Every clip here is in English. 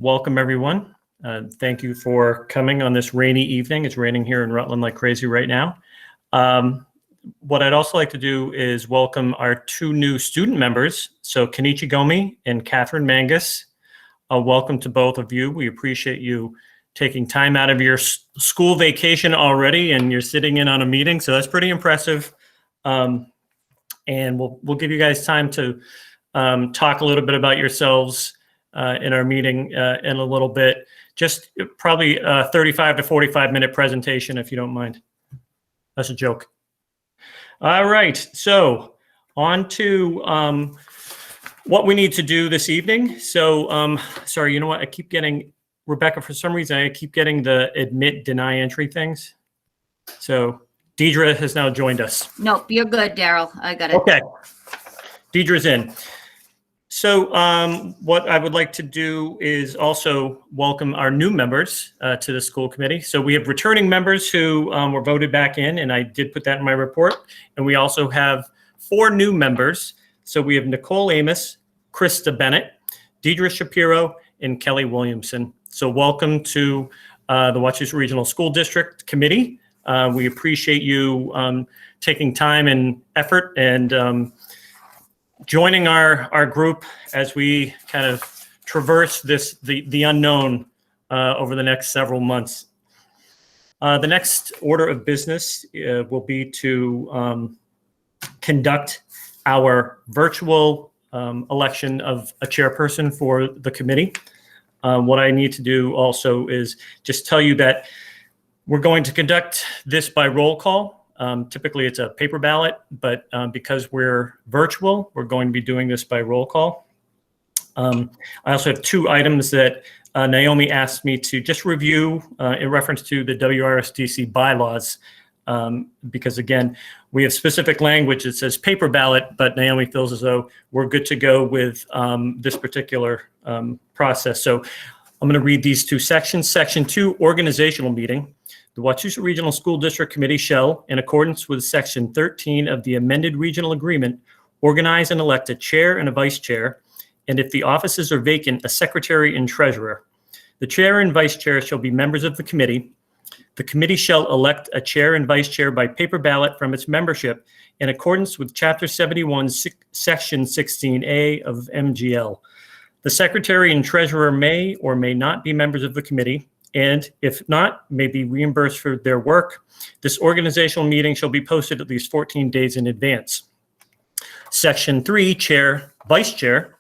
Welcome, everyone. Thank you for coming on this rainy evening. It's raining here in Rutland like crazy right now. What I'd also like to do is welcome our two new student members. So Kenichi Gomi and Catherine Mangus. Welcome to both of you. We appreciate you taking time out of your school vacation already, and you're sitting in on a meeting. So that's pretty impressive. And we'll give you guys time to talk a little bit about yourselves in our meeting in a little bit. Just probably a 35 to 45 minute presentation, if you don't mind. That's a joke. All right, so on to what we need to do this evening. So, sorry, you know what? I keep getting, Rebecca, for some reason, I keep getting the admit, deny entry things. So Deidre has now joined us. Nope, you're good, Daryl. I got it. Okay, Deidre's in. So what I would like to do is also welcome our new members to the school committee. So we have returning members who were voted back in, and I did put that in my report. And we also have 4 new members. So we have Nicole Amos, Krista Bennett, Deidre Shapiro, and Kelly Williamson. So welcome to the Wachusett Regional School District Committee. We appreciate you taking time and effort and joining our group as we kind of traverse the unknown over the next several months. The next order of business will be to conduct our virtual election of a chairperson for the committee. What I need to do also is just tell you that we're going to conduct this by roll call. Typically it's a paper ballot, but because we're virtual, we're going to be doing this by roll call. I also have 2 items that Naomi asked me to just review in reference to the WRSDC bylaws, because again, we have specific language that says paper ballot, but Naomi feels as though we're good to go with this particular process. So I'm going to read these 2 sections. Section 2, organizational meeting. The Wachusett Regional School District Committee shall, in accordance with Section 13 of the amended regional agreement, organize and elect a chair and a vice chair, and if the offices are vacant, a secretary and treasurer. The chair and vice chair shall be members of the committee. The committee shall elect a chair and vice chair by paper ballot from its membership in accordance with Chapter 71, Section 16A of MGL. The secretary and treasurer may or may not be members of the committee, and if not, may be reimbursed for their work. This organizational meeting shall be posted at least 14 days in advance. Section 3, chair, vice chair.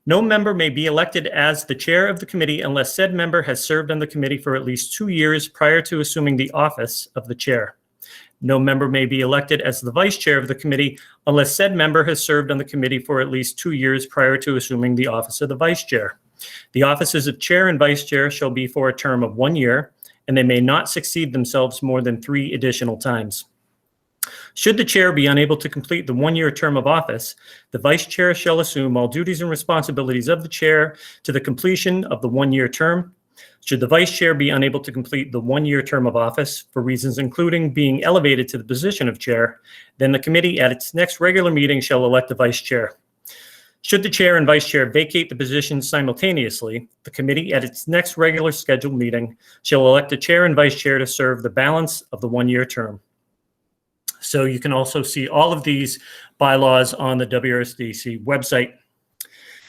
No member may be elected as the chair of the committee unless said member has served on the committee for at least 2 years prior to assuming the office of the chair. No member may be elected as the vice chair of the committee unless said member has served on the committee for at least 2 years prior to assuming the office of the vice chair. The offices of chair and vice chair shall be for a term of 1 year, and they may not succeed themselves more than 3 additional times. Should the chair be unable to complete the 1-year term of office, the vice chair shall assume all duties and responsibilities of the chair to the completion of the 1-year term. Should the vice chair be unable to complete the 1-year term of office for reasons including being elevated to the position of chair, then the committee at its next regular meeting shall elect the vice chair. Should the chair and vice chair vacate the positions simultaneously, the committee at its next regular scheduled meeting shall elect a chair and vice chair to serve the balance of the 1-year term. So you can also see all of these bylaws on the WRSDC website.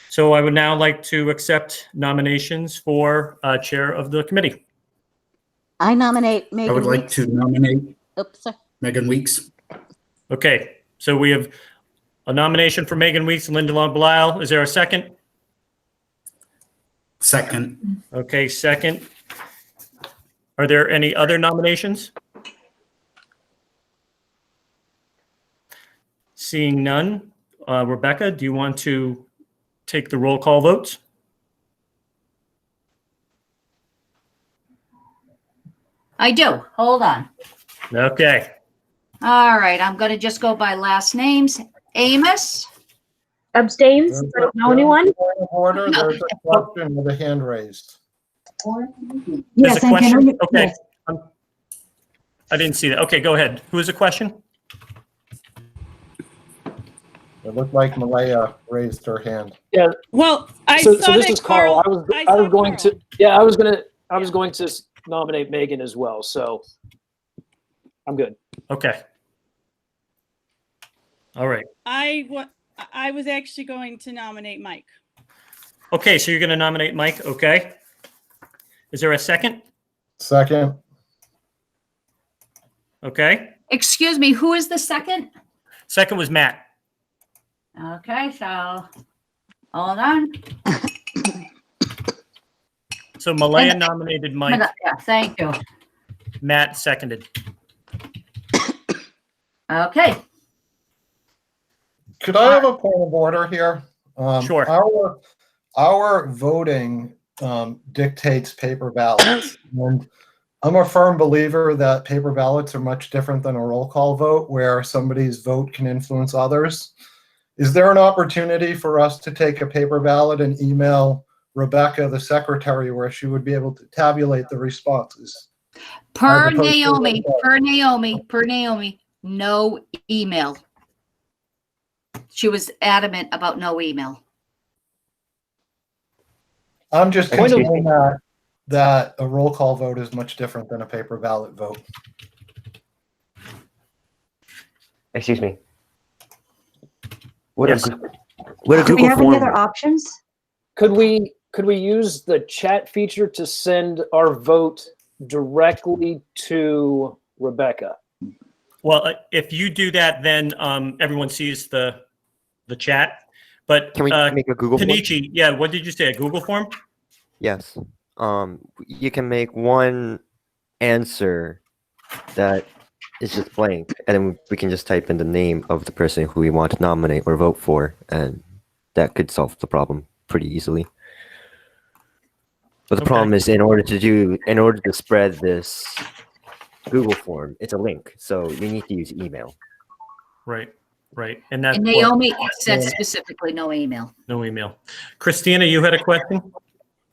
So I would now like to accept nominations for chair of the committee. I nominate Megan. I would like Weeks. to nominate Oops, sorry. Megan Weeks. Okay, so we have a nomination for Megan Weeks and Linda Long-Belisle. Is there a second? Second. Okay, second. Are there any other nominations? Seeing none. Rebecca, do you want to take the roll call votes? I do. Hold on. Okay. All right, I'm going to just go by last names. Amos? Abstains. I don't know anyone. Point of order, there's a question with a hand raised. There's Yes, a I question? can. Okay. Yes. I didn't see that. Okay, go ahead. Who is the question? It looked like Malaya raised her hand. Well, I So saw this that is Carl. Carl. I was going to, yeah, I was going to nominate Megan as well. So I'm good. Okay. All right. I was actually going to nominate Mike. Okay, so you're going to nominate Mike. Okay. Is there a second? Second, Okay. Excuse me, who is the second? Second was Matt. Okay, so hold on. So Malaya nominated Mike. Yeah, thank you. Matt seconded. Okay. could I have a point of order here? Sure. Our voting dictates paper ballots. And I'm a firm believer that paper ballots are much different than a roll call vote where somebody's vote can influence others. Is there an opportunity for us to take a paper ballot and email Rebecca, the secretary, where she would be able to tabulate the responses? Per As opposed to Naomi, roll call. per Naomi, no email. She was adamant about no email. I'm just Point of- concerned that a roll call vote is much different than a paper ballot vote. Excuse me. What Yes. a what a Do we Google have any form. other options? Could we use the chat feature to send our vote directly to Rebecca? Well, if you do that, then everyone sees the chat. But Can we make a Google form? Kenichi, yeah, what did you say? A Google form? Yes. You can make one answer that is just blank, and then we can just type in the name of the person who we want to nominate or vote for, and that could solve the problem pretty easily. But the Okay. problem is, in order to spread this Google form, it's a link, so you need to use email. Right. Right. And that's And what- Naomi said specifically no email. no email. Christina, you had a question?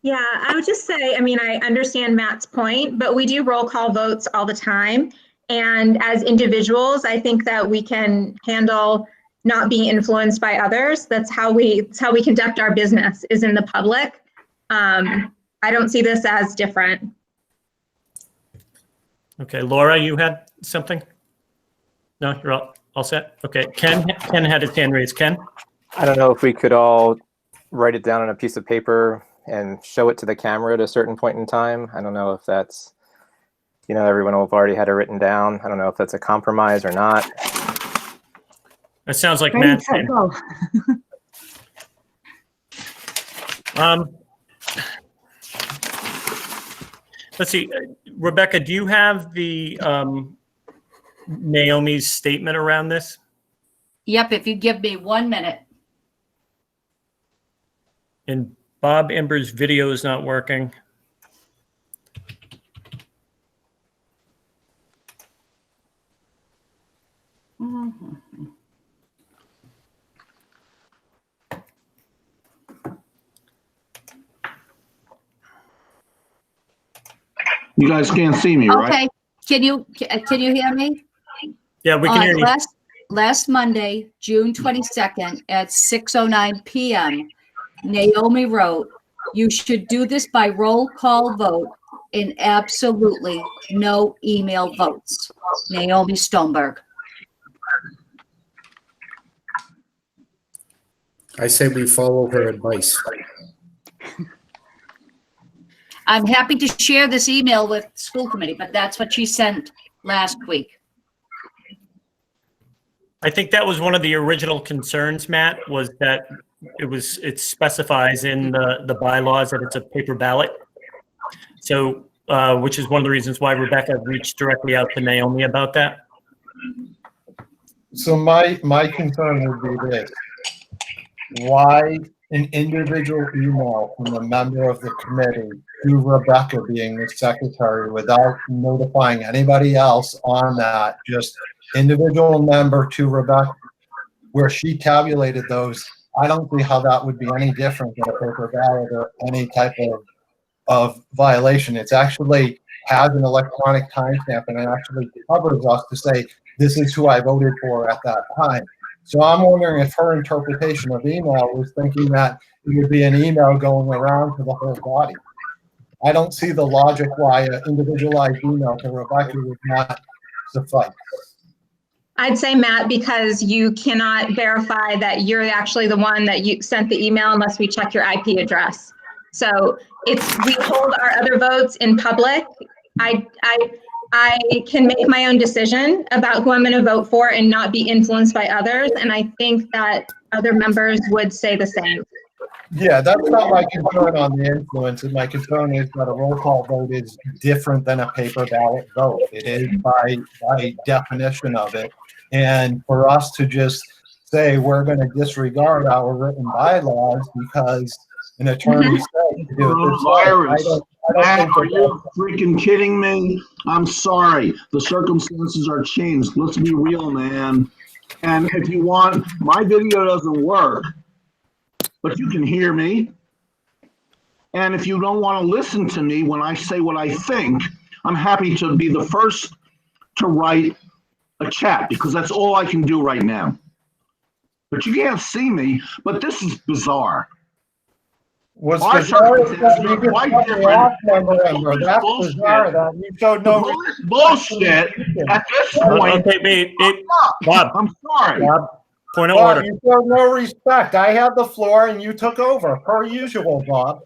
Yeah, I would just say, I mean, I understand Matt's point, but we do roll call votes all the time. And as individuals, I think that we can handle not being influenced by others. That's how we conduct our business, is in the public. I don't see this as different. Okay, Laura, you had something? No, you're all set? Okay, Ken had his hand raised. Ken? I don't know if we could all write it down on a piece of paper and show it to the camera at a certain point in time. I don't know if that's, everyone will have already had it written down. I don't know if that's a compromise or not. That sounds like Ready, Matt. set, go. Let's see, Rebecca, do you have the Naomi's statement around this? Yep, if you give me 1 minute. And Bob Ember's video is not working. You guys can't see me, right? Okay, can you hear me? Yeah, we can hear you. Last Monday, June 22nd at 6:09 PM, Naomi wrote, "You should do this by roll call vote and absolutely no email votes." Naomi Stoneberg. I say we follow her advice. I'm happy to share this email with school committee, but that's what she sent last week. I think that was one of the original concerns, Matt, was that it specifies in the bylaws that it's a paper ballot. So, which is one of the reasons why Rebecca reached directly out to Naomi about that. So my concern would be this. Why an individual email from a member of the committee to Rebecca being the secretary without notifying anybody else on that, just individual member to Rebecca, where she tabulated those? I don't see how that would be any different than a paper ballot or any type of violation. It's actually has an electronic timestamp and it actually covers us to say, this is who I voted for at that time. So I'm wondering if her interpretation of email was thinking that it would be an email going around to the whole body. I don't see the logic why an individualized email to Rebecca would not suffice. I'd say, Matt, because you cannot verify that you're actually the one that you sent the email unless we check your IP address. So we hold our other votes in public. I can make my own decision about who I'm going to vote for and not be influenced by others. And I think that other members would say the same. Yeah, that's not my concern on the influence. And my concern is that a roll call vote is different than a paper ballot vote. It is by definition of it. And for us to just say we're going to disregard our written bylaws because an attorney said to do it this way, I don't think Are you freaking kidding me? I'm sorry. The circumstances are changed. Let's be real, man. And if you want, my video doesn't work, but you can hear me. And if you don't want to listen to me when I say what I think, I'm happy to be the first to write a chat because that's all I can do right now. But you can't see me, but this is bizarre. What's Our bizarre is that circumstances you are could quite cut me different. off, member. That's Bullshit. bizarre that you showed no All this bullshit at this point. Okay, Bob, I'm sorry. Bob, point of Bob, order. you showed no respect. I had the floor and you took over, per usual, Bob.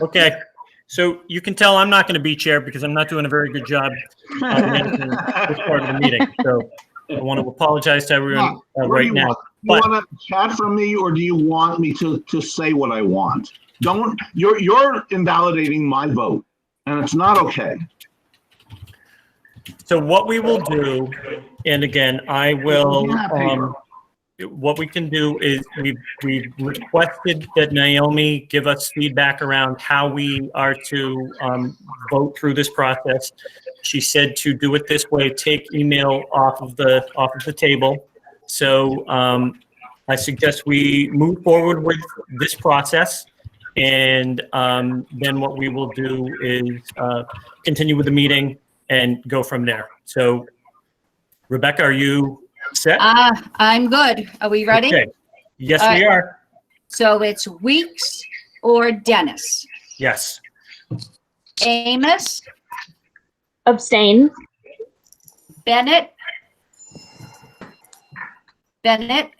Okay, so you can tell I'm not going to be chair because I'm not doing a very good job managing this part of the meeting. So I want to apologize to everyone right now. Do you want to chat from me, or do you want me to say what I want? Don't. You're invalidating my vote, and it's not okay. So what we will do, and again, I will, what we can do is we've requested that Naomi give us feedback around how we are to vote through this process. She said to do it this way, take email off of the table. So I suggest we move forward with this process, and then what we will do is continue with the meeting and go from there. So, Rebecca, are you set? I'm good. Are we ready? Okay. Yes, All we right. are. So it's Weeks or Dennis? Yes. Amos? Abstain. Bennett? Bennett?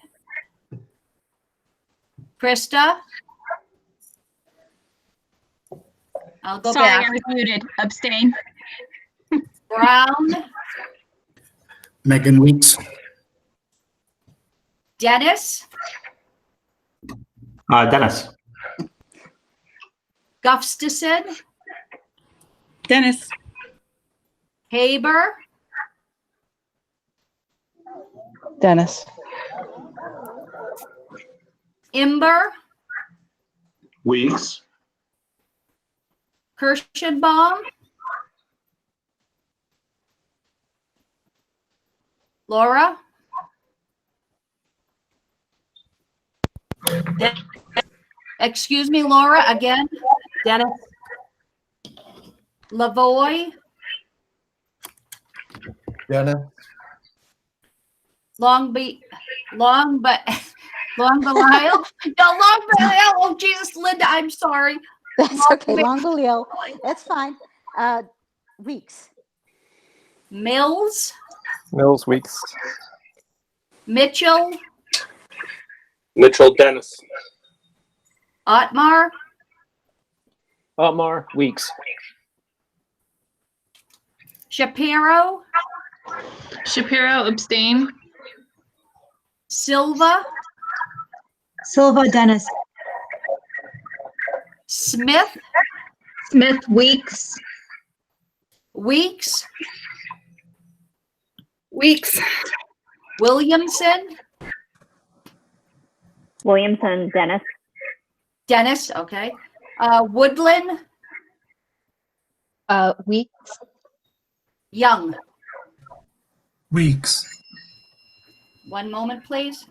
Krista? I'll go Sorry, back. I was muted. Abstain. Brown? Megan Weeks. Dennis? Dennis. Gustafson? Dennis. Haber? Dennis. Imber? Weeks. Kirschenbaum? Laura? Excuse me, Laura, again? Dennis? Lavoy? Dennis? Long Belial? No, Long Belial. Oh, Jesus, Linda, I'm sorry. That's okay. Long Belial. That's fine. Weeks. Mills? Mills, Weeks. Mitchell? Mitchell, Dennis. Otmar? Otmar, Weeks. Shapiro? Shapiro, abstain. Silva? Silva, Dennis. Smith? Smith, Weeks. Weeks? Weeks. Williamson? Williamson, Dennis. Dennis, okay. Woodland? Weeks. Young? Weeks. One moment, please.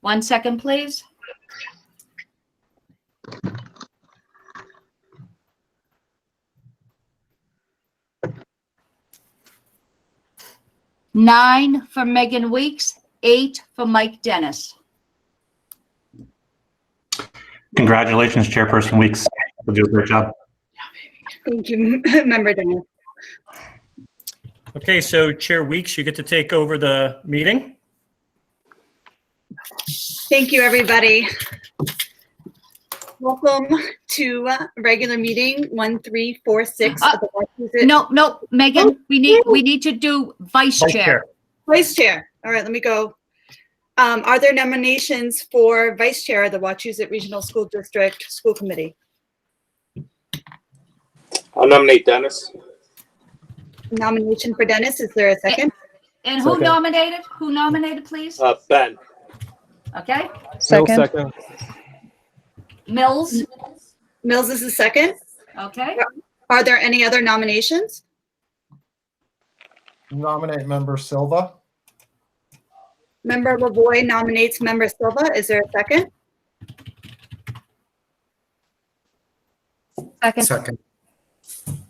1 second, please. Nine for Megan Weeks, 8 for Mike Dennis. Congratulations, Chairperson Weeks. You'll do a great job. Thank you, Member Dennis. Okay, so Chair Weeks, you get to take over the meeting. Thank you, everybody. Welcome to regular meeting 1346 of the Wachusett. No, Megan, we need to do vice chair. Vice chair. All right, let me go. Are there nominations for vice chair of the Wachusett Regional School District School Committee? I'll nominate Dennis. Nomination for Dennis. Is there a second? And who Second. nominated? Who nominated, please? Ben. Okay. Second. Mills. Mills is the second. Okay. Are there any other nominations? Nominate Member Silva. Member Lavoy nominates Member Silva. Is there a second? Second.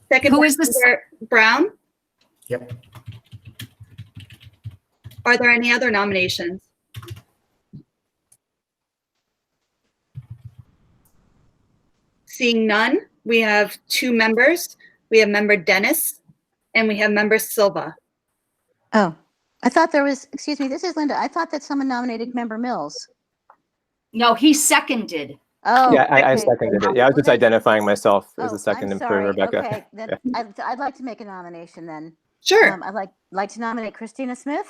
Second. Who by is this? Member Brown. Yep. Are there any other nominations? Seeing none, we have 2 members. We have Member Dennis and we have Member Silva. Oh, I thought there was, excuse me, this is Linda. I thought that someone nominated Member Mills. No, he seconded. Oh. Yeah, I okay. seconded it. Yeah, I was just identifying myself as Oh, a second I'm for sorry. Rebecca. Okay, then I'd like to make a nomination then. Sure. I'd like to nominate Christina Smith.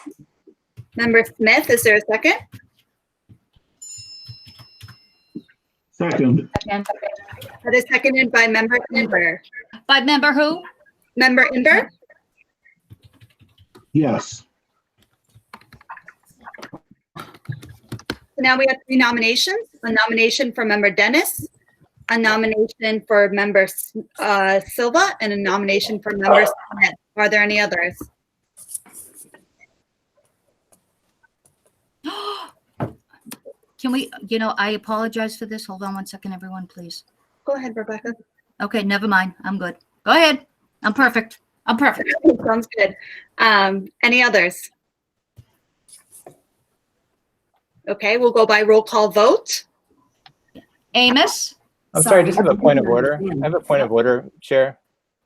Member Smith, is there a second? Second. That is seconded by Member Imber. By member who? Member Imber? Yes. So now we have 3 nominations, a nomination for Member Dennis, a nomination for Member Silva, and a nomination for Member Smith. Are there any others? Can we, I apologize for this. Hold on 1 second, everyone, please. Go ahead, Rebecca. Okay, never mind. I'm good. Go ahead. I'm perfect. Sounds good. Any others? Okay, we'll go by roll call vote. Amos? I'm sorry, I just have a point of order. I have a point of order, Chair.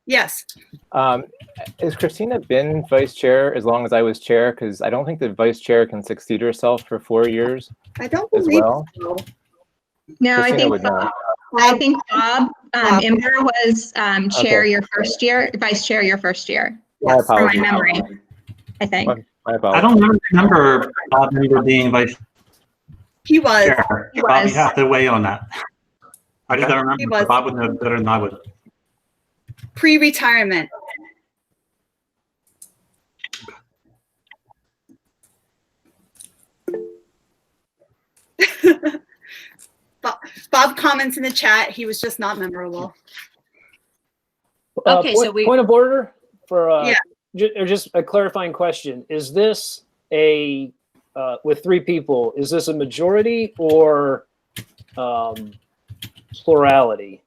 Yes. Has Christina been vice chair as long as I was chair? Because I don't think the vice chair can succeed herself for 4 years. I don't as believe well. so. No, Christina would know. I think Bob Imber was chair your first year, vice chair your first year. My From my apologies. memory, I think. My apologies. I don't remember Bob Member being vice He was. chair. He Bob, was. you have to weigh on that. I just don't He remember. was. Bob would know better than I would. Pre-retirement. Bob comments in the chat. He was just not memorable. Okay, so we- point of order for Yeah. or just a clarifying question. Is this a with 3 people? Is this a majority or plurality?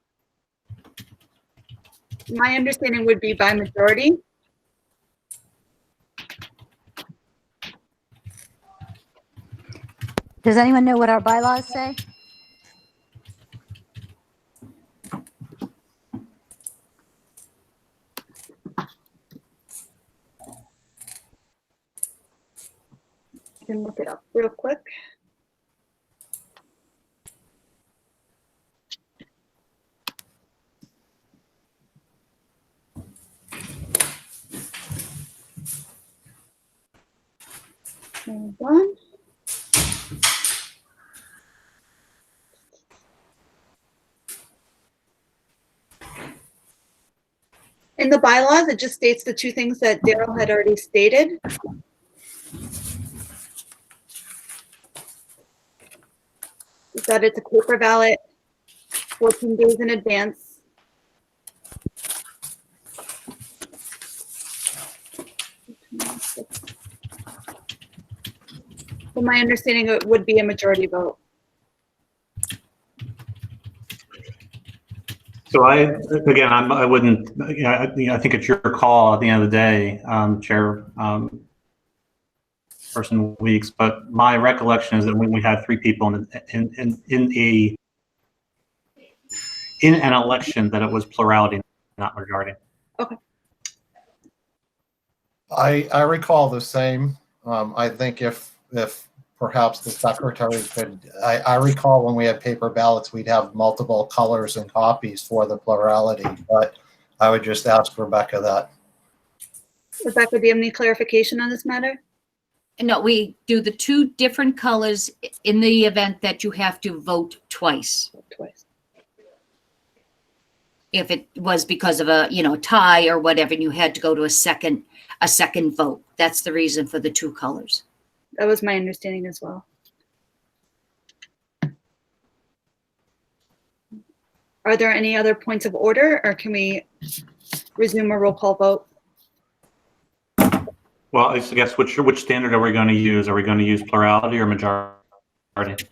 My understanding would be by majority. Does anyone know what our bylaws say? I can look it up real quick. Hold on. In the bylaws, it just states the 2 things that Daryl had already stated. Is that it's a paper ballot 14 days in advance. Well, my understanding it would be a majority vote. So I wouldn't, I think it's your call at the end of the day, Chair, Person Weeks, but my recollection is that when we had 3 people in an election, that it was plurality, not majority. Okay. I recall the same. I think if perhaps the secretary could, I recall when we had paper ballots, we'd have multiple colors and copies for the plurality, but I would just ask Rebecca that. Rebecca, do you have any clarification on this matter? No, we do the 2 different colors in the event that you have to vote twice. If it was because of a, tie or whatever, and you had to go to a second vote. That's the reason for the 2 colors. That was my understanding as well. Are there any other points of order, or can we resume a roll call vote? Well, I guess which standard are we going to use? Are we going to use plurality or majority?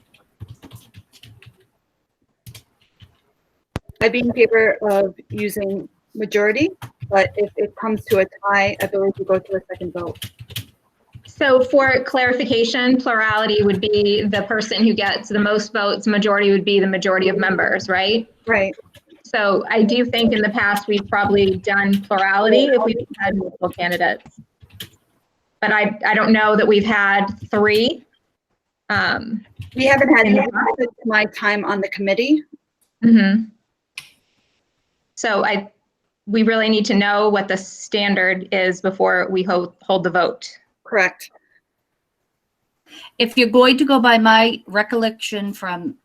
I'd be in favor of using majority, but if it comes to a tie, I believe we go to a second vote. So for clarification, plurality would be the person who gets the most votes, majority would be the majority of members, right? Right. So I do think in the past, we've probably done plurality if we've had multiple candidates. But I don't know that we've had 3. We haven't had my time on the committee. Mm-hmm. So we really need to know what the standard is before we hold the vote. Correct. If you're going to go by my recollection from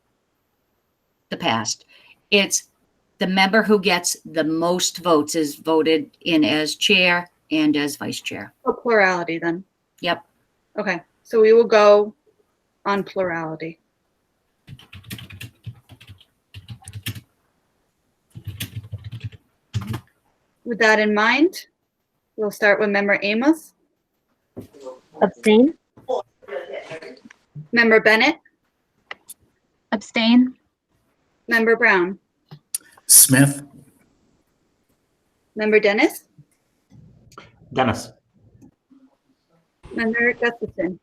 the past, it's the member who gets the most votes is voted in as chair and as vice chair. A plurality then. Yep. Okay, so we will go on plurality. With that in mind, we'll start with Member Amos. Abstain. Member Bennett. Abstain. Member Brown. Smith. Member Dennis. Dennis. Member Gustafson.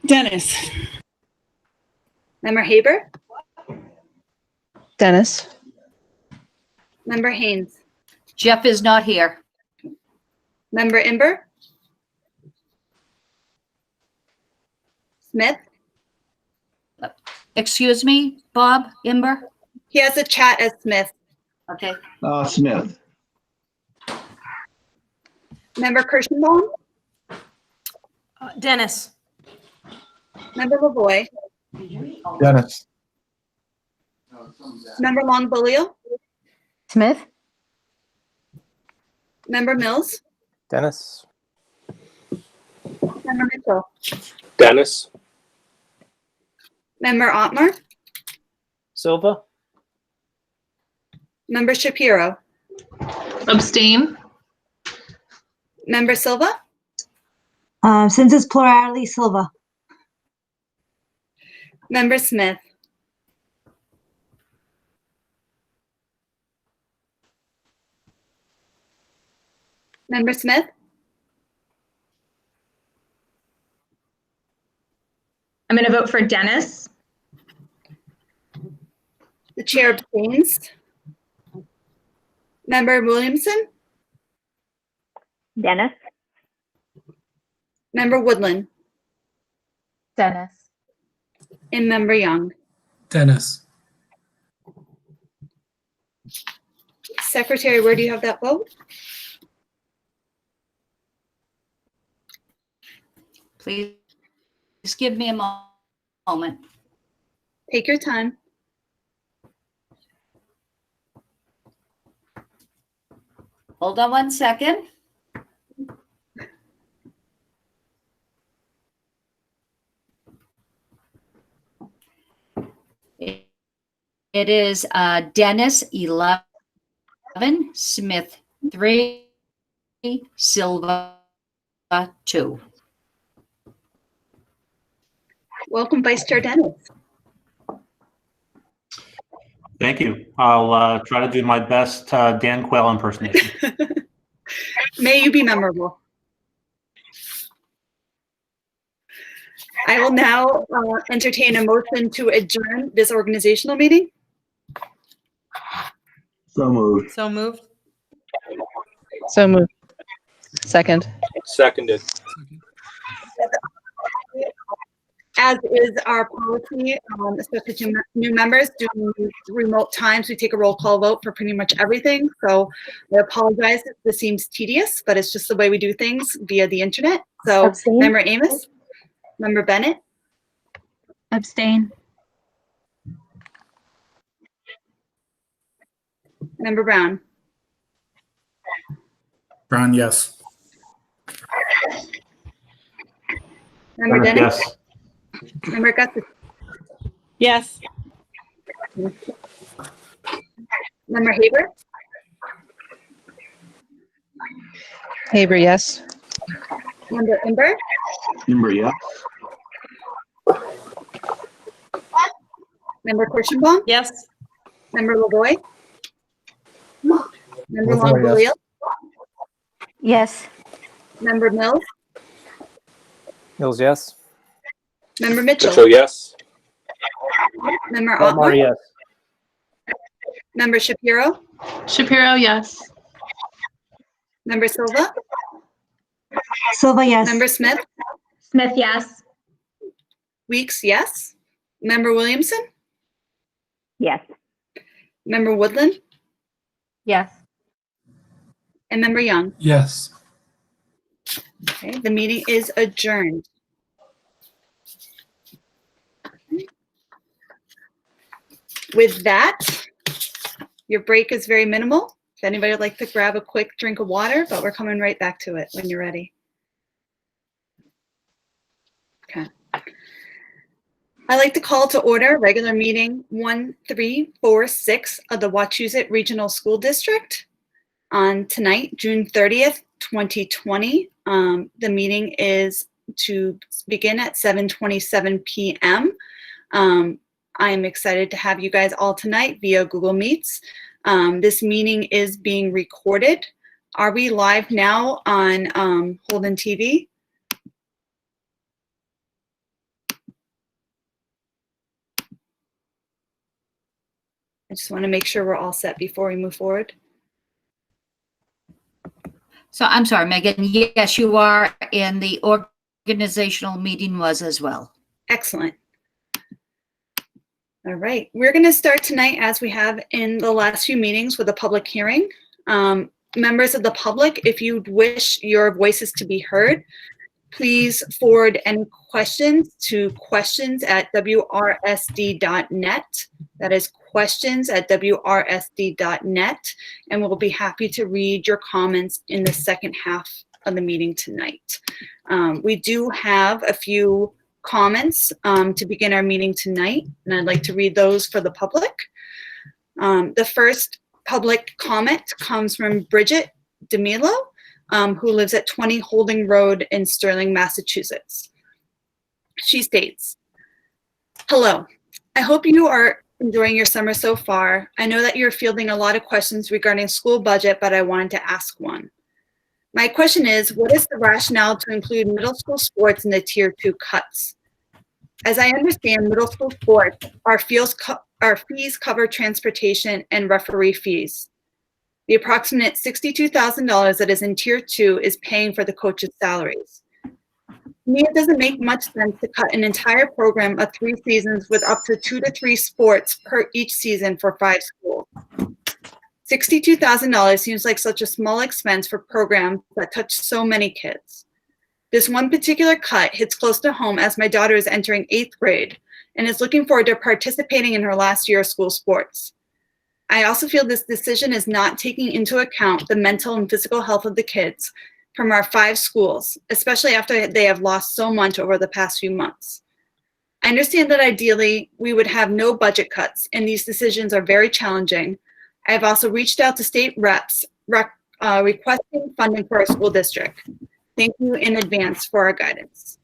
Dennis. Member Haber. Dennis. Member Haynes. Jeff is not here. Member Imber. Smith. Excuse me, Bob Imber? He has a chat as Smith. Okay. Smith. Member Kirschenbaum. Dennis. Member Lavoy. Dennis. Member Longboliel. Smith? Member Mills. Dennis. Member Mitchell. Dennis. Member Otmar. Silva. Member Shapiro. Abstain. Member Silva. Since it's plurality, Silva. Member Smith. Member Smith. I'm going to vote for Dennis. The chair abstains. Member Williamson. Dennis. Member Woodland. Dennis. And Member Young. Dennis. Secretary, where do you have that vote? Please give me a moment. Take your time. Hold on one second. It is Dennis 11, Smith 3, Silva 2. Welcome, Vice Chair Dennis. Thank you. I'll try to do my best Dan Quayle impersonation. May you be memorable. I will now entertain a motion to adjourn this organizational meeting. So moved. So moved. So moved. Second. Seconded. As is our policy, especially to new members, during remote times, we take a roll call vote for pretty much everything. So I apologize if this seems tedious, but it's just the way we do things via the internet. So Abstain. Member Amos, Member Bennett, Abstain. Member Brown, Brown, yes. Member Dennis, Yes. Member Gussis, Yes. Member Haber, Haber, yes. Member Ember, Member, yeah. Member Kirschenbaum, Yes. Member Lavoy, Member Lavoy, yes. Longbeliel, Yes. Member Mills, Mills, yes. Member Mitchell, Mitchell, yes. Member Otmar, Otmar, yes. Member Shapiro, Shapiro, yes. Member Silva, Silva, yes. Member Smith, Smith, yes. Weeks, yes. Member Williamson, Yes. Member Woodland, Yes. and Member Young. Yes. Okay, the meeting is adjourned. With that, your break is very minimal. If anybody would like to grab a quick drink of water, but we're coming right back to it when you're ready. Okay. I'd like to call to order regular meeting 1346 of the Wachusett Regional School District on tonight, June 30th, 2020. The meeting is to begin at 7:27 p.m. I am excited to have you guys all tonight via Google Meets. This meeting is being recorded. Are we live now on Holden TV? I just want to make sure we're all set before we move forward. So I'm sorry, Megan. Yes, you are, and the organizational meeting was as well. Excellent. All right, we're going to start tonight, as we have in the last few meetings, with a public hearing. Members of the public, if you wish your voices to be heard, please forward any questions to questions@wrsd.net. That is questions@wrsd.net, and we'll be happy to read your comments in the second half of the meeting tonight. We do have a few comments to begin our meeting tonight, and I'd like to read those for the public. The first public comment comes from Bridget DeMilo, who lives at 20 Holding Road in Sterling, Massachusetts. She states, "Hello, I hope you are enjoying your summer so far. I know that you're fielding a lot of questions regarding school budget, but I wanted to ask one. My question is, what is the rationale to include middle school sports in the Tier 2 cuts? As I understand, middle school sports, our fees cover transportation and referee fees. The approximate $62,000 that is in Tier 2 is paying for the coaches' salaries. To me, it doesn't make much sense to cut an entire program of 3 seasons with up to 2 to 3 sports per each season for 5 schools. $62,000 seems like such a small expense for programs that touch so many kids. This one particular cut hits close to home as my daughter is entering 8th grade and is looking forward to participating in her last year of school sports. I also feel this decision is not taking into account the mental and physical health of the kids from our 5 schools, especially after they have lost so much over the past few months. I understand that ideally we would have no budget cuts, and these decisions are very challenging. I have also reached out to state reps requesting funding for our school district. Thank you in advance for our guidance."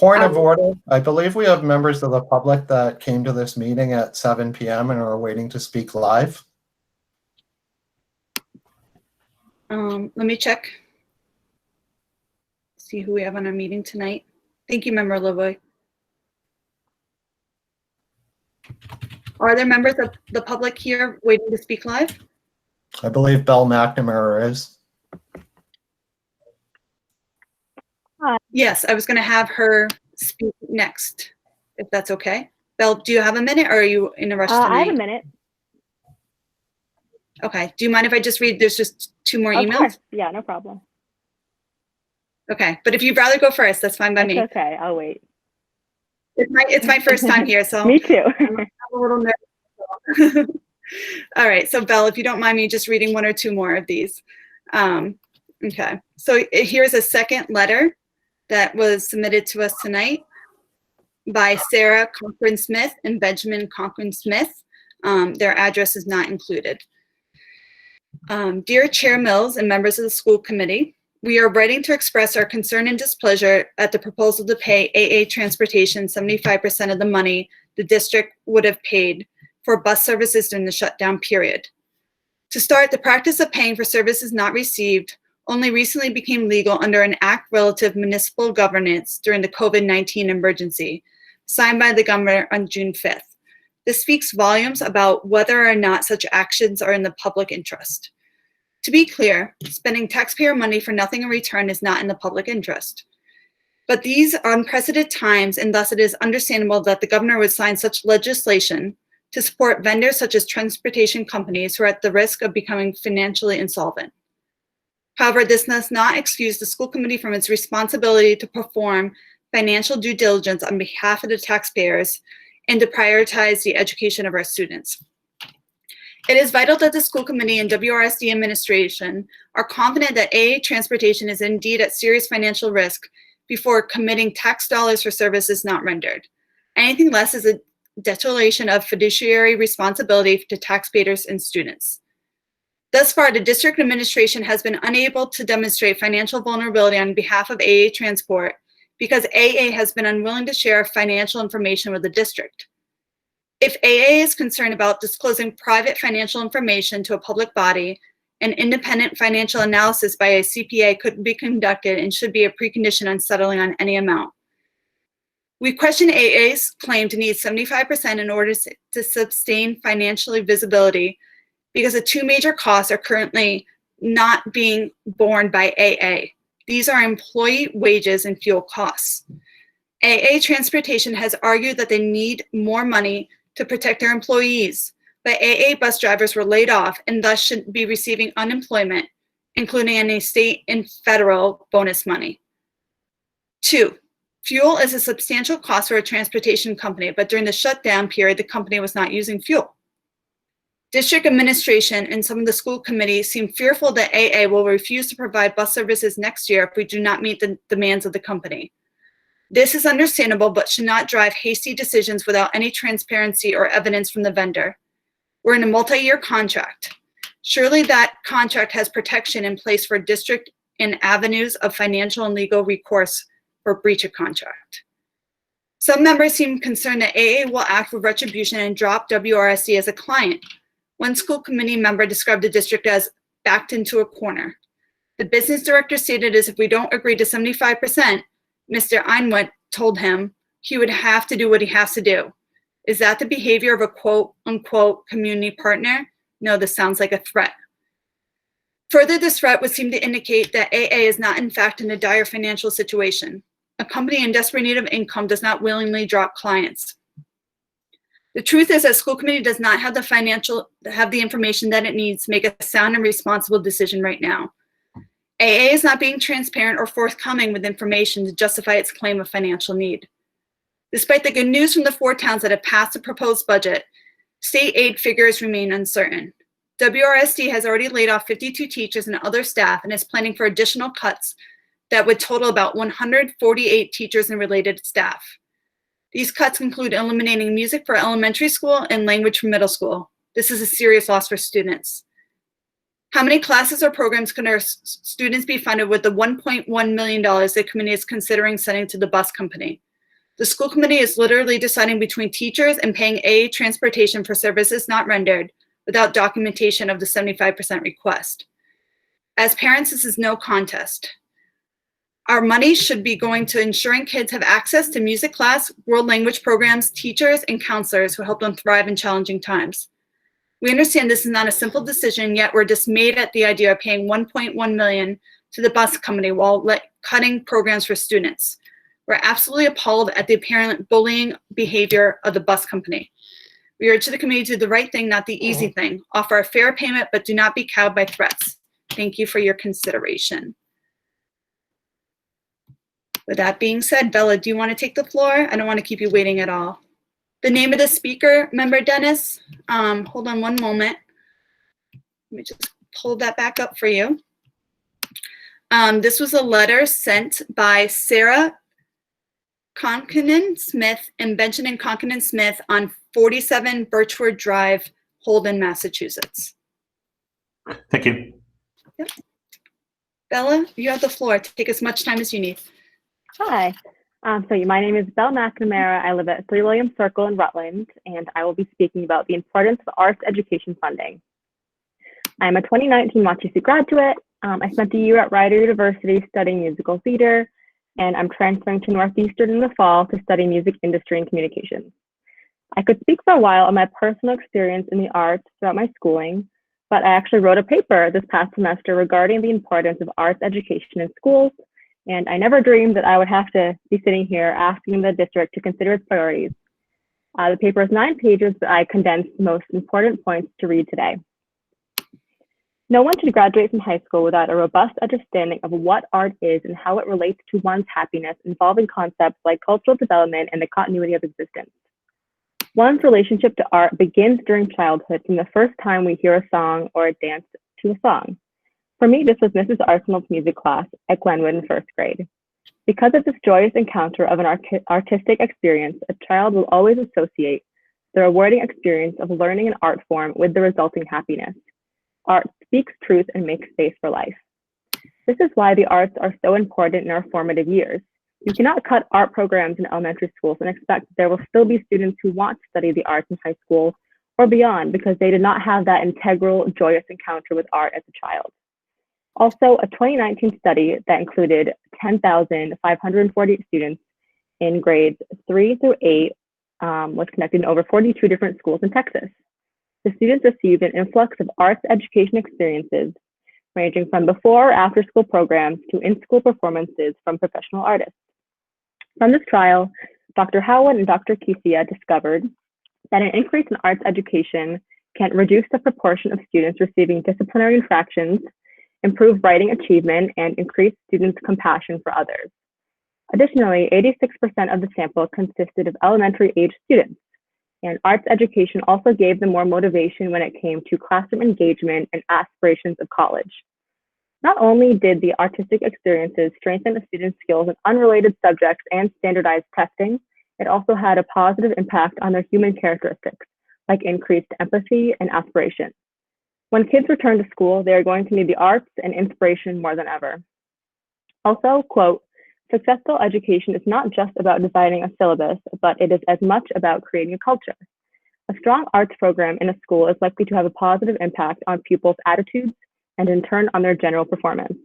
Point of order, I believe we have members of the public that came to this meeting at 7 p.m. and are waiting to speak live. Let me check. See who we have on our meeting tonight. Thank you, Member Lavoy. Are there members of the public here waiting to speak live? I believe Belle McNamara is. Yes, I was going to have her speak next, if that's okay. Belle, do you have a minute or are you in a rush tonight? I have a minute. Okay. Do you mind if I just read? There's just 2 more Of emails. course. Yeah, no problem. Okay. But if you'd rather go first, that's fine by me. Okay, I'll wait. It's my first time here, so Me too. I'm a little nervous. All right. So Belle, if you don't mind me just reading 1 or 2 more of these. Okay. So here's a second letter that was submitted to us tonight by Sarah Cochran-Smith and Benjamin Cochran-Smith. Their address is not included. Dear Chair Mills and members of the school committee, we are writing to express our concern and displeasure at the proposal to pay AA Transportation 75% of the money the district would have paid for bus services during the shutdown period. To start, the practice of paying for services not received only recently became legal under an act relative municipal governance during the COVID-19 emergency, signed by the governor on June 5th. This speaks volumes about whether or not such actions are in the public interest. To be clear, spending taxpayer money for nothing in return is not in the public interest. But these are unprecedented times, and thus it is understandable that the governor would sign such legislation to support vendors such as transportation companies who are at the risk of becoming financially insolvent. However, this does not excuse the school committee from its responsibility to perform financial due diligence on behalf of the taxpayers and to prioritize the education of our students. It is vital that the school committee and WRSD administration are confident that AA Transportation is indeed at serious financial risk before committing tax dollars for services not rendered. Anything less is a deterioration of fiduciary responsibility to taxpayers and students. Thus far, the district administration has been unable to demonstrate financial vulnerability on behalf of AA Transport because AA has been unwilling to share financial information with the district. If AA is concerned about disclosing private financial information to a public body, an independent financial analysis by a CPA could be conducted and should be a precondition on settling on any amount. We question AA's claim to need 75% in order to sustain financial visibility because the 2 major costs are currently not being borne by AA. These are employee wages and fuel costs. AA Transportation has argued that they need more money to protect their employees, but AA bus drivers were laid off and thus should be receiving unemployment, including any state and federal bonus money. 2, fuel is a substantial cost for a transportation company, but during the shutdown period, the company was not using fuel. District administration and some of the school committees seem fearful that AA will refuse to provide bus services next year if we do not meet the demands of the company. This is understandable, but should not drive hasty decisions without any transparency or evidence from the vendor. We're in a multi-year contract. Surely that contract has protection in place for district and avenues of financial and legal recourse for breach of contract. Some members seem concerned that AA will act with retribution and drop WRSD as a client. One school committee member described the district as backed into a corner. The business director stated as if we don't agree to 75%, Mr. Einwent told him he would have to do what he has to do. Is that the behavior of a quote unquote community partner? No, this sounds like a threat. Further, this threat would seem to indicate that AA is not in fact in a dire financial situation. A company in desperate need of income does not willingly drop clients. The truth is that school committee does not have the information that it needs to make a sound and responsible decision right now. AA is not being transparent or forthcoming with information to justify its claim of financial need. Despite the good news from the 4 towns that have passed a proposed budget, state aid figures remain uncertain. WRSD has already laid off 52 teachers and other staff and is planning for additional cuts that would total about 148 teachers and related staff. These cuts include eliminating music for elementary school and language for middle school. This is a serious loss for students. How many classes or programs can our students be funded with the $1.1 million the committee is considering sending to the bus company? The school committee is literally deciding between teachers and paying aid transportation for services not rendered without documentation of the 75% request. As parents, this is no contest. Our money should be going to ensuring kids have access to music class, world language programs, teachers, and counselors who help them thrive in challenging times. We understand this is not a simple decision, yet we're dismayed at the idea of paying $1.1 million to the bus company while cutting programs for students. We're absolutely appalled at the apparent bullying behavior of the bus company. We urge the committee to do the right thing, not the easy thing. Offer a fair payment, but do not be cowed by threats. Thank you for your consideration. With that being said, Bella, do you want to take the floor? I don't want to keep you waiting at all. The name of the speaker, Member Dennis, hold on one moment. Let me just pull that back up for you. This was a letter sent by Sarah Conklin Smith and Benjamin Conklin Smith on 47 Birchwood Drive, Holden, Massachusetts. Thank you. Yep. Bella, you have the floor. Take as much time as you need. Hi. My name is Belle McNamara. I live at 3 Williams Circle in Rutland, and I will be speaking about the importance of arts education funding. I'm a 2019 Wachusett graduate. I spent a year at Rider University studying musical theater, and I'm transferring to Northeastern in the fall to study music industry and communications. I could speak for a while on my personal experience in the arts throughout my schooling, but I actually wrote a paper this past semester regarding the importance of arts education in schools. And I never dreamed that I would have to be sitting here asking the district to consider its priorities. The paper is 9 pages, but I condensed the most important points to read today. No one should graduate from high school without a robust understanding of what art is and how it relates to one's happiness, involving concepts like cultural development and the continuity of existence. One's relationship to art begins during childhood, from the first time we hear a song or a dance to a song. For me, this was Mrs. Arsenal's music class at Glenwood in 1st grade. Because of this joyous encounter of an artistic experience, a child will always associate the rewarding experience of learning an art form with the resulting happiness. Art speaks truth and makes space for life. This is why the arts are so important in our formative years. You cannot cut art programs in elementary schools and expect that there will still be students who want to study the arts in high school or beyond because they did not have that integral, joyous encounter with art as a child. Also, a 2019 study that included 10,548 students in grades 3 through 8 was conducted in over 42 different schools in Texas. The students received an influx of arts education experiences ranging from before or after school programs to in-school performances from professional artists. From this trial, Dr. Howard and Dr. Kisia discovered that an increase in arts education can reduce the proportion of students receiving disciplinary infractions, improve writing achievement, and increase students' compassion for others. Additionally, 86% of the sample consisted of elementary-age students, and arts education also gave them more motivation when it came to classroom engagement and aspirations of college. Not only did the artistic experiences strengthen the students' skills in unrelated subjects and standardized testing, it also had a positive impact on their human characteristics, like increased empathy and aspiration. When kids return to school, they are going to need the arts and inspiration more than ever. Also, quote, successful education is not just about designing a syllabus, but it is as much about creating a culture. A strong arts program in a school is likely to have a positive impact on pupils' attitudes and in turn on their general performance.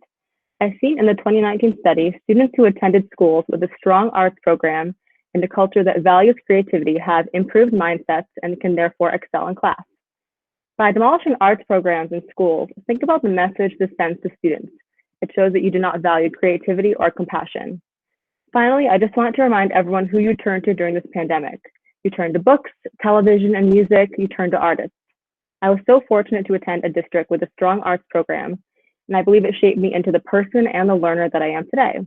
As seen in the 2019 study, students who attended schools with a strong arts program and a culture that values creativity have improved mindsets and can therefore excel in class. By demolishing arts programs in schools, think about the message this sends to students. It shows that you do not value creativity or compassion. Finally, I just want to remind everyone who you turned to during this pandemic. You turned to books, television, and music. You turned to artists. I was so fortunate to attend a district with a strong arts program, and I believe it shaped me into the person and the learner that I am today.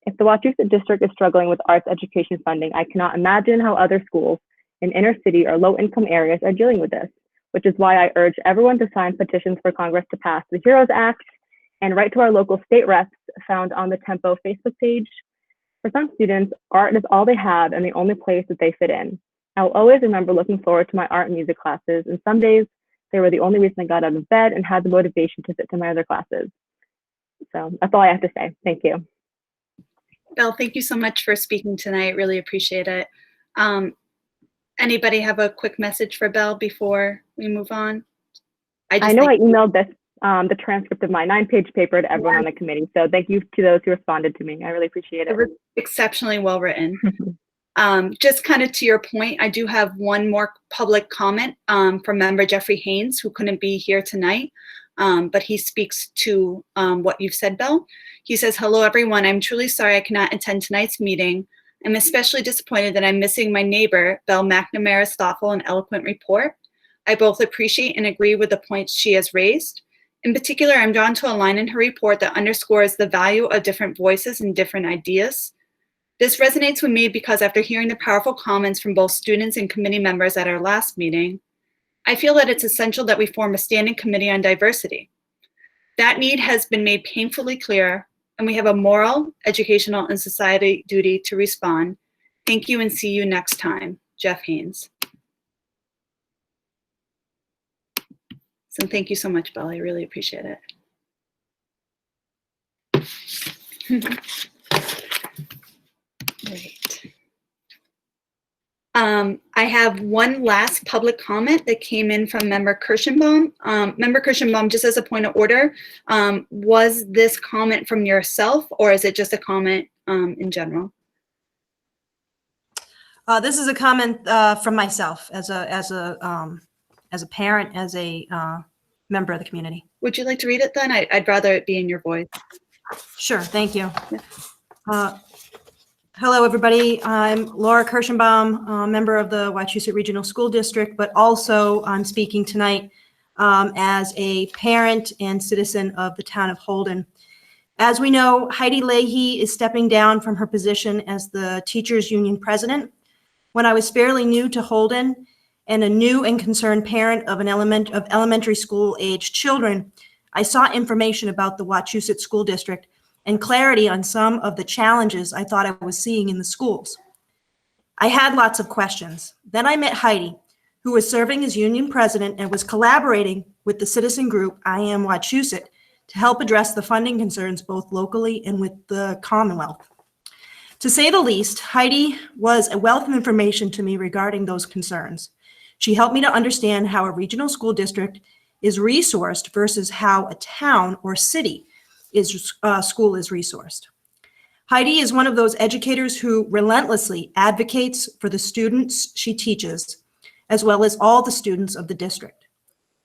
If the Wachusett district is struggling with arts education funding, I cannot imagine how other schools in inner city or low-income areas are dealing with this, which is why I urge everyone to sign petitions for Congress to pass the HEROES Act and write to our local state reps found on the Tempo Facebook page. For some students, art is all they have and the only place that they fit in. I will always remember looking forward to my art and music classes, and some days they were the only reason I got out of bed and had the motivation to sit to my other classes. So that's all I have to say. Thank you. Belle, thank you so much for speaking tonight. Really appreciate it. Anybody have a quick message for Belle before we move on? I know I emailed this, the transcript of my 9-page paper to everyone on the committee. So thank you to those who responded to me. I really appreciate it. It was exceptionally well written. Just kind of to your point, I do have one more public comment from member Jeffrey Haynes, who couldn't be here tonight, but he speaks to what you've said, Belle. He says, "Hello, everyone. I'm truly sorry I cannot attend tonight's meeting. I'm especially disappointed that I'm missing my neighbor, Belle McNamara's thoughtful and eloquent report. I both appreciate and agree with the points she has raised. In particular, I'm drawn to a line in her report that underscores the value of different voices and different ideas. This resonates with me because after hearing the powerful comments from both students and committee members at our last meeting, I feel that it's essential that we form a standing committee on diversity. That need has been made painfully clear, and we have a moral, educational, and society duty to respond. Thank you and see you next time. Jeff Haynes." So thank you so much, Belle. I really appreciate it. Great. I have one last public comment that came in from member Kirschenbaum. Member Kirschenbaum, just as a point of order, was this comment from yourself or is it just a comment in general? This is a comment from myself as a parent, as a member of the community. Would you like to read it then? I'd rather it be in your voice. Sure, thank you. Hello, everybody. I'm Laura Kirschenbaum, member of the Wachusett Regional School District, but also I'm speaking tonight as a parent and citizen of the town of Holden. As we know, Heidi Leahy is stepping down from her position as the Teachers Union President. When I was fairly new to Holden and a new and concerned parent of elementary school aged children, I sought information about the Wachusett School District and clarity on some of the challenges I thought I was seeing in the schools. I had lots of questions. Then I met Heidi, who was serving as union president and was collaborating with the citizen group I Am Wachusett to help address the funding concerns both locally and with the Commonwealth. To say the least, Heidi was a wealth of information to me regarding those concerns. She helped me to understand how a regional school district is resourced versus how a town or city school is resourced. Heidi is one of those educators who relentlessly advocates for the students she teaches, as well as all the students of the district.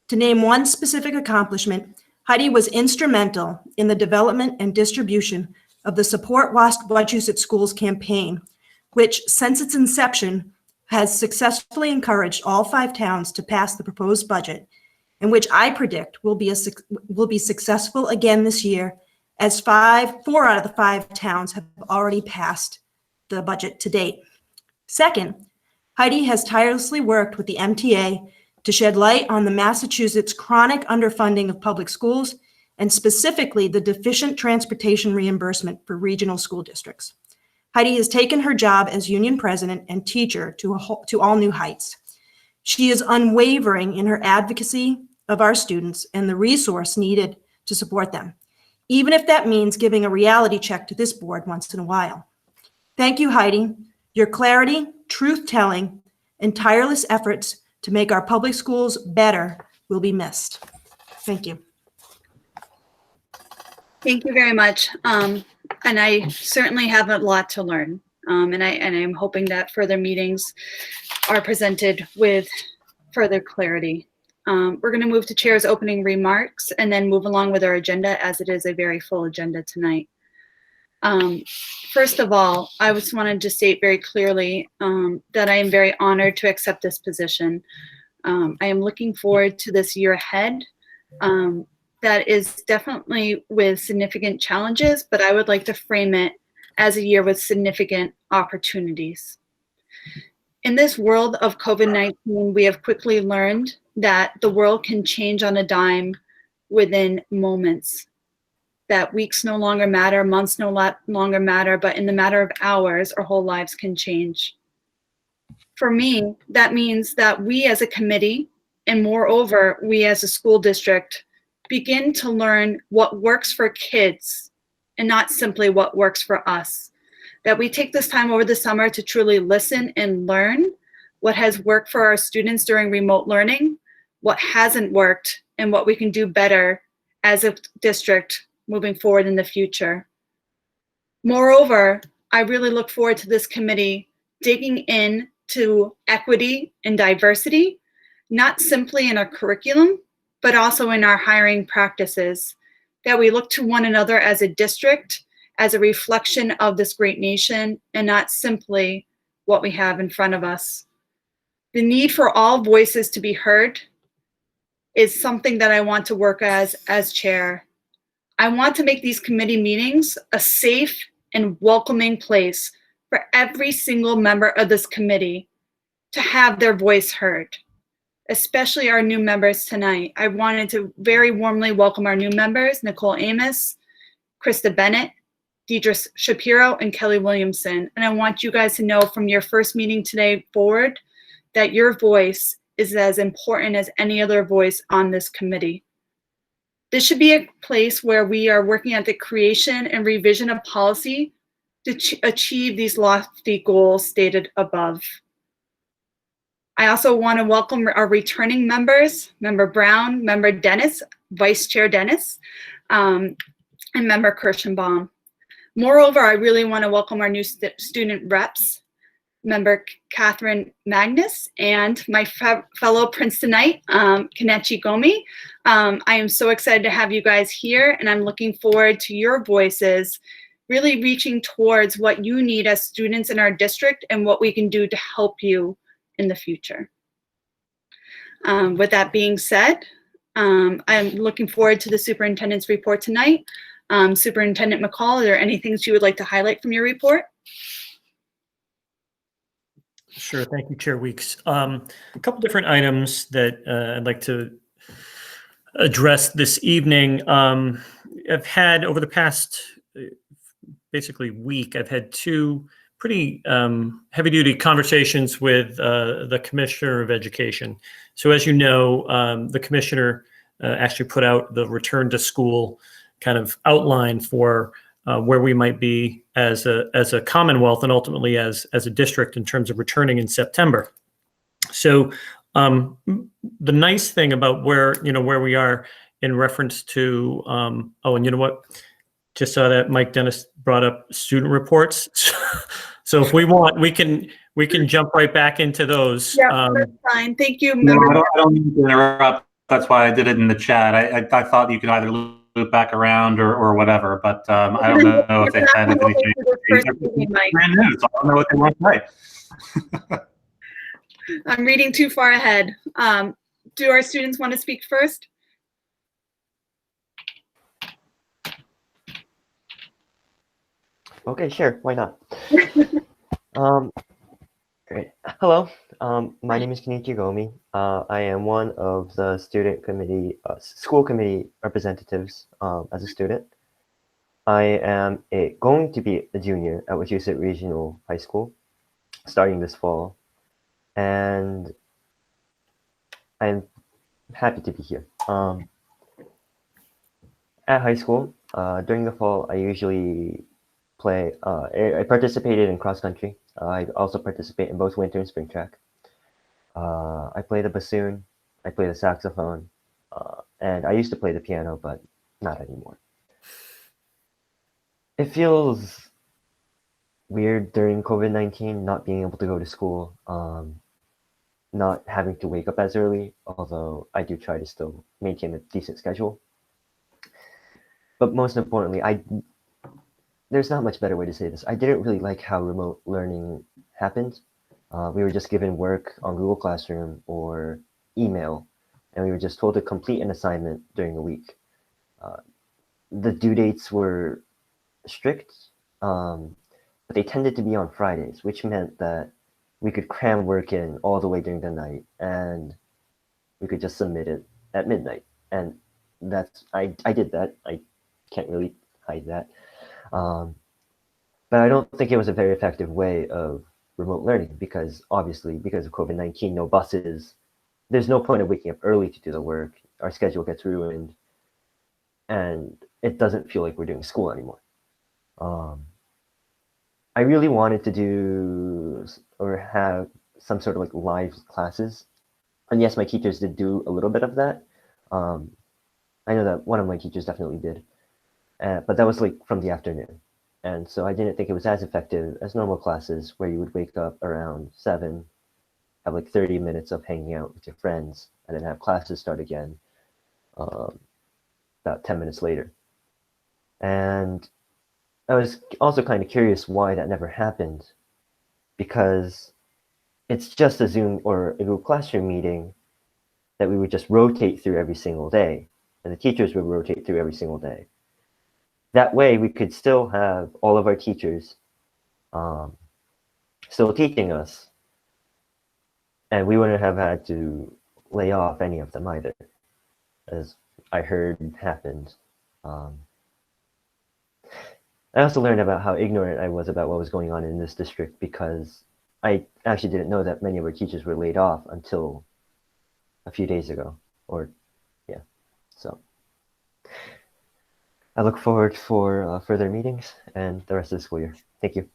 To name one specific accomplishment, Heidi was instrumental in the development and distribution of the Support Wachusett Schools campaign, which since its inception has successfully encouraged all 5 towns to pass the proposed budget, and which I predict will be successful again this year, as 4 out of the 5 towns have already passed the budget to date. Second, Heidi has tirelessly worked with the MTA to shed light on the Massachusetts chronic underfunding of public schools, and specifically the deficient transportation reimbursement for regional school districts. Heidi has taken her job as union president and teacher to all new heights. She is unwavering in her advocacy of our students and the resource needed to support them, even if that means giving a reality check to this board once in a while. Thank you, Heidi. Your clarity, truth-telling, and tireless efforts to make our public schools better will be missed. Thank you. Thank you very much. And I certainly have a lot to learn. And I'm hoping that further meetings are presented with further clarity. We're going to move to Chair's opening remarks and then move along with our agenda, as it is a very full agenda tonight. First of all, I just wanted to state very clearly that I am very honored to accept this position. I am looking forward to this year ahead. That is definitely with significant challenges, but I would like to frame it as a year with significant opportunities. In this world of COVID-19, we have quickly learned that the world can change on a dime within moments, that weeks no longer matter, months no longer matter, but in the matter of hours, our whole lives can change. For me, that means that we as a committee, and moreover, we as a school district, begin to learn what works for kids and not simply what works for us. that we take this time over the summer to truly listen and learn what has worked for our students during remote learning, what hasn't worked, and what we can do better as a district moving forward in the future. Moreover, I really look forward to this committee digging into equity and diversity, not simply in our curriculum, but also in our hiring practices, that we look to one another as a district, as a reflection of this great nation, and not simply what we have in front of us. The need for all voices to be heard is something that I want to work as chair. I want to make these committee meetings a safe and welcoming place for every single member of this committee to have their voice heard, especially our new members tonight. I wanted to very warmly welcome our new members, Nicole Amos, Krista Bennett, Deidre Shapiro, and Kelly Williamson. And I want you guys to know from your first meeting today forward that your voice is as important as any other voice on this committee. This should be a place where we are working at the creation and revision of policy to achieve these lofty goals stated above. I also want to welcome our returning members, Member Brown, Member Dennis, Vice Chair Dennis, and Member Kirschenbaum. Moreover, I really want to welcome our new student reps, Member Catherine Magnus, and my fellow Princetonite, Kanechi Gomi. I am so excited to have you guys here, and I'm looking forward to your voices, really reaching towards what you need as students in our district and what we can do to help you in the future. With that being said, I'm looking forward to the superintendent's report tonight. Superintendent McCall, are there any things you would like to highlight from your report? Sure. Thank you, Chair Weeks. A couple different items that I'd like to address this evening. I've had over the past basically week, I've had two pretty heavy-duty conversations with the Commissioner of Education. So as you know, the Commissioner actually put out the return to school kind of outline for where we might be as a Commonwealth and ultimately as a district in terms of returning in September. So the nice thing about where we are in reference to, oh, and you know what? Just saw that Mike Dennis brought up student reports. So if we want, we can jump right back into those. Yeah, that's fine. Thank you, No, Member. I don't mean to interrupt. That's why I did it in the chat. I thought you could either loop back around or whatever, but I don't know if they had anything. Brand new, so I don't know what they want to say. I'm reading too far ahead. Do our students want to speak first? Okay, sure. Why not? Great. Hello. My name is Kenichi Gomi. I am one of the student committee, school committee representatives as a student. I am going to be a junior at Wachusett Regional High School starting this fall. And I'm happy to be here. At high school, during the fall, I usually I participated in cross country. I also participate in both winter and spring track. I play the bassoon, I play the saxophone, and I used to play the piano, but not anymore. It feels weird during COVID-19 not being able to go to school, not having to wake up as early, although I do try to still maintain a decent schedule. But most importantly, there's not much better way to say this. I didn't really like how remote learning happened. We were just given work on Google Classroom or email, and we were just told to complete an assignment during the week. The due dates were strict, but they tended to be on Fridays, which meant that we could cram work in all the way during the night, and we could just submit it at midnight. And I did that. I can't really hide that. But I don't think it was a very effective way of remote learning because obviously because of COVID-19, no buses, there's no point of waking up early to do the work. Our schedule gets ruined and it doesn't feel like we're doing school anymore. I really wanted to do or have some sort of like live classes. And yes, my teachers did do a little bit of that. I know that one of my teachers definitely did, but that was like from the afternoon. And so I didn't think it was as effective as normal classes where you would wake up around 7, have like 30 minutes of hanging out with your friends, and then have classes start again about 10 minutes later. And I was also kind of curious why that never happened, because it's just a Zoom or a Google Classroom meeting that we would just rotate through every single day, and the teachers would rotate through every single day. That way, we could still have all of our teachers still teaching us, and we wouldn't have had to lay off any of them either, as I heard happened. I also learned about how ignorant I was about what was going on in this district, because I actually didn't know that many of our teachers were laid off until a few days ago, or yeah, so. I look forward for further meetings and the rest of the school year. Thank you.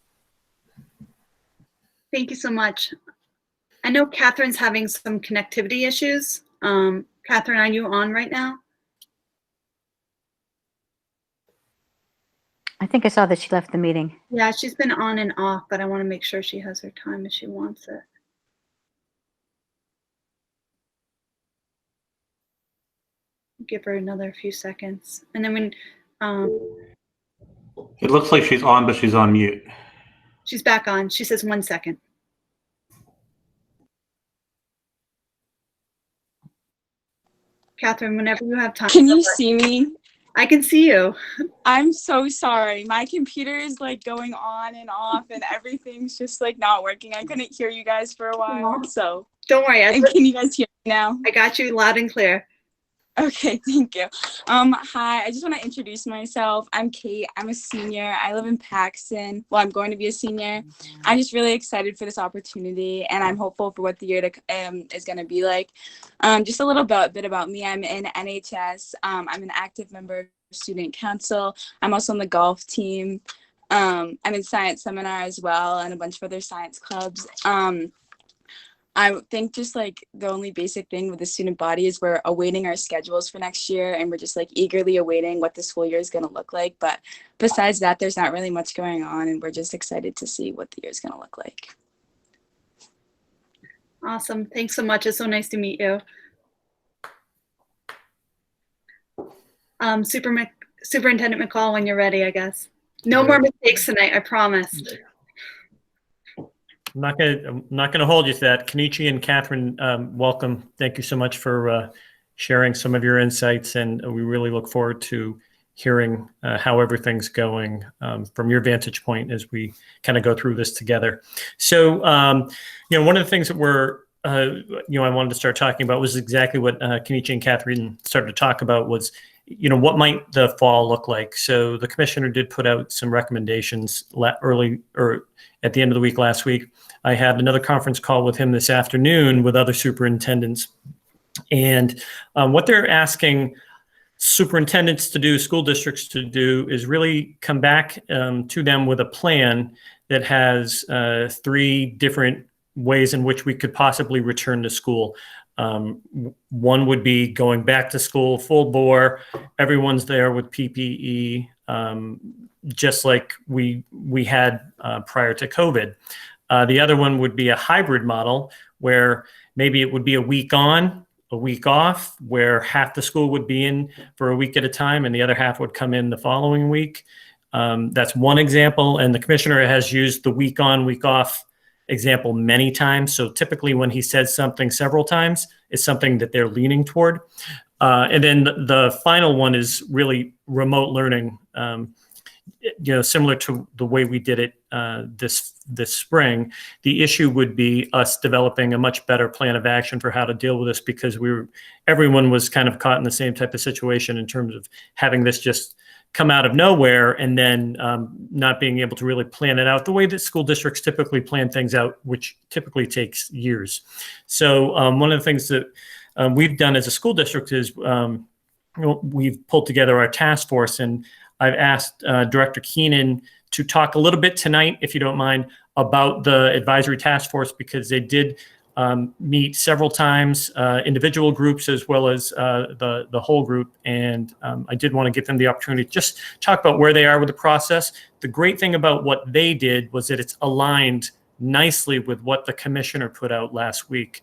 Thank you so much. I know Catherine's having some connectivity issues. Catherine, are you on right now? I think I saw that she left the meeting. Yeah, she's been on and off, but I want to make sure she has her time if she wants it. Give her another few seconds. And then when It looks like she's on, but she's on mute. she's back on, she says 1 second. Catherine, whenever you have time. Can you see me? I can see you. I'm so sorry. My computer is like going on and off and everything's just like not working. I couldn't hear you guys for a while, so. Don't worry. Can you guys hear me now? I got you loud and clear. Okay, thank you. Hi, I just want to introduce myself. I'm Kate. I'm a senior. I live in Paxton. Well, I'm going to be a senior. I'm just really excited for this opportunity, and I'm hopeful for what the year is going to be like. Just a little bit about me. I'm in NHS. I'm an active member of student council. I'm also on the golf team. I'm in science seminar as well, and a bunch of other science clubs. I think just like the only basic thing with the student body is we're awaiting our schedules for next year, and we're just like eagerly awaiting what the school year is going to look like. But besides that, there's not really much going on, and we're just excited to see what the year is going to look like. Awesome. Thanks so much. It's so nice to meet you. Superintendent McCall, when you're ready, I guess. No more mistakes tonight, I promise. I'm not gonna hold you to that. Kenichi and Catherine, welcome. Thank you so much for sharing some of your insights, and we really look forward to hearing how everything's going from your vantage point as we kind of go through this together. So, one of the things that we're, I wanted to start talking about was exactly what Kenichi and Catherine started to talk about was, what might the fall look like? So the commissioner did put out some recommendations early or at the end of the week last week. I had another conference call with him this afternoon with other superintendents. And what they're asking superintendents to do, school districts to do, is really come back to them with a plan that has 3 different ways in which we could possibly return to school. One would be going back to school full bore. Everyone's there with PPE, just like we had prior to COVID. The other one would be a hybrid model where maybe it would be a week on, a week off, where half the school would be in for a week at a time and the other half would come in the following week. That's one example. And the commissioner has used the week on, week off example many times. So typically when he says something several times, it's something that they're leaning toward. And then the final one is really remote learning, similar to the way we did it this spring. The issue would be us developing a much better plan of action for how to deal with this, because everyone was kind of caught in the same type of situation in terms of having this just come out of nowhere and then not being able to really plan it out the way that school districts typically plan things out, which typically takes years. So one of the things that we've done as a school district is we've pulled together our task force, and I've asked Director Keenan to talk a little bit tonight, if you don't mind, about the advisory task force, because they did meet several times, individual groups as well as the whole group. And I did want to give them the opportunity to just talk about where they are with the process. The great thing about what they did was that it's aligned nicely with what the commissioner put out last week.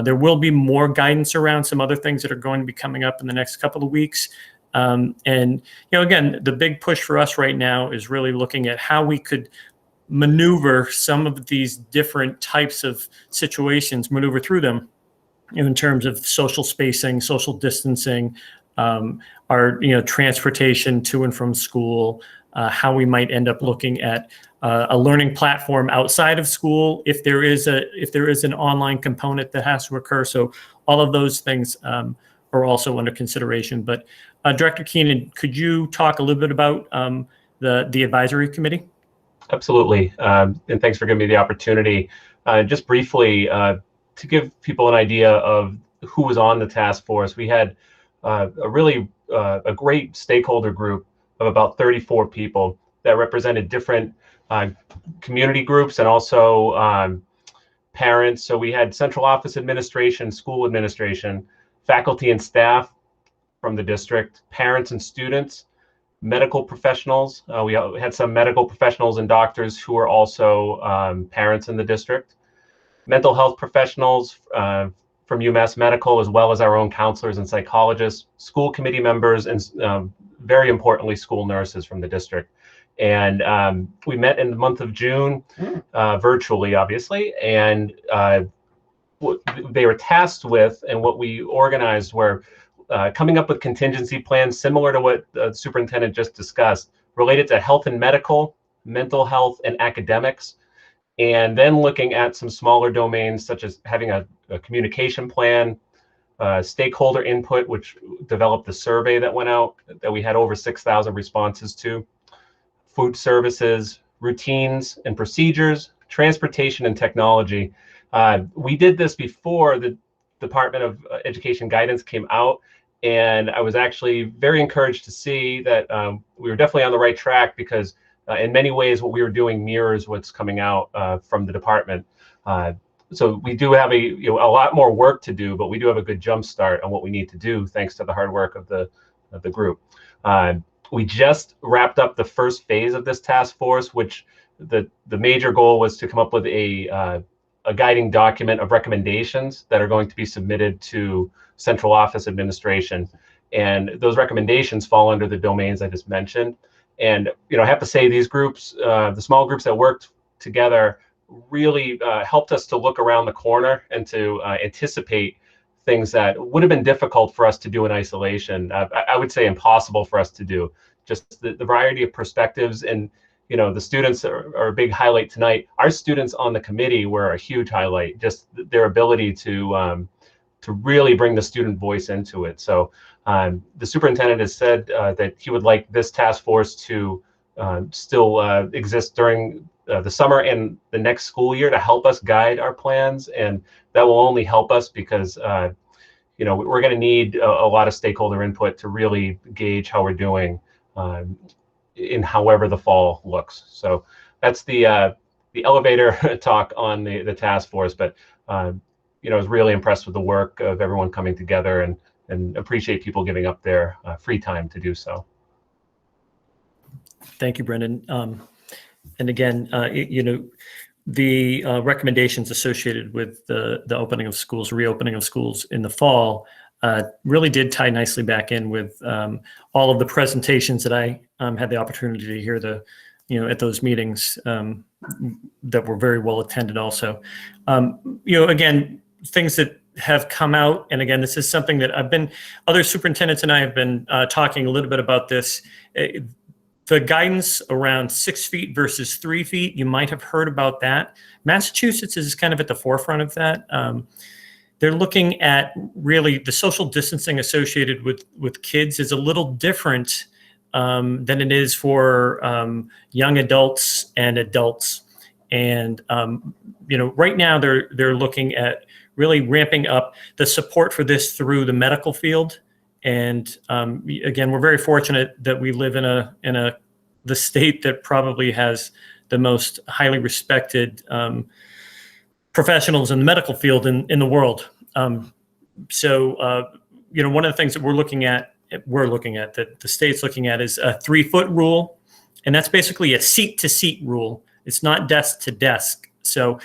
There will be more guidance around some other things that are going to be coming up in the next couple of weeks. And, again, the big push for us right now is really looking at how we could maneuver some of these different types of situations, maneuver through them, in terms of social spacing, social distancing, our transportation to and from school, how we might end up looking at a learning platform outside of school if there is an online component that has to occur. So all of those things are also under consideration. But Director Keenan, could you talk a little bit about the advisory committee? Absolutely, and thanks for giving me the opportunity. Just briefly, to give people an idea of who was on the task force, we had a great stakeholder group of about 34 people that represented different community groups and also parents. So we had central office administration, school administration, faculty and staff from the district, parents and students, medical professionals. We had some medical professionals and doctors who are also parents in the district, mental health professionals from UMass Medical, as well as our own counselors and psychologists, school committee members, and very importantly, school nurses from the district. And we met in the month of June, virtually, obviously, and they were tasked with, and what we organized were coming up with contingency plans similar to what the superintendent just discussed, related to health and medical, mental health, and academics, and then looking at some smaller domains such as having a communication plan, stakeholder input, which developed the survey that went out that we had over 6,000 responses to, food services, routines and procedures, transportation and technology. We did this before the Department of Education guidance came out, and I was actually very encouraged to see that we were definitely on the right track, because in many ways what we were doing mirrors what's coming out from the department. So we do have a lot more work to do, but we do have a good jump start on what we need to do thanks to the hard work of the group. We just wrapped up the first phase of this task force, which the major goal was to come up with a guiding document of recommendations that are going to be submitted to central office administration. And those recommendations fall under the domains I just mentioned. And I have to say, these groups, the small groups that worked together, really helped us to look around the corner and to anticipate things that would have been difficult for us to do in isolation. I would say impossible for us to do. Just the variety of perspectives, and the students are a big highlight tonight. Our students on the committee were a huge highlight, just their ability to really bring the student voice into it. So the superintendent has said that he would like this task force to still exist during the summer and the next school year to help us guide our plans, and that will only help us because we're going to need a lot of stakeholder input to really gauge how we're doing in however the fall looks. So that's the elevator talk on the task force. But I was really impressed with the work of everyone coming together, and appreciate people giving up their free time to do so. Thank you, Brendan. And again, the recommendations associated with the opening of schools, reopening of schools in the fall, really did tie nicely back in with all of the presentations that I had the opportunity to hear at those meetings that were very well attended also. Again, things that have come out, and again, this is something that other superintendents and I have been talking a little bit about this. The guidance around 6 feet versus 3 feet, you might have heard about that. Massachusetts is kind of at the forefront of that. They're looking at really the social distancing associated with kids is a little different than it is for young adults and adults. And right now they're looking at really ramping up the support for this through the medical field. And again, we're very fortunate that we live in a the state that probably has the most highly respected professionals in the medical field in the world. You know, one of the things that we're looking at, that the state's looking at, is a 3-foot rule. And that's basically a seat-to-seat rule. It's not desk to desk. So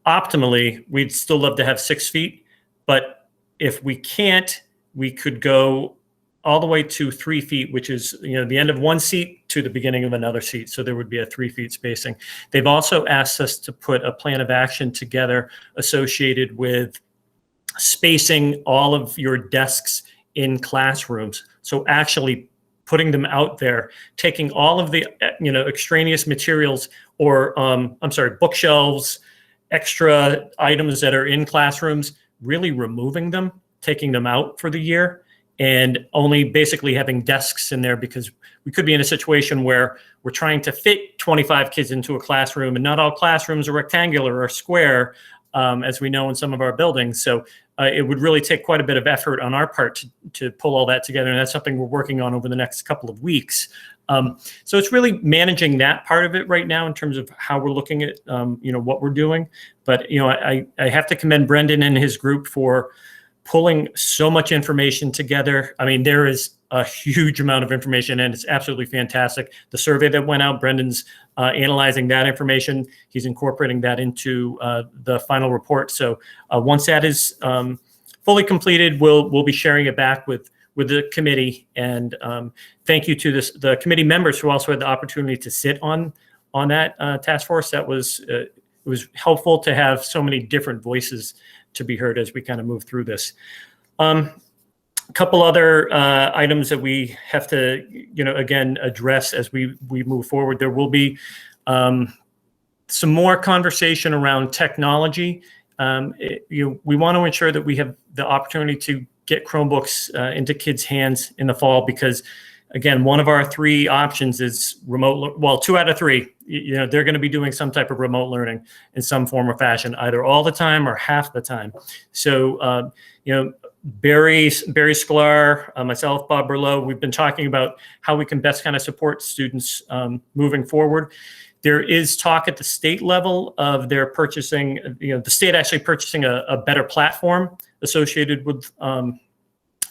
optimally, we'd still love to have 6 feet. But if we can't, we could go all the way to 3 feet, which is, you know, the end of one seat to the beginning of another seat. So there would be a 3 feet spacing. They've also asked us to put a plan of action together associated with spacing all of your desks in classrooms. So actually putting them out there, taking all of the, you know, extraneous materials, or bookshelves, extra items that are in classrooms, really removing them, taking them out for the year, and only basically having desks in there, because we could be in a situation where we're trying to fit 25 kids into a classroom, and not all classrooms are rectangular or square, as we know in some of our buildings. So it would really take quite a bit of effort on our part to pull all that together. And that's something we're working on over the next couple of weeks. So it's really managing that part of it right now in terms of how we're looking at, you know, what we're doing. But, you know, I have to commend Brendan and his group for pulling so much information together. I mean, there is a huge amount of information, and it's absolutely fantastic. The survey that went out, Brendan's analyzing that information. He's incorporating that into the final report. So once that is fully completed, we'll be sharing it back with the committee. And thank you to the committee members who also had the opportunity to sit on that task force. That was it was helpful to have so many different voices to be heard as we kind of move through this. A couple other items that we have to, you know, again, address as we move forward. There will be some more conversation around technology. We want to ensure that we have the opportunity to get Chromebooks into kids' hands in the fall, because, again, one of our 3 options is remote. Well, 2 out of 3, you know, they're going to be doing some type of remote learning in some form or fashion, either all the time or half the time. So, you know, Barry Sklar, myself, Bob Berlow, we've been talking about how we can best kind of support students moving forward. There is talk at the state level of their purchasing, you know, the state actually purchasing a better platform associated with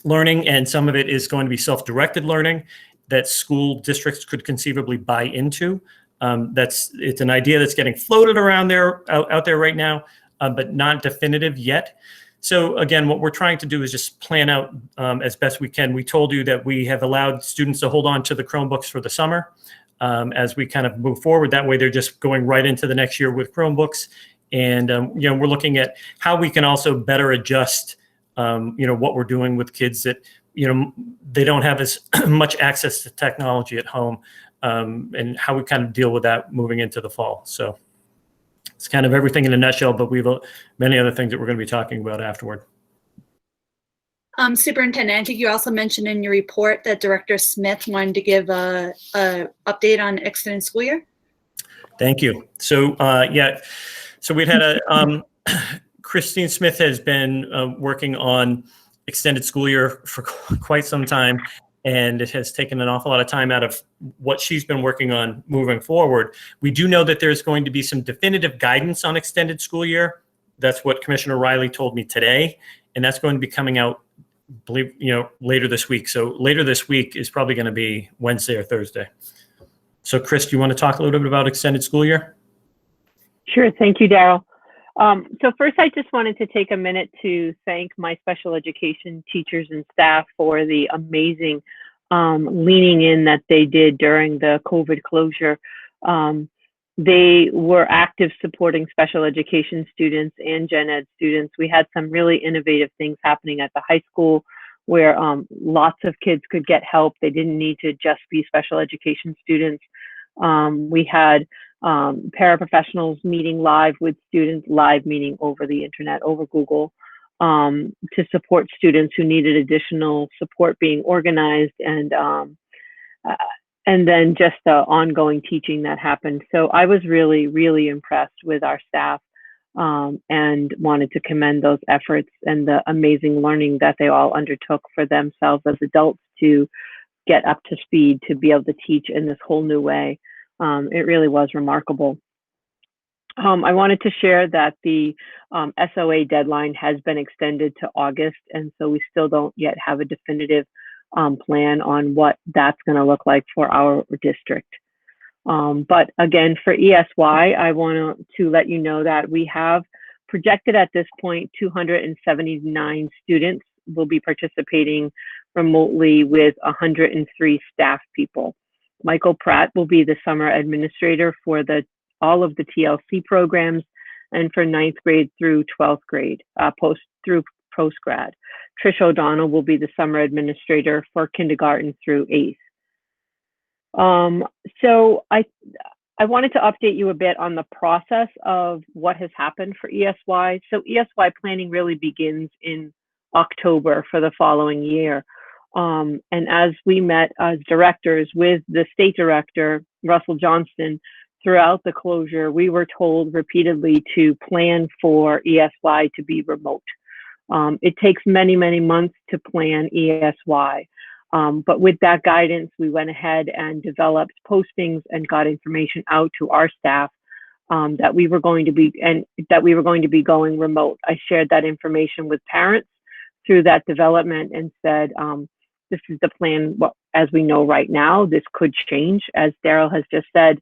learning, and some of it is going to be self-directed learning that school districts could conceivably buy into. It's an idea that's getting floated around out there right now, but not definitive yet. So again, what we're trying to do is just plan out as best we can. We told you that we have allowed students to hold on to the Chromebooks for the summer as we kind of move forward. That way they're just going right into the next year with Chromebooks. And you know, we're looking at how we can also better adjust you know, what we're doing with kids that, you know, they don't have as much access to technology at home, and how we kind of deal with that moving into the fall. So it's kind of everything in a nutshell, but we have many other things that we're going to be talking about afterward. Superintendent, I think you also mentioned in your report that Director Smith wanted to give a update on extended school year. Thank you. So yeah, so we'd had a Christine Smith has been working on extended school year for quite some time, and it has taken an awful lot of time out of what she's been working on moving forward. We do know that there's going to be some definitive guidance on extended school year. That's what Commissioner Riley told me today, and that's going to be coming out, believe, you know, later this week. So later this week is probably going to be Wednesday or Thursday. So Chris, do you want to talk a little bit about extended school year? Sure. Thank you, Daryl. So first, I just wanted to take a minute to thank my special education teachers and staff for the amazing leaning in that they did during the COVID closure. They were active supporting special education students and gen ed students. We had some really innovative things happening at the high school where lots of kids could get help. They didn't need to just be special education students. We had paraprofessionals meeting live with students, live meaning over the internet, over Google, to support students who needed additional support being organized, and then just the ongoing teaching that happened. So I was really, really impressed with our staff and wanted to commend those efforts and the amazing learning that they all undertook for themselves as adults to get up to speed to be able to teach in this whole new way. It really was remarkable. I wanted to share that the SOA deadline has been extended to August, and so we still don't yet have a definitive plan on what that's going to look like for our district. But again, for ESY, I want to let you know that we have projected at this point 279 students will be participating remotely with 103 staff people. Michael Pratt will be the summer administrator for all of the TLC programs and for 9th grade through 12th grade, post-grad. Trish O'Donnell will be the summer administrator for kindergarten through 8th. So I wanted to update you a bit on the process of what has happened for ESY. So ESY planning really begins in October for the following year. And as we met as directors with the state director, Russell Johnston, throughout the closure, we were told repeatedly to plan for ESY to be remote. It takes many, many months to plan ESY. But with that guidance, we went ahead and developed postings and got information out to our staff that we were going to be going remote. I shared that information with parents through that development and said, this is the plan. Well, as we know right now, this could change. As Daryl has just said,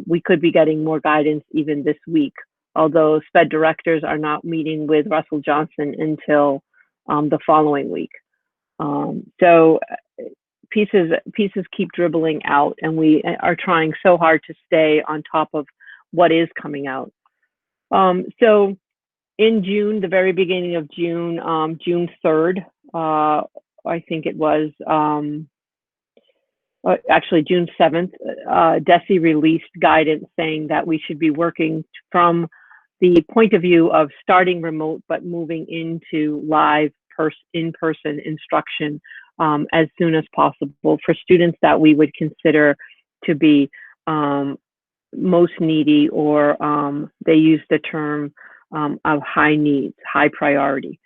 we could be getting more guidance even this week, although SPED directors are not meeting with Russell Johnson until the following week. So pieces keep dribbling out, and we are trying so hard to stay on top of what is coming out. So in June, the very beginning of June, June 3rd, I think it was, actually June 7th, DESE released guidance saying that we should be working from the point of view of starting remote, but moving into live in-person instruction as soon as possible for students that we would consider to be most needy, or they use the term of high needs, high priority.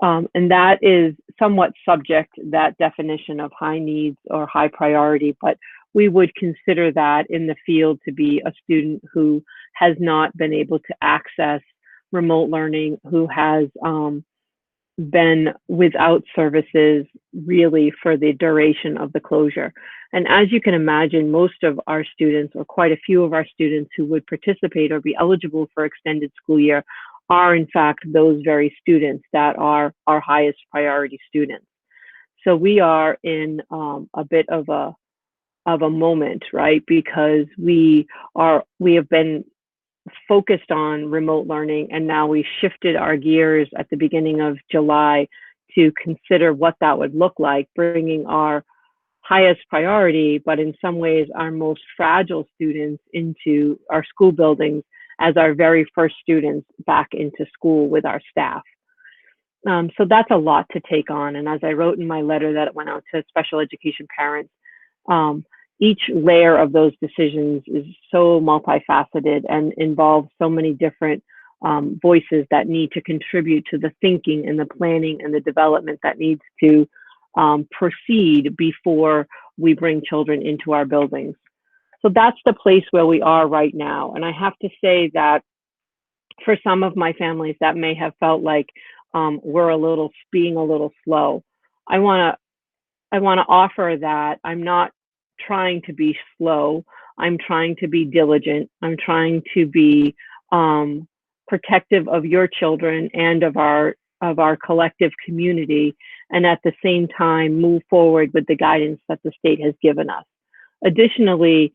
And that is somewhat subject, that definition of high needs or high priority, but we would consider that in the field to be a student who has not been able to access remote learning, who has been without services really for the duration of the closure. And as you can imagine, most of our students, or quite a few of our students who would participate or be eligible for extended school year, are in fact those very students that are our highest priority students. So we are in a bit of a moment, right? Because we have been focused on remote learning, and now we shifted our gears at the beginning of July to consider what that would look like, bringing our highest priority, but in some ways our most fragile students into our school buildings as our very first students back into school with our staff. So that's a lot to take on. And as I wrote in my letter that went out to special education parents, each layer of those decisions is so multifaceted and involves so many different voices that need to contribute to the thinking and the planning and the development that needs to proceed before we bring children into our buildings. So that's the place where we are right now. And I have to say that for some of my families that may have felt like we're being a little slow, I want to offer that I'm not trying to be slow. I'm trying to be diligent. I'm trying to be protective of your children and of our collective community, and at the same time move forward with the guidance that the state has given us. Additionally,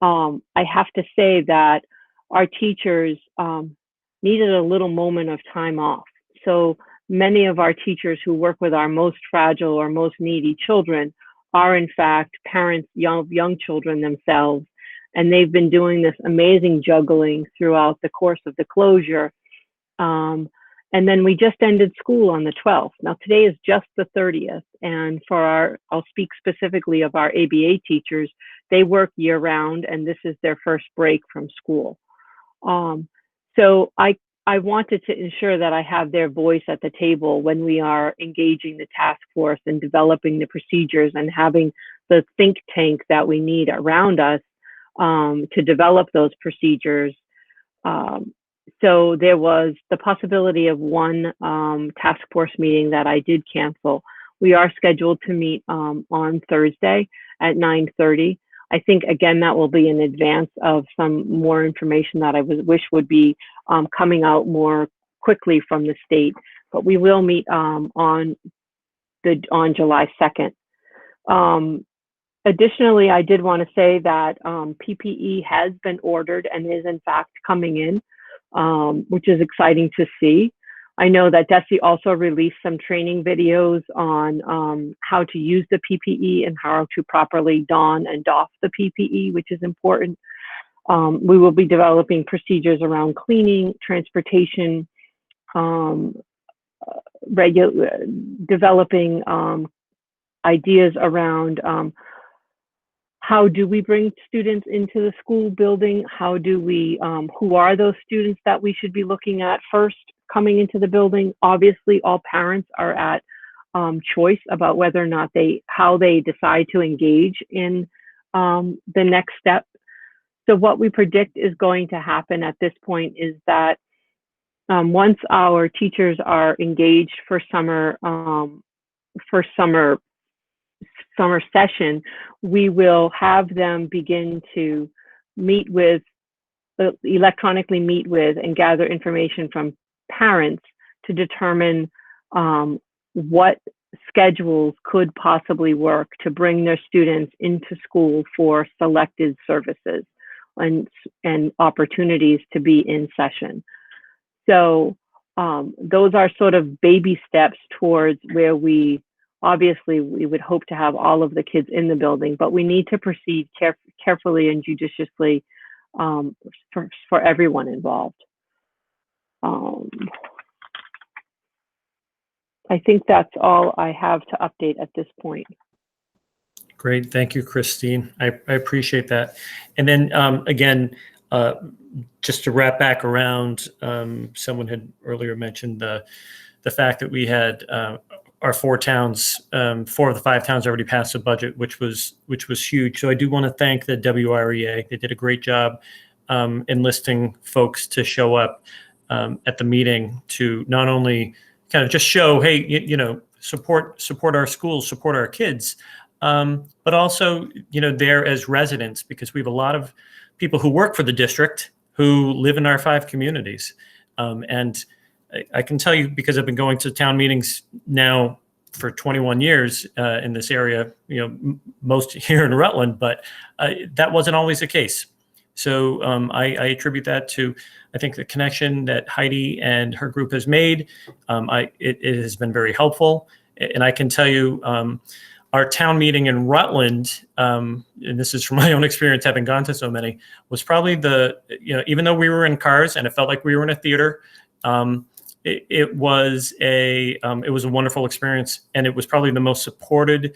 I have to say that our teachers needed a little moment of time off. So many of our teachers who work with our most fragile or most needy children are in fact parents of young children themselves, and they've been doing this amazing juggling throughout the course of the closure. And then we just ended school on the 12th. Now today is just the 30th, and I'll speak specifically of our ABA teachers, they work year round and this is their first break from school. So I I wanted to ensure that I have their voice at the table when we are engaging the task force and developing the procedures and having the think tank that we need around us to develop those procedures. So there was the possibility of one task force meeting that I did cancel. We are scheduled to meet on Thursday at 9:30. I think, again, that will be in advance of some more information that I wish would be coming out more quickly from the state. But we will meet on July 2nd. Additionally, I did want to say that PPE has been ordered and is in fact coming in, which is exciting to see. I know that DESE also released some training videos on how to use the PPE and how to properly don and doff the PPE, which is important. We will be developing procedures around cleaning, transportation, developing ideas around how do we bring students into the school building? How do we, who are those students that we should be looking at first coming into the building? Obviously, all parents are at choice about whether or not how they decide to engage in the next step. So what we predict is going to happen at this point is that once our teachers are engaged for summer session, we will have them begin to electronically meet with and gather information from parents to determine what schedules could possibly work to bring their students into school for selected services and opportunities to be in session. So those are sort of baby steps towards where obviously we would hope to have all of the kids in the building, but we need to proceed carefully and judiciously for everyone involved. I think that's all I have to update at this point. Great. Thank you, Christine. I appreciate that. And then again, just to wrap back around, someone had earlier mentioned the fact that we had our 4 towns, 4 of the 5 towns already passed a budget, which was huge. So I do want to thank the WREA. They did a great job enlisting folks to show up at the meeting to not only kind of just show, hey, support our schools, support our kids, but also, there as residents, because we have a lot of people who work for the district who live in our 5 communities. And I can tell you, because I've been going to town meetings now for 21 years in this area, most here in Rutland, but that wasn't always the case. So I attribute that to, I think, the connection that Heidi and her group has made. It has been very helpful. And I can tell you, our town meeting in Rutland, and this is from my own experience having gone to so many, was probably even though we were in cars and it felt like we were in a theater, it was a wonderful experience, and it was probably the most supported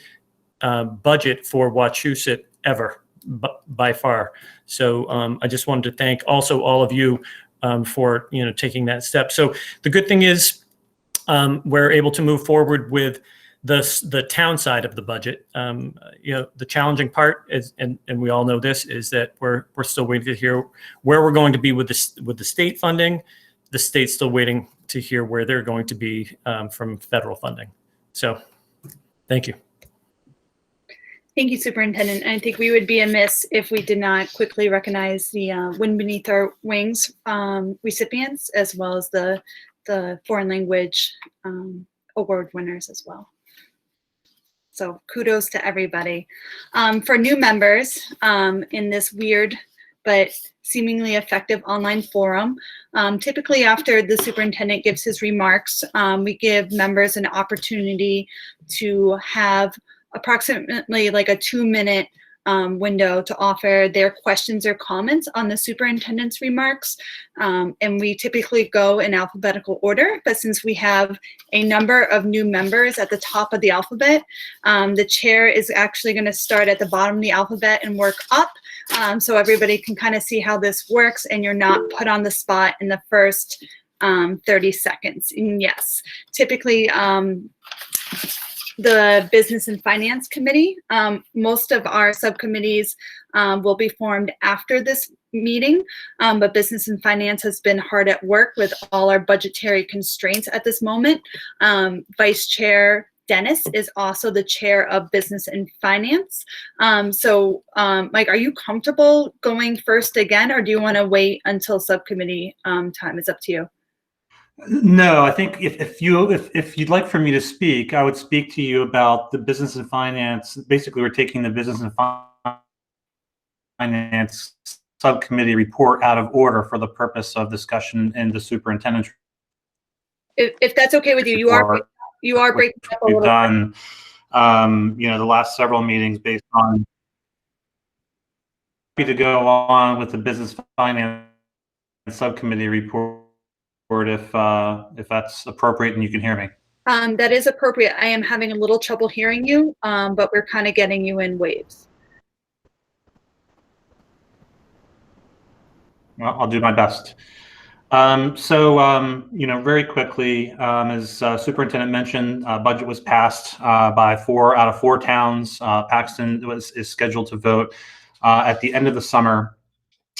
budget for Wachusett ever, by far. So I just wanted to thank also all of you for taking that step. So the good thing is we're able to move forward with the town side of the budget. The challenging part is, and we all know this, is that we're still waiting to hear where we're going to be with the state funding. The state's still waiting to hear where they're going to be from federal funding. So thank you. Thank you, Superintendent. I think we would be amiss if we did not quickly recognize the Wind Beneath Our Wings recipients, as well as the foreign language award winners as well. So kudos to everybody. For new members in this weird but seemingly effective online forum, typically after the superintendent gives his remarks, we give members an opportunity to have approximately like a 2-minute window to offer their questions or comments on the superintendent's remarks. And we typically go in alphabetical order, but since we have a number of new members at the top of the alphabet, the chair is actually going to start at the bottom of the alphabet and work up, so everybody can kind of see how this works and you're not put on the spot in the first 30 seconds. And yes, typically the Business and Finance Committee, most of our subcommittees will be formed after this meeting, but Business and Finance has been hard at work with all our budgetary constraints at this moment. Vice Chair Dennis is also the chair of Business and Finance. Mike, are you comfortable going first again, or do you want to wait until subcommittee time? It's up to you. No, I think if you'd like for me to speak, I would speak to you about the business and finance. Basically, we're taking the business and finance subcommittee report out of order for the purpose of discussion in the superintendent's. If that's okay with you, you are breaking up a We've little. done, the last several meetings based on. Happy to go on with the business finance subcommittee report if that's appropriate and you can hear me. That is appropriate. I am having a little trouble hearing you, but we're kind of getting you in waves. Well, I'll do my best. Very quickly, as Superintendent mentioned, budget was passed by 4 out of 4 towns. Paxton is scheduled to vote at the end of the summer,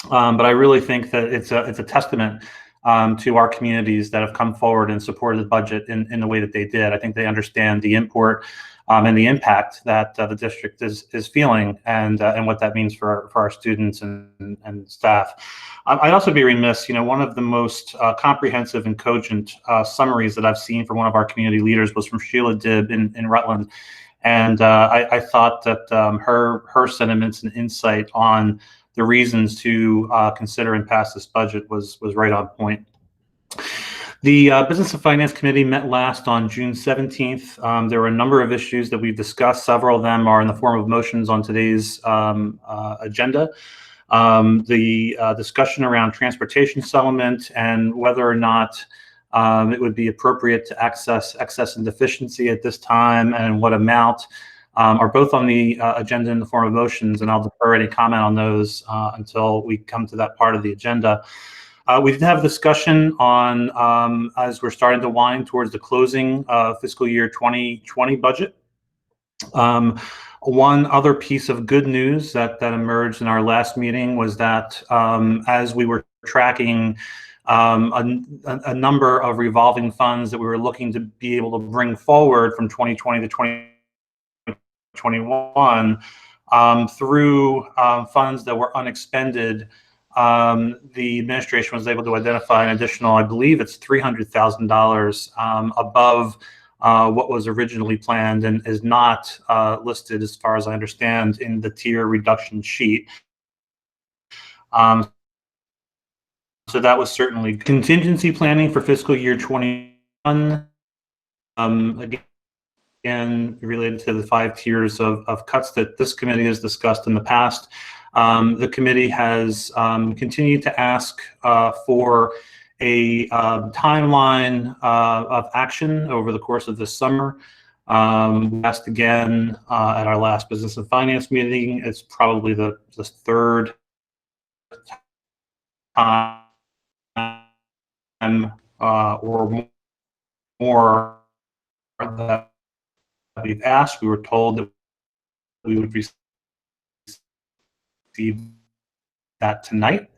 but I really think that it's a testament to our communities that have come forward and supported the budget in the way that they did. I think they understand the import and the impact that the district is feeling and what that means for our students and staff. I'd also be remiss, one of the most comprehensive and cogent summaries that I've seen from one of our community leaders was from Sheila Dibb in Rutland. And I thought that her sentiments and insight on the reasons to consider and pass this budget was right on point. The Business and Finance Committee met last on June 17th. There were a number of issues that we've discussed. Several of them are in the form of motions on today's agenda. The discussion around transportation settlement and whether or not it would be appropriate to access excess and deficiency at this time and what amount are both on the agenda in the form of motions, and I'll defer any comment on those until we come to that part of the agenda. We did have a discussion on, as we're starting to wind towards the closing fiscal year 2020 budget. One other piece of good news that emerged in our last meeting was that as we were tracking a number of revolving funds that we were looking to be able to bring forward from 2020 to 2021 through funds that were unexpended, the administration was able to identify an additional, I believe it's $300,000 above what was originally planned and is not listed, as far as I understand, in the tier reduction sheet. So that was certainly contingency planning for fiscal year 21. Again, related to the 5 tiers of cuts that this committee has discussed in the past. The committee has continued to ask for a timeline of action over the course of this summer. We asked again at our last Business and Finance meeting. It's probably the 3rd time or more that we've asked. We were told that we would receive that tonight.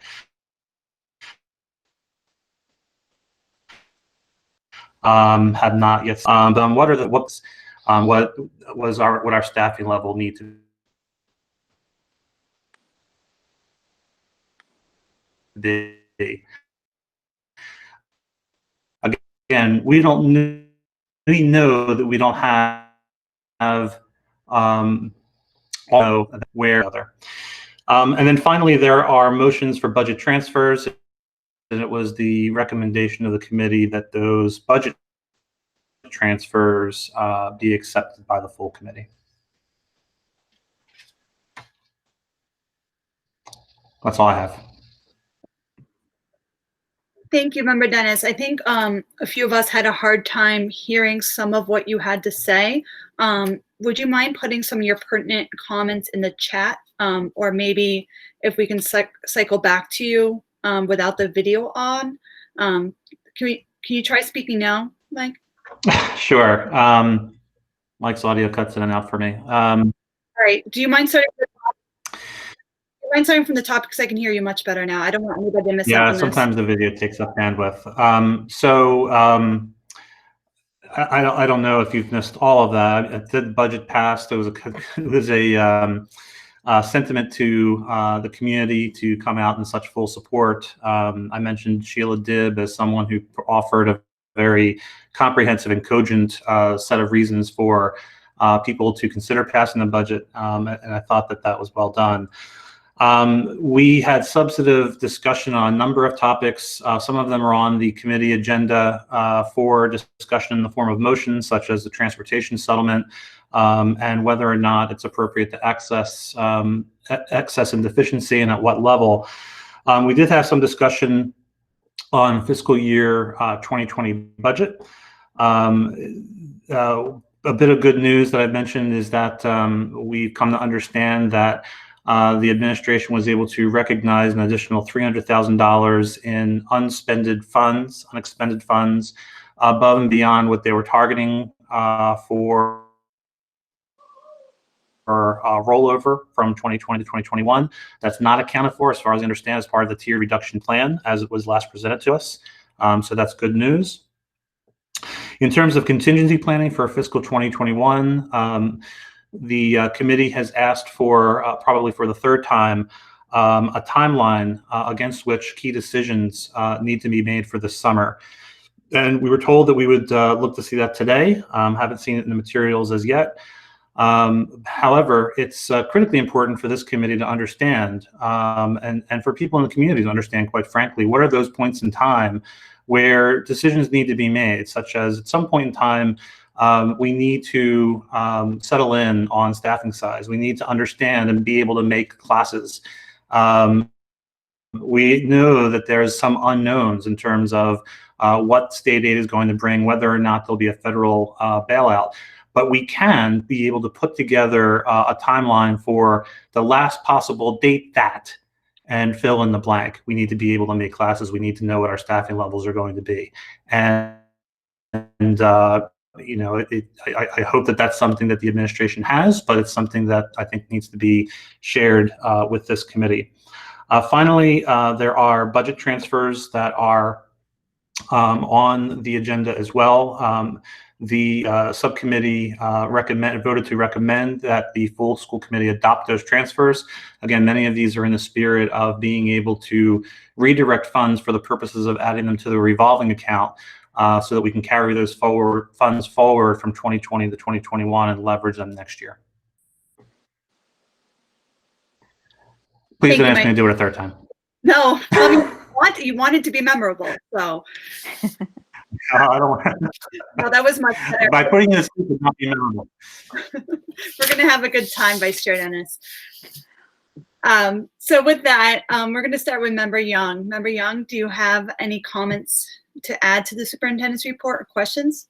Have not yet. But what are the what our staffing level need to be? Again, we don't. We know that we don't have where other. And then finally, there are motions for budget transfers, and it was the recommendation of the committee that those budget transfers be accepted by the full committee. That's all I have. Thank you, Member Dennis. I think a few of us had a hard time hearing some of what you had to say. Would you mind putting some of your pertinent comments in the chat? Or maybe if we can cycle back to you without the video on. can you try speaking now, Mike? Sure. Mike's audio cuts in and out for me. All right. Do you mind starting from the top because I can hear you much better now. I don't want anybody to miss out Yeah, on this. sometimes the video takes up bandwidth. I don't know if you've missed all of that. The budget passed. It was a sentiment to the community to come out in such full support. I mentioned Sheila Dibb as someone who offered a very comprehensive and cogent set of reasons for people to consider passing the budget, and I thought that was well done. We had substantive discussion on a number of topics. Some of them are on the committee agenda for discussion in the form of motions, such as the transportation settlement, and whether or not it's appropriate to access excess and deficiency and at what level. We did have some discussion on fiscal year 2020 budget. A bit of good news that I mentioned is that we've come to understand that the administration was able to recognize an additional $300,000 in unexpended funds above and beyond what they were targeting for rollover from 2020 to 2021. That's not accounted for, as far as I understand, as part of the tier reduction plan as it was last presented to us. So that's good news. In terms of contingency planning for fiscal 2021, the committee has asked for, probably for the third time, a timeline against which key decisions need to be made for this summer. And we were told that we would look to see that today. Haven't seen it in the materials as yet. However, it's critically important for this committee to understand, and for people in the community to understand, quite frankly, what are those points in time where decisions need to be made, such as at some point in time, we need to settle in on staffing size. We need to understand and be able to make classes. We know that there's some unknowns in terms of what state aid is going to bring, whether or not there'll be a federal bailout. But we can be able to put together a timeline for the last possible date that, and fill in the blank. We need to be able to make classes. We need to know what our staffing levels are going to be. And you know, I hope that that's something that the administration has, but it's something that I think needs to be shared with this committee. Finally, there are budget transfers that are on the agenda as well. The subcommittee voted to recommend that the full school committee adopt those transfers. Again, many of these are in the spirit of being able to redirect funds for the purposes of adding them to the revolving account, so that we can carry those funds forward from 2020 to 2021 and leverage them next year. Please don't ask me to do it a third time. No, I mean, you want it to be memorable, so. I don't. No, that was much better. By putting this, it would not be memorable. We're going to have a good time, Vice Chair Dennis. So with that, we're going to start with Member Young. Member Young, do you have any comments to add to the superintendent's report or questions?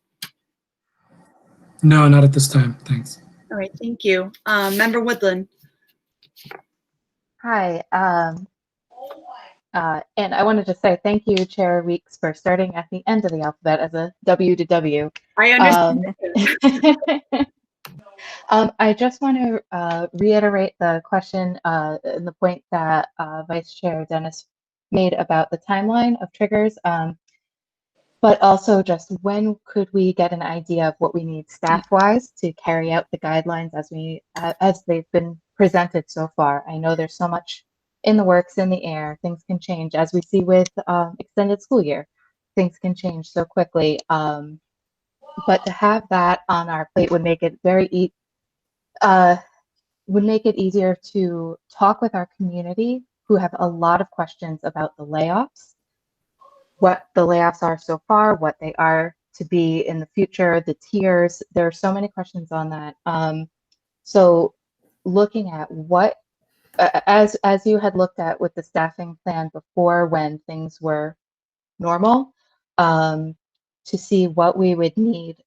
No, not at this time. Thanks. All right, thank you. Member Woodland. Hi, and I wanted to say thank you, Chair Weeks, for starting at the end of the alphabet as a W to W. I understand. I just want to reiterate the question and the point that Vice Chair Dennis made about the timeline of triggers, but also just when could we get an idea of what we need staff-wise to carry out the guidelines as they've been presented so far. I know there's so much in the works, in the air. Things can change, as we see with extended school year. Things can change so quickly. But to have that on our plate would make it easier to talk with our community, who have a lot of questions about the layoffs, what the layoffs are so far, what they are to be in the future, the tiers. There are so many questions on that. So looking at what, as you had looked at with the staffing plan before when things were normal, to see what we would need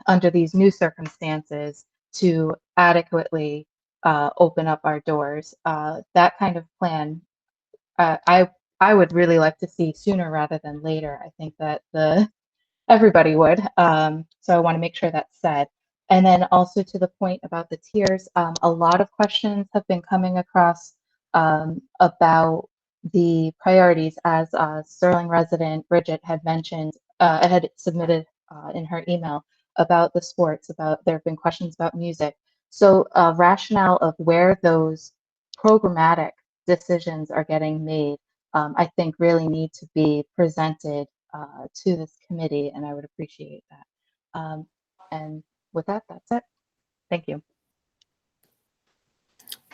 under these new circumstances to adequately open up our doors. That kind of plan, I I would really like to see sooner rather than later. I think that everybody would. So I want to make sure that's said. And then also to the point about the tiers, a lot of questions have been coming across about the priorities, as Sterling resident Bridget had mentioned, had submitted in her email about the sports, there have been questions about music. So rationale of where those programmatic decisions are getting made, I think really need to be presented to this committee, and I would appreciate that. And with that, that's it. Thank you.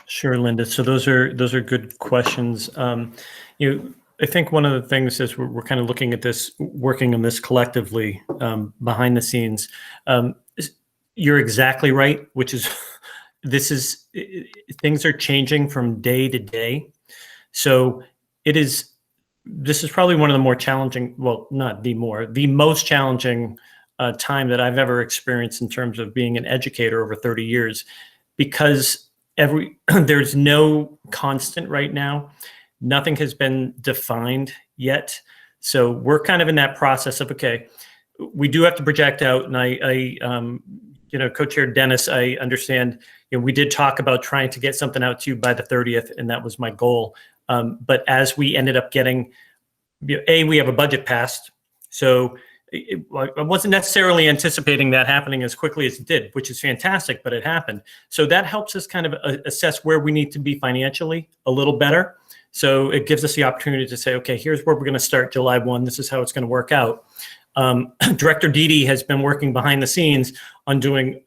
Sure, Linda. So those are good questions. I think one of the things is we're kind of looking at this, working on this collectively behind the scenes. You're exactly right, which is things are changing from day to day. So this is probably one of the more challenging, well, not the most challenging time that I've ever experienced in terms of being an educator over 30 years, because there's no constant right now. Nothing has been defined yet. So we're kind of in that process of, okay, we do have to project out. And I Co-Chair Dennis, I understand, we did talk about trying to get something out to you by the 30th, and that was my goal. But as we ended up getting, we have a budget passed. So I wasn't necessarily anticipating that happening as quickly as it did, which is fantastic, but it happened. So that helps us kind of assess where we need to be financially a little better. So it gives us the opportunity to say, okay, here's where we're going to start July 1. This is how it's going to work out. Director Didi has been working behind the scenes on doing,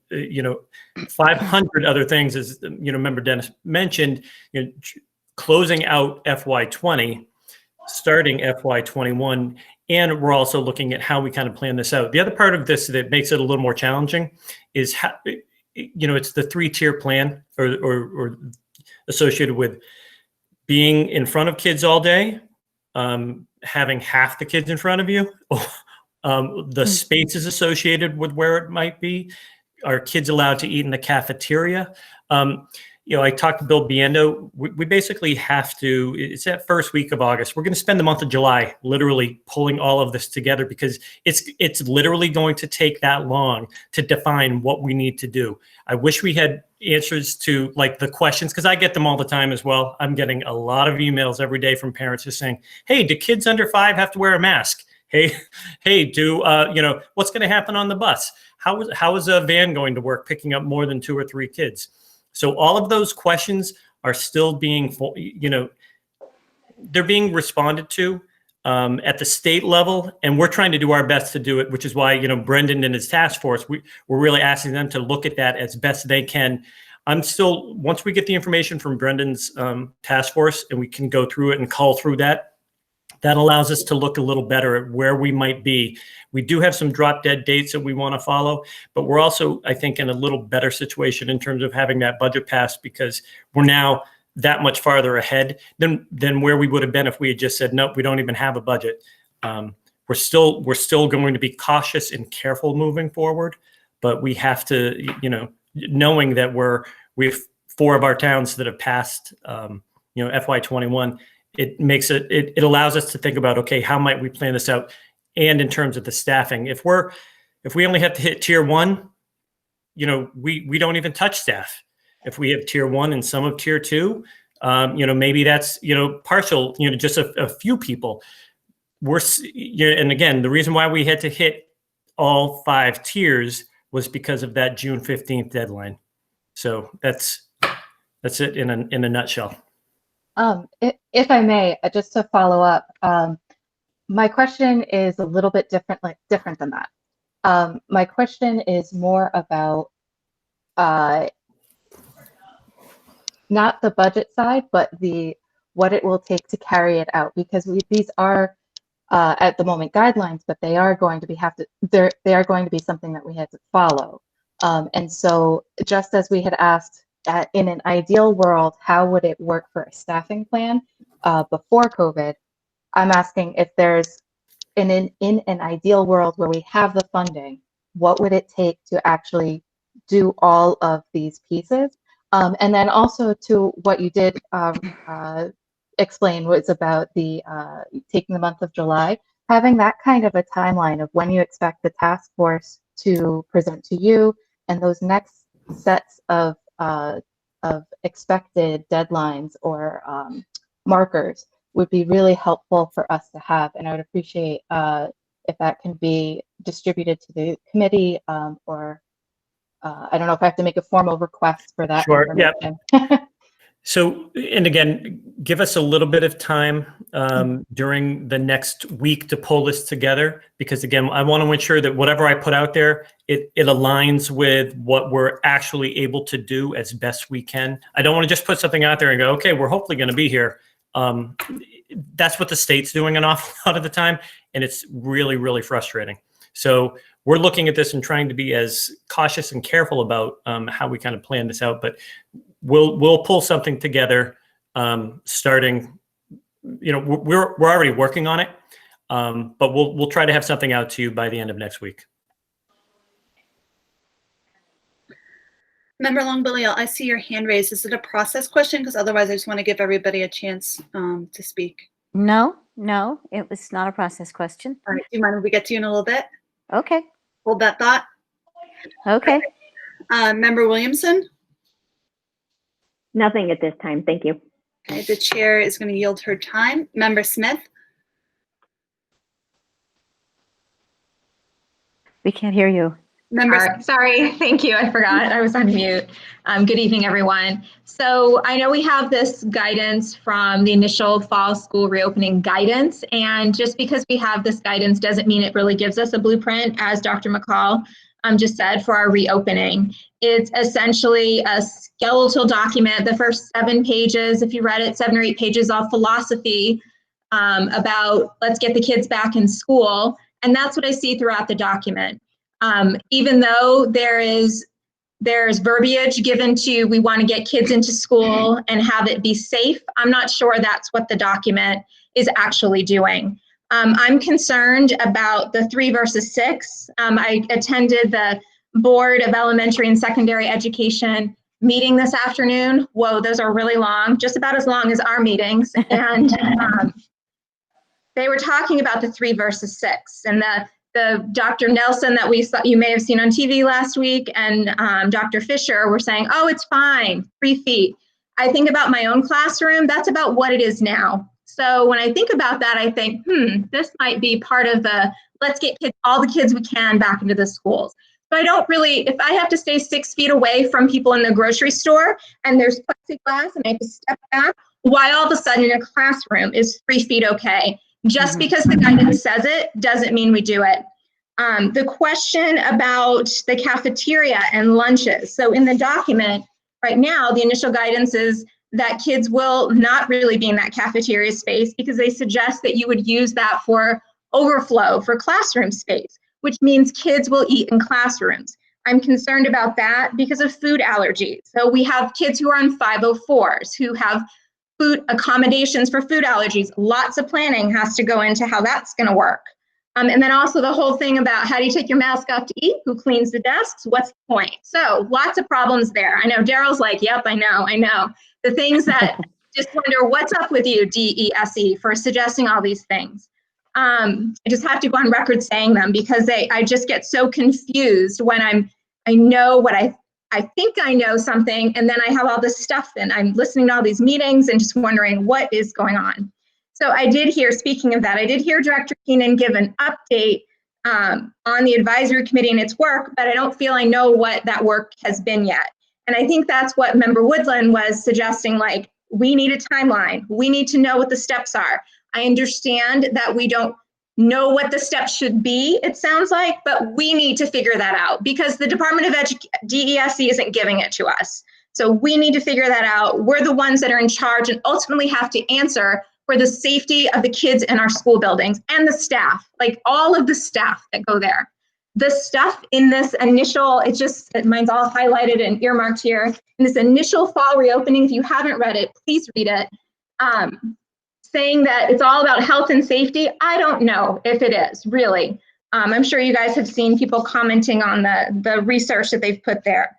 500 other things, as Member Dennis mentioned, closing out FY20, starting FY21, and we're also looking at how we kind of plan this out. The other part of this that makes it a little more challenging is how, it's the 3-tier plan or associated with being in front of kids all day, having half the kids in front of you, the spaces associated with where it might be. Are kids allowed to eat in the cafeteria? I talked to Bill Biendo. We basically have to, it's that first week of August. We're going to spend the month of July literally pulling all of this together, because it's literally going to take that long to define what we need to do. I wish we had answers to the questions, because I get them all the time as well. I'm getting a lot of emails every day from parents just saying, hey, do kids under 5 have to wear a mask? Hey, what's going to happen on the bus? How is a van going to work picking up more than 2 or 3 kids? So all of those questions are still being, they're being responded to at the state level, and we're trying to do our best to do it, which is why, Brendan and his task force, we're really asking them to look at that as best they can. Once we get the information from Brendan's task force and we can go through it and cull through that allows us to look a little better at where we might be. We do have some drop dead dates that we want to follow, but we're also, I think, in a little better situation in terms of having that budget passed, because we're now that much farther ahead than where we would have been if we had just said, nope, we don't even have a budget. We're still going to be cautious and careful moving forward, but we have to, knowing that we have 4 of our towns that have passed, FY21, it allows us to think about, okay, how might we plan this out? And in terms of the staffing, if we only have to hit tier 1, we don't even touch staff. If we have tier 1 and some of tier 2, maybe that's, partial, just a few people. And again, the reason why we had to hit all 5 tiers was because of that June 15th deadline. So that's it in a nutshell. If I may, just to follow up, my question is a little bit different than that. My question is more about not the budget side, but what it will take to carry it out, because these are at the moment guidelines, but they are going to be something that we have to follow. And so, just as we had asked, in an ideal world, how would it work for a staffing plan before COVID? I'm asking if there's in an ideal world where we have the funding, what would it take to actually do all of these pieces? And then also to what you did explained was about the taking the month of July, having that kind of a timeline of when you expect the task force to present to you and those next sets of expected deadlines or markers would be really helpful for us to have. And I would appreciate if that can be distributed to the committee or I don't know if I have to make a formal request for that Sure. information. So, and again, give us a little bit of time during the next week to pull this together, because again, I want to ensure that whatever I put out there, it aligns with what we're actually able to do as best we can. I don't want to just put something out there and go, okay, we're hopefully going to be here. That's what the state's doing an awful lot of the time, and it's really, really frustrating. So we're looking at this and trying to be as cautious and careful about how we kind of plan this out, but we'll pull something together starting, we're already working on it, but we'll try to have something out to you by the end of next week. Member Long-Billy, I see your hand raised. Is it a process question? Because otherwise I just want to give everybody a chance to speak. No, it was not a process question. All right, do you mind if we get to you in a little bit? Okay. Hold that thought. Okay. Member Williamson? Nothing at this time. Thank you. Okay, the chair is going to yield her time. Member Smith? We can't hear you. Sorry, thank you. I forgot I was on mute. Good evening, everyone. So I know we have this guidance from the initial fall school reopening guidance, and just because we have this guidance doesn't mean it really gives us a blueprint, as Dr. McCall just said, for our reopening. It's essentially a skeletal document. The first 7 pages, if you read it, 7 or 8 pages, all philosophy about let's get the kids back in school. And that's what I see throughout the document. Even though there's verbiage given to we want to get kids into school and have it be safe, I'm not sure that's what the document is actually doing. I'm concerned about the 3 versus 6. I attended the Board of Elementary and Secondary Education meeting this afternoon. Whoa, those are really long, just about as long as our meetings. And they were talking about the 3 versus 6, and the Dr. Nelson that you may have seen on TV last week and Dr. Fisher were saying, oh, it's fine, 3 feet. I think about my own classroom, that's about what it is now. So when I think about that, I think, this might be part of the, let's get all the kids we can back into the schools. So I don't really, if I have to stay 6 feet away from people in the grocery store and there's plexiglass and I have to step back, why all of a sudden in a classroom is 3 feet okay? Just because the guidance says it doesn't mean we do it. The question about the cafeteria and lunches. So in the document right now, the initial guidance is that kids will not really be in that cafeteria space because they suggest that you would use that for overflow for classroom space, which means kids will eat in classrooms. I'm concerned about that because of food allergies. So we have kids who are on 504s who have food accommodations for food allergies. Lots of planning has to go into how that's going to work. And then also the whole thing about how do you take your mask off to eat? Who cleans the desks? What's the point? So lots of problems there. I know Daryl's like, yep, I know. The things that just wonder what's up with you, DESE, for suggesting all these things. I just have to go on record saying them because I just get so confused when I know what I think I know something, and then I have all this stuff and I'm listening to all these meetings and just wondering what is going on. So I did hear, speaking of that, I did hear Director Keenan give an update on the advisory committee and its work, but I don't feel I know what that work has been yet. And I think that's what Member Woodland was suggesting, like, we need a timeline. We need to know what the steps are. I understand that we don't know what the steps should be, it sounds like, but we need to figure that out because the Department of DESE isn't giving it to us. So we need to figure that out. We're the ones that are in charge and ultimately have to answer for the safety of the kids in our school buildings and the staff, like all of the staff that go there. The stuff in this initial, mine's all highlighted and earmarked here. In this initial fall reopening, if you haven't read it, please read it. Saying that it's all about health and safety, I don't know if it is, really. I'm sure you guys have seen people commenting on the research that they've put there.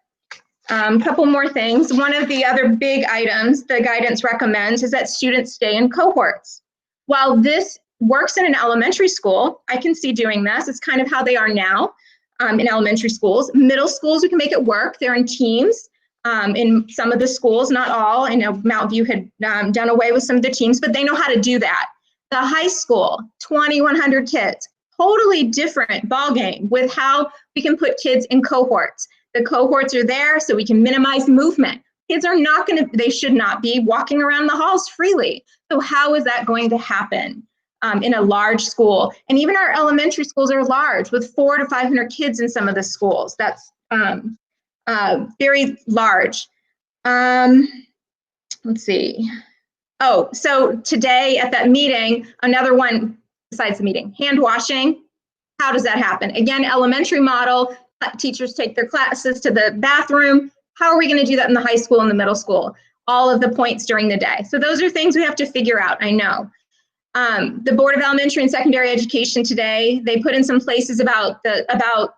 Couple more things. One of the other big items the guidance recommends is that students stay in cohorts. While this works in an elementary school, I can see doing this. It's kind of how they are now in elementary schools. Middle schools, we can make it work. They're in teams in some of the schools, not all. I know Mountain View had done away with some of the teams, but they know how to do that. The high school, 2,100 kids, totally different ballgame with how we can put kids in cohorts. The cohorts are there so we can minimize movement. Kids are not going to, they should not be walking around the halls freely. So how is that going to happen in a large school? And even our elementary schools are large with 400 to 500 kids in some of the schools. That's very large. Let's see. Oh, so today at that meeting, another one besides the meeting, hand washing. How does that happen? Again, elementary model, teachers take their classes to the bathroom. How are we going to do that in the high school and the middle school? All of the points during the day. So those are things we have to figure out, I know. The Board of Elementary and Secondary Education today, they put in some places about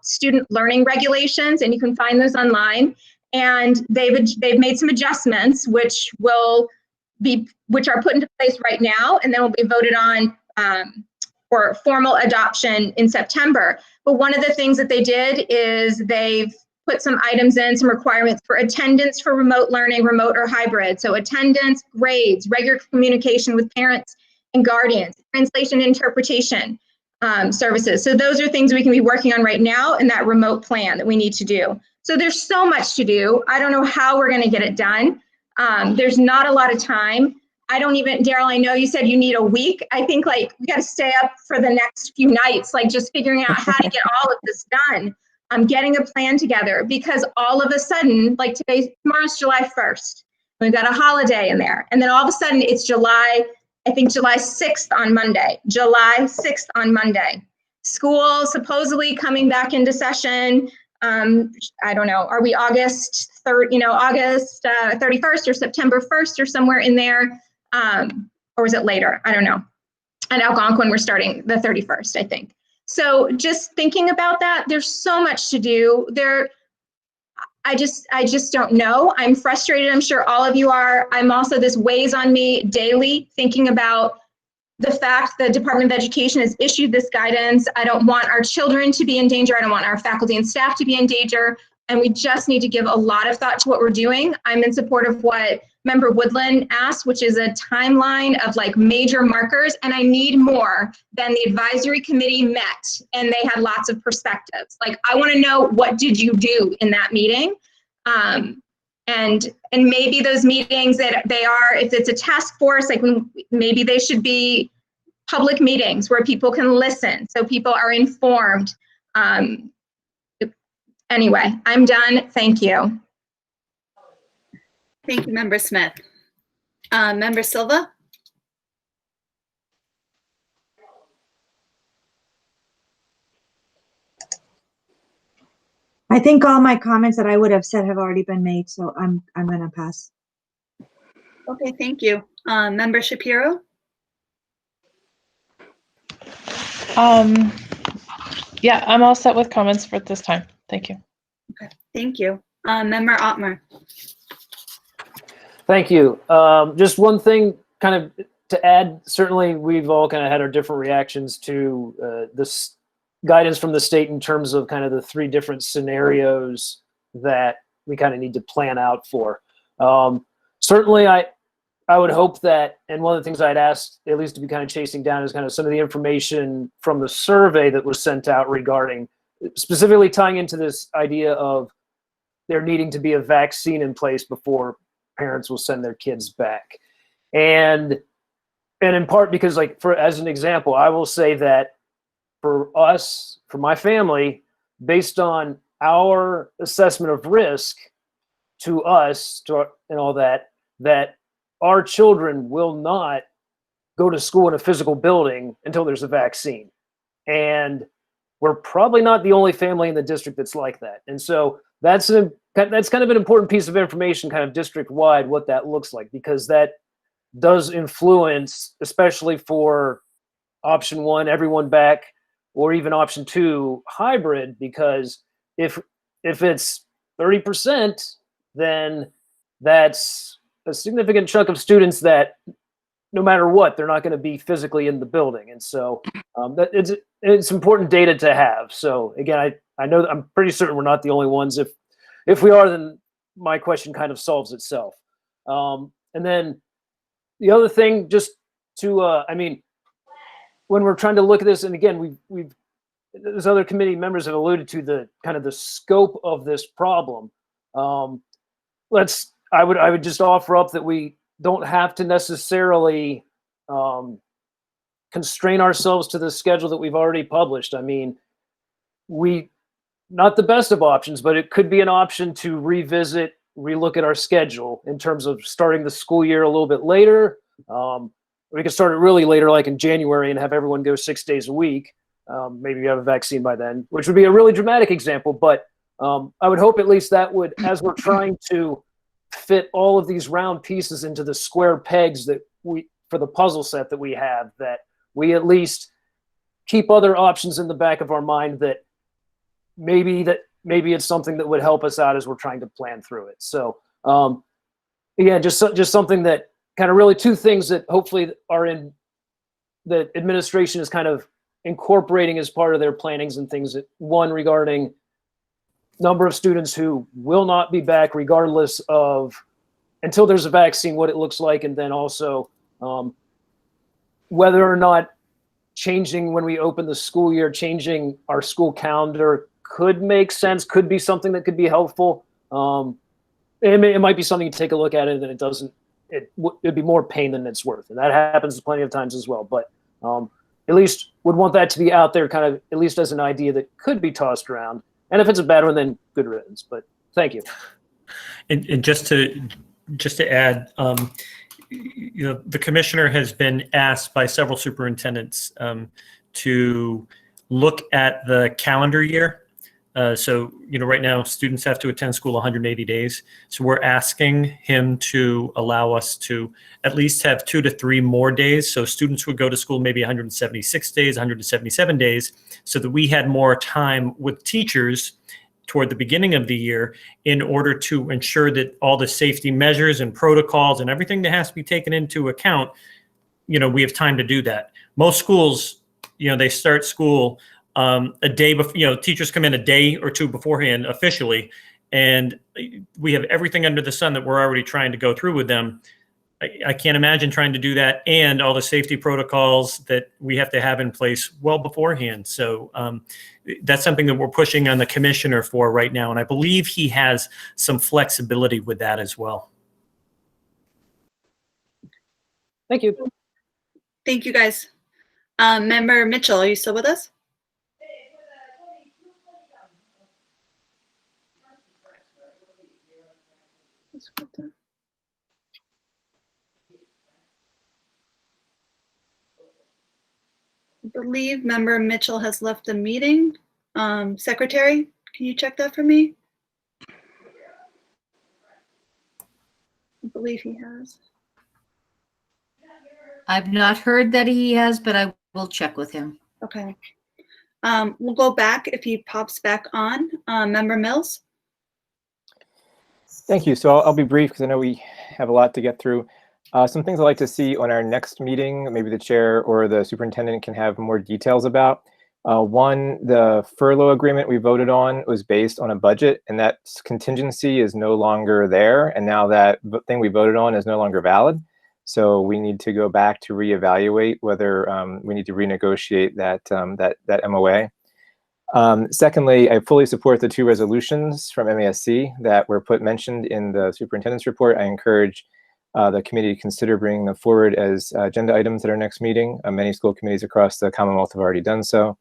student learning regulations, and you can find those online. And they've made some adjustments, which are put into place right now, and then will be voted on for formal adoption in September. But one of the things that they did is they've put some items in, some requirements for attendance for remote learning, remote or hybrid. So attendance, grades, regular communication with parents and guardians, translation and interpretation services. So those are things we can be working on right now in that remote plan that we need to do. So there's so much to do. I don't know how we're going to get it done. There's not a lot of time. I don't even, Daryl, I know you said you need a week. I think like we got to stay up for the next few nights, like just figuring out how to get all of this done. I'm getting a plan together because all of a sudden, like tomorrow's July 1st. We've got a holiday in there. And then all of a sudden it's July 6th on Monday. July 6th on Monday. School supposedly coming back into session. I don't know, are we August 31st or September 1st or somewhere in there? Or is it later? I don't know. And Algonquin, we're starting the 31st, I think. So just thinking about that, there's so much to do there. I just don't know. I'm frustrated. I'm sure all of you are. I'm also, this weighs on me daily, thinking about the fact the Department of Education has issued this guidance. I don't want our children to be in danger. I don't want our faculty and staff to be in danger. And we just need to give a lot of thought to what we're doing. I'm in support of what Member Woodland asked, which is a timeline of like major markers. And I need more than the advisory committee met and they had lots of perspectives. Like, I want to know, what did you do in that meeting? And maybe those meetings that they are, if it's a task force, like maybe they should be public meetings where people can listen, so people are informed. Anyway, I'm done. Thank you. Thank you, Member Smith. Member Silva? I think all my comments that I would have said have already been made, so I'm going to pass. Okay, thank you. Member Shapiro? Yeah, I'm all set with comments for this time. Thank you. Okay, thank you. Member Ottmer? Thank you. Just one thing kind of to add, certainly we've all kind of had our different reactions to this guidance from the state in terms of kind of the 3 different scenarios that we kind of need to plan out for. Certainly I would hope that, and one of the things I'd asked at least to be kind of chasing down is kind of some of the information from the survey that was sent out regarding, specifically tying into this idea of there needing to be a vaccine in place before parents will send their kids back. And in part because, like, as an example, I will say that for us, for my family, based on our assessment of risk to us, and all that our children will not go to school in a physical building until there's a vaccine. And we're probably not the only family in the district that's like that. And so that's kind of an important piece of information, kind of district-wide, what that looks like, because that does influence, especially for option 1, everyone back, or even option 2, hybrid, because if it's 30%, then that's a significant chunk of students that no matter what, they're not going to be physically in the building. And so that it's important data to have. So again, I know that I'm pretty certain we're not the only ones. If we are, then my question kind of solves itself. And then the other thing, just to, I mean, when we're trying to look at this, and again, there's other committee members have alluded to the kind of the scope of this problem. I would just offer up that we don't have to necessarily constrain ourselves to the schedule that we've already published. I mean, not the best of options, but it could be an option to relook at our schedule in terms of starting the school year a little bit later. We could start it really later, like in January, and have everyone go 6 days a week. Maybe you have a vaccine by then, which would be a really dramatic example. But I would hope at least that would, as we're trying to fit all of these round pieces into the square pegs for the puzzle set that we have, that we at least keep other options in the back of our mind that maybe it's something that would help us out as we're trying to plan through it. So again, just something that kind of really two things that hopefully are in the administration is kind of incorporating as part of their plannings and things that, one, regarding number of students who will not be back regardless of, until there's a vaccine, what it looks like. And then also whether or not changing when we open the school year, changing our school calendar could make sense, could be something that could be helpful. It might be something to take a look at it, and it doesn't, it'd be more pain than it's worth. And that happens plenty of times as well. But at least would want that to be out there kind of, at least as an idea that could be tossed around. And if it's a bad one, then good riddance. But thank you. And just to add, the commissioner has been asked by several superintendents to look at the calendar year. So right now students have to attend school 180 days. So we're asking him to allow us to at least have 2 to 3 more days. So students would go to school maybe 176 days, 177 days, so that we had more time with teachers toward the beginning of the year in order to ensure that all the safety measures and protocols and everything that has to be taken into account, we have time to do that. Most schools, they start school a day before, teachers come in a day or two beforehand officially, and we have everything under the sun that we're already trying to go through with them. I can't imagine trying to do that and all the safety protocols that we have to have in place well beforehand. So that's something that we're pushing on the commissioner for right now. And I believe he has some flexibility with that as well. Thank you. Thank you, guys. Member Mitchell, are you still with us? I believe Member Mitchell has left the meeting. Secretary, can you check that for me? I believe he has. I've not heard that he has, but I will check with him. Okay. We'll go back if he pops back on. Member Mills? Thank you. So I'll be brief because I know we have a lot to get through. Some things I'd like to see on our next meeting, maybe the chair or the superintendent can have more details about. One, the furlough agreement we voted on was based on a budget, and that contingency is no longer there. And now that thing we voted on is no longer valid. So we need to go back to reevaluate whether we need to renegotiate that MOA. Secondly, I fully support the 2 resolutions from MASC that were mentioned in the superintendent's report. I encourage the committee to consider bringing them forward as agenda items at our next meeting. Many school committees across the Commonwealth have already done so.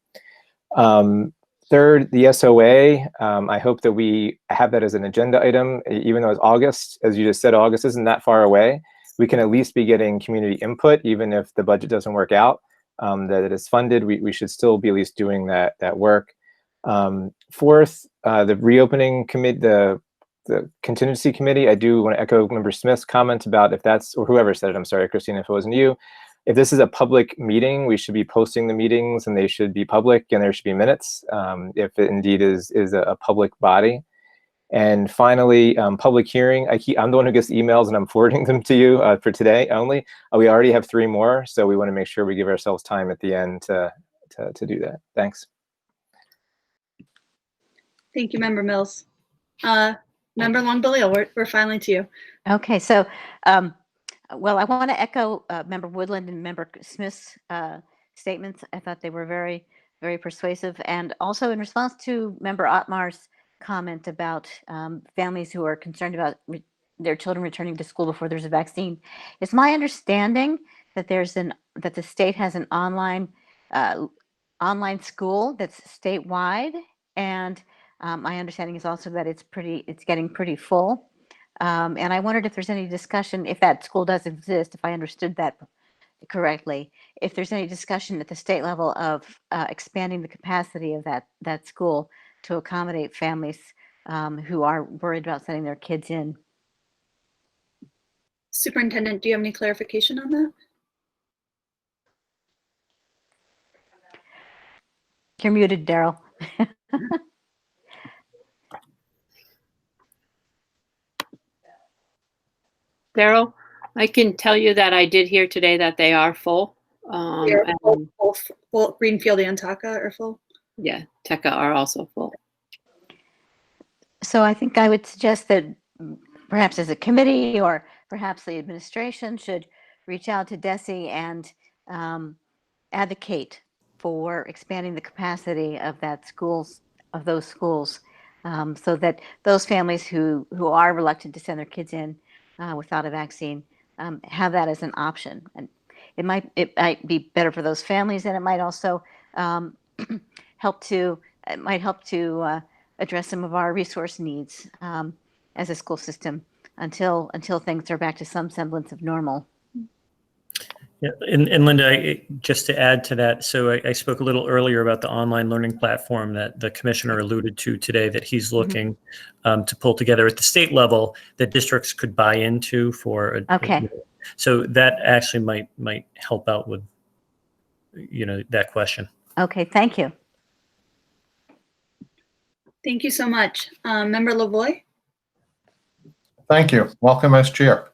Third, the SOA, I hope that we have that as an agenda item, even though it's August. As you just said, August isn't that far away. We can at least be getting community input, even if the budget doesn't work out, that it is funded. We should still be at least doing that work. Fourth, the reopening committee, the contingency committee, I do want to echo Member Smith's comment about if that's, or whoever said it, I'm sorry, Christine, if it wasn't you, if this is a public meeting, we should be posting the meetings and they should be public and there should be minutes, if it indeed is a public body. And finally, public hearing. I'm the one who gets emails and I'm forwarding them to you for today only. We already have 3 more, so we want to make sure we give ourselves time at the end to do that. Thanks. Thank you, Member Mills. Member Long-Balil, we're finally to you. Okay, so, well, I want to echo Member Woodland and Member Smith's statements. I thought they were very, very persuasive. And also in response to Member Otmar's comment about families who are concerned about their children returning to school before there's a vaccine, it's my understanding that that the state has an online school that's statewide, and my understanding is also that it's getting pretty full. And I wondered if there's any discussion, if that school does exist, if I understood that correctly, if there's any discussion at the state level of expanding the capacity of that school to accommodate families who are worried about sending their kids in. Superintendent, do you have any clarification on that? You're muted, Daryl. Daryl, I can tell you that I did hear today that they are full. Full Greenfield and Taka are full? Yeah, TECA are also full. So I think I would suggest that perhaps as a committee or perhaps the administration should reach out to DESE and advocate for expanding the capacity of those schools, so that those families who are reluctant to send their kids in without a vaccine have that as an option. And it might be better for those families, and it might also help to address some of our resource needs as a school system until things are back to some semblance of normal. Yeah, and Linda, just to add to that, so I spoke a little earlier about the online learning platform that the commissioner alluded to today that he's looking to pull together at the state level that districts could buy into for. So that actually might help out with, that question. Okay, thank you. Thank you so much. Member Lavoie? Thank you. Welcome as chair.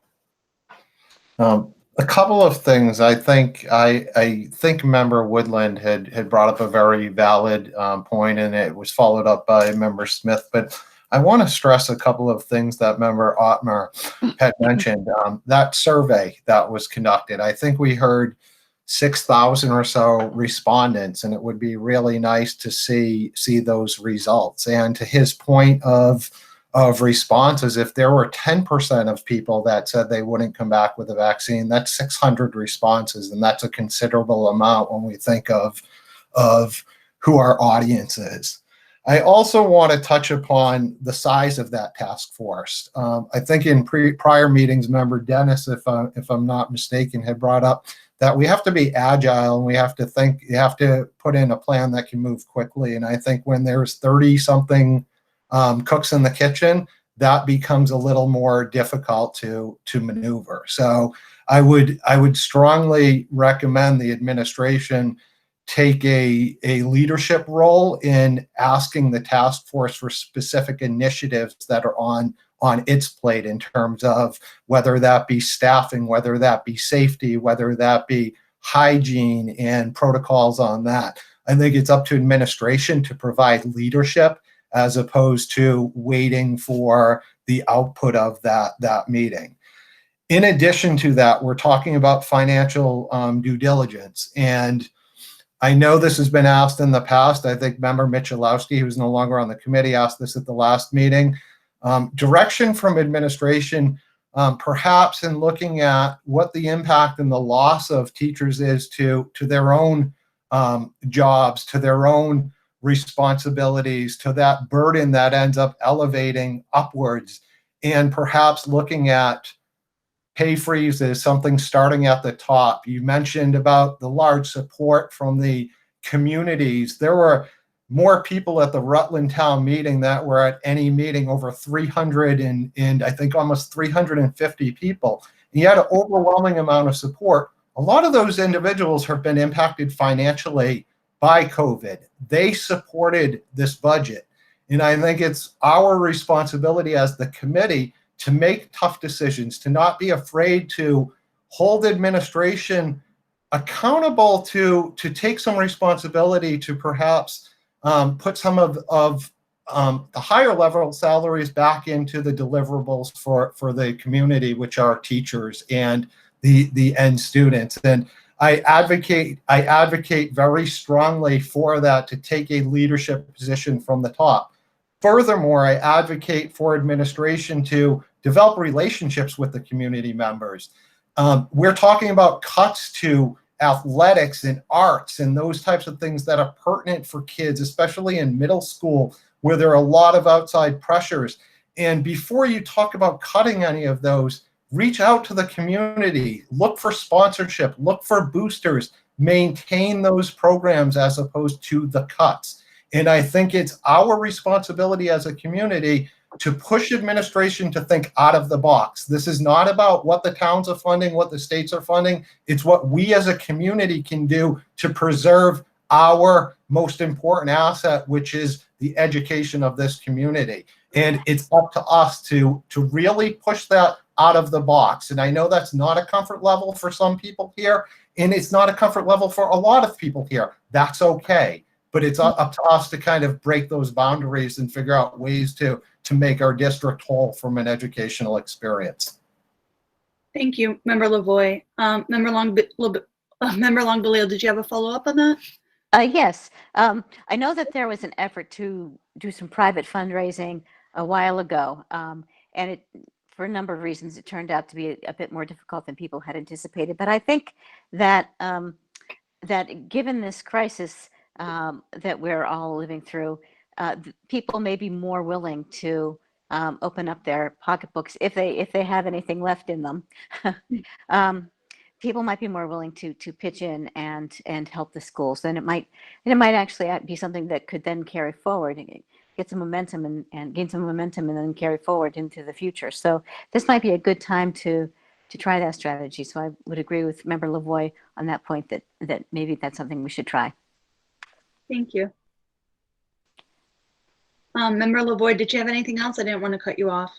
A couple of things. I think Member Woodland had brought up a very valid point, and it was followed up by Member Smith. But I want to stress a couple of things that Member Otmar had mentioned. That survey that was conducted, I think we heard 6,000 or so respondents, and it would be really nice to see those results. And to his point of responses, if there were 10% of people that said they wouldn't come back with a vaccine, that's 600 responses, and that's a considerable amount when we think of who our audience is. I also want to touch upon the size of that task force. I think in prior meetings, Member Dennis, if I'm not mistaken, had brought up that we have to be agile and we have to put in a plan that can move quickly. And I think when there's 30-something cooks in the kitchen, that becomes a little more difficult to maneuver. So I would strongly recommend the administration take a leadership role in asking the task force for specific initiatives that are on its plate in terms of whether that be staffing, whether that be safety, whether that be hygiene and protocols on that. I think it's up to administration to provide leadership as opposed to waiting for the output of that meeting. In addition to that, we're talking about financial due diligence. And I know this has been asked in the past. I think Member Michalowski, who's no longer on the committee, asked this at the last meeting. Direction from administration, perhaps in looking at what the impact and the loss of teachers is to their own jobs, to their own responsibilities, to that burden that ends up elevating upwards, and perhaps looking at pay freezes, something starting at the top. You mentioned about the large support from the communities. There were more people at the Rutland Town meeting that were at any meeting, over 300 and I think almost 350 people. And you had an overwhelming amount of support. A lot of those individuals have been impacted financially by COVID. They supported this budget. And I think it's our responsibility as the committee to make tough decisions, to not be afraid to hold administration accountable, to take some responsibility, to perhaps put some of the higher level salaries back into the deliverables for the community, which are teachers and the end students. And I advocate very strongly for that, to take a leadership position from the top. Furthermore, I advocate for administration to develop relationships with the community members. We're talking about cuts to athletics and arts and those types of things that are pertinent for kids, especially in middle school, where there are a lot of outside pressures. And before you talk about cutting any of those, reach out to the community, look for sponsorship, look for boosters, maintain those programs as opposed to the cuts. And I think it's our responsibility as a community to push administration to think out of the box. This is not about what the towns are funding, what the states are funding. It's what we as a community can do to preserve our most important asset, which is the education of this community. And it's up to us to really push that out of the box. And I know that's not a comfort level for some people here, and it's not a comfort level for a lot of people here. That's okay. But it's up to us to kind of break those boundaries and figure out ways to make our district whole from an educational experience. Thank you, Member Lavoie. Member Longbelial, did you have a follow-up on that? Yes. I know that there was an effort to do some private fundraising a while ago, and for a number of reasons, it turned out to be a bit more difficult than people had anticipated. But I think that that given this crisis that we're all living through, people may be more willing to open up their pocketbooks if they have anything left in them. People might be more willing to pitch in and help the schools. Then it might actually be something that could then carry forward and get some momentum and gain some momentum and then carry forward into the future. So this might be a good time to try that strategy. So I would agree with Member Lavoie on that point that maybe that's something we should try. Thank you. Member Lavoie, did you have anything else? I didn't want to cut you off,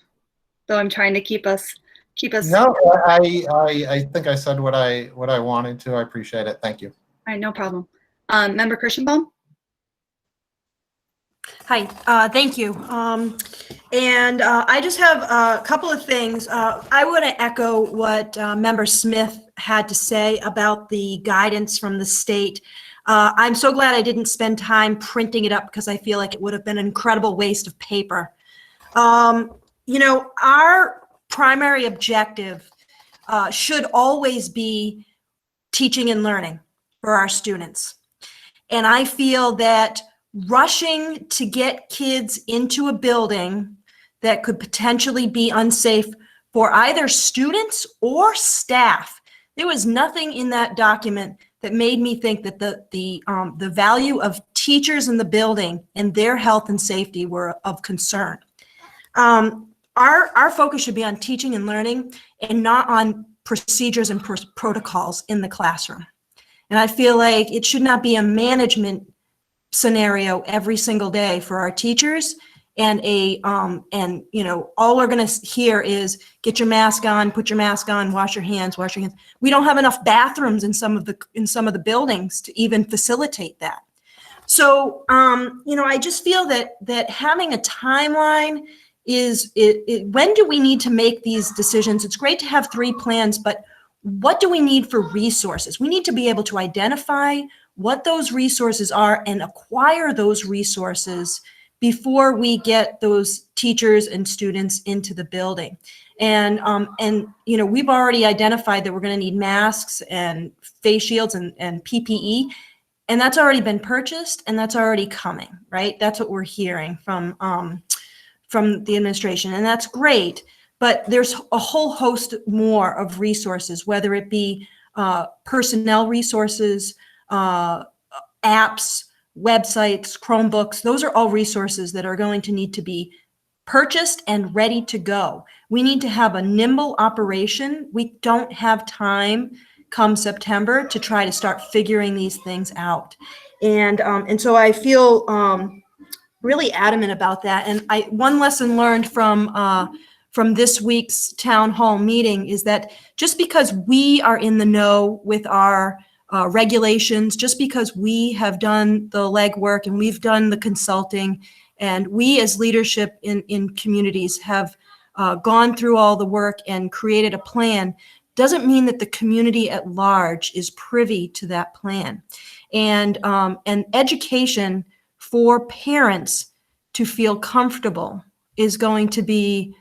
though I'm trying to keep us. No, I think I said what I wanted to. I appreciate it. Thank you. All right, no problem. Member Kirschenbaum? Hi, thank you. And I just have a couple of things. I want to echo what Member Smith had to say about the guidance from the state. I'm so glad I didn't spend time printing it up because I feel like it would have been an incredible waste of paper. You know, our primary objective should always be teaching and learning for our students. And I feel that rushing to get kids into a building that could potentially be unsafe for either students or staff, there was nothing in that document that made me think that the value of teachers in the building and their health and safety were of concern. Our focus should be on teaching and learning and not on procedures and protocols in the classroom. And I feel like it should not be a management scenario every single day for our teachers. And you know, all we're going to hear is get your mask on, put your mask on, wash your hands, wash your hands. We don't have enough bathrooms in some of the buildings to even facilitate that. So, you know, I just feel that having a timeline is when do we need to make these decisions? It's great to have 3 plans, but what do we need for resources? We need to be able to identify what those resources are and acquire those resources before we get those teachers and students into the building. And you know, we've already identified that we're going to need masks and face shields and PPE, and that's already been purchased and that's already coming, right? That's what we're hearing from the administration, and that's great. But there's a whole host more of resources, whether it be personnel resources, apps, websites, Chromebooks. Those are all resources that are going to need to be purchased and ready to go. We need to have a nimble operation. We don't have time come September to try to start figuring these things out. And so I feel really adamant about that. And one lesson learned from this week's town hall meeting is that just because we are in the know with our regulations, just because we have done the legwork and we've done the consulting, and we as leadership in communities have gone through all the work and created a plan, doesn't mean that the community at large is privy to that plan. And education for parents to feel comfortable is going to be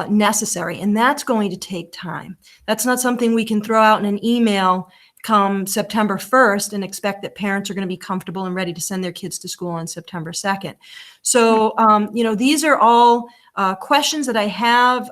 necessary, and that's going to take time. That's not something we can throw out in an email come September 1st and expect that parents are going to be comfortable and ready to send their kids to school on September 2nd. So, these are all questions that I have.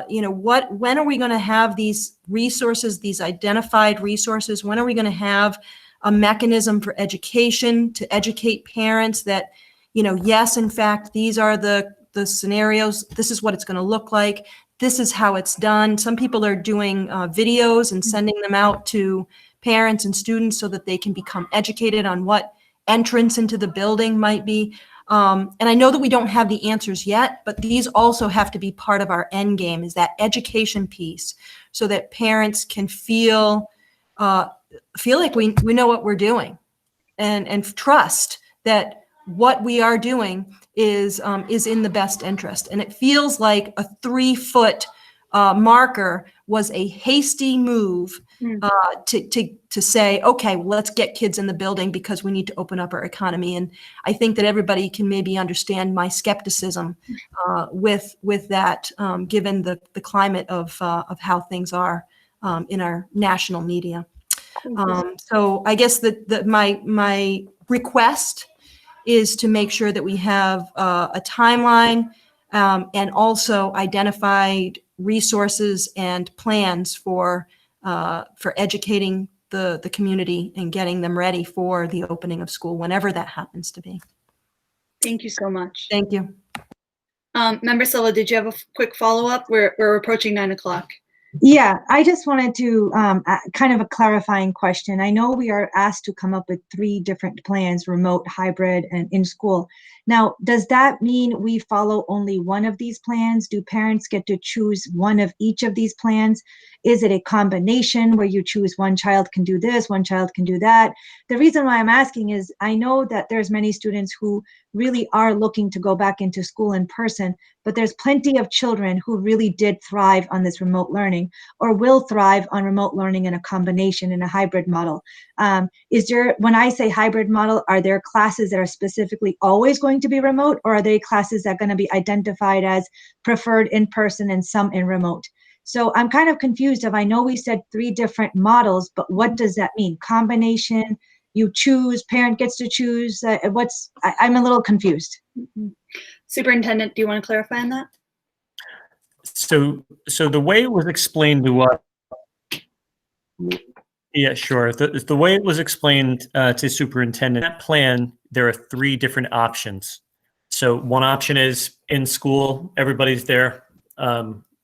When are we going to have these resources, these identified resources? When are we going to have a mechanism for education to educate parents that, yes, in fact, these are the scenarios. This is what it's going to look like. This is how it's done. Some people are doing videos and sending them out to parents and students so that they can become educated on what entrance into the building might be. And I know that we don't have the answers yet, but these also have to be part of our end game, is that education piece, so that parents can feel like we know what we're doing, and trust that what we are doing is in the best interest. And it feels like a 3-foot marker was a hasty move to say, okay, well, let's get kids in the building because we need to open up our economy. And I think that everybody can maybe understand my skepticism with that, given the climate of how things are in our national media. So I guess that my request is to make sure that we have a timeline and also identified resources and plans for educating the community and getting them ready for the opening of school, whenever that happens to be. Thank you so much. Thank you. Member Silva, did you have a quick follow-up? We're approaching 9 o'clock. Yeah, I just wanted to kind of a clarifying question. I know we are asked to come up with 3 different plans: remote, hybrid, and in school. Now, does that mean we follow only one of these plans? Do parents get to choose one of each of these plans? Is it a combination where you choose one child can do this, one child can do that? The reason why I'm asking is I know that there's many students who really are looking to go back into school in person, but there's plenty of children who really did thrive on this remote learning or will thrive on remote learning in a combination, in a hybrid model. When I say hybrid model, are there classes that are specifically always going to be remote, or are they classes that are going to be identified as preferred in person and some in remote? So I'm kind of confused. I know we said 3 different models, but what does that mean? Combination, you choose, parent gets to choose, I'm a little confused. Superintendent, do you want to clarify on that? So the way it was explained to us, yeah, sure. The way it was explained to superintendent, that plan, there are 3 different options. So one option is in school, everybody's there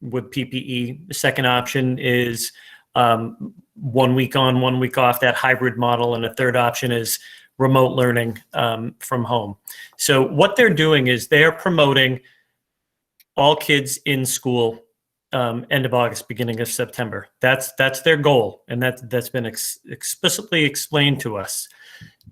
with PPE. The second option is 1 week on, 1 week off, that hybrid model. And the third option is remote learning from home. So what they're doing is they're promoting all kids in school end of August, beginning of September. That's their goal, and that's been explicitly explained to us.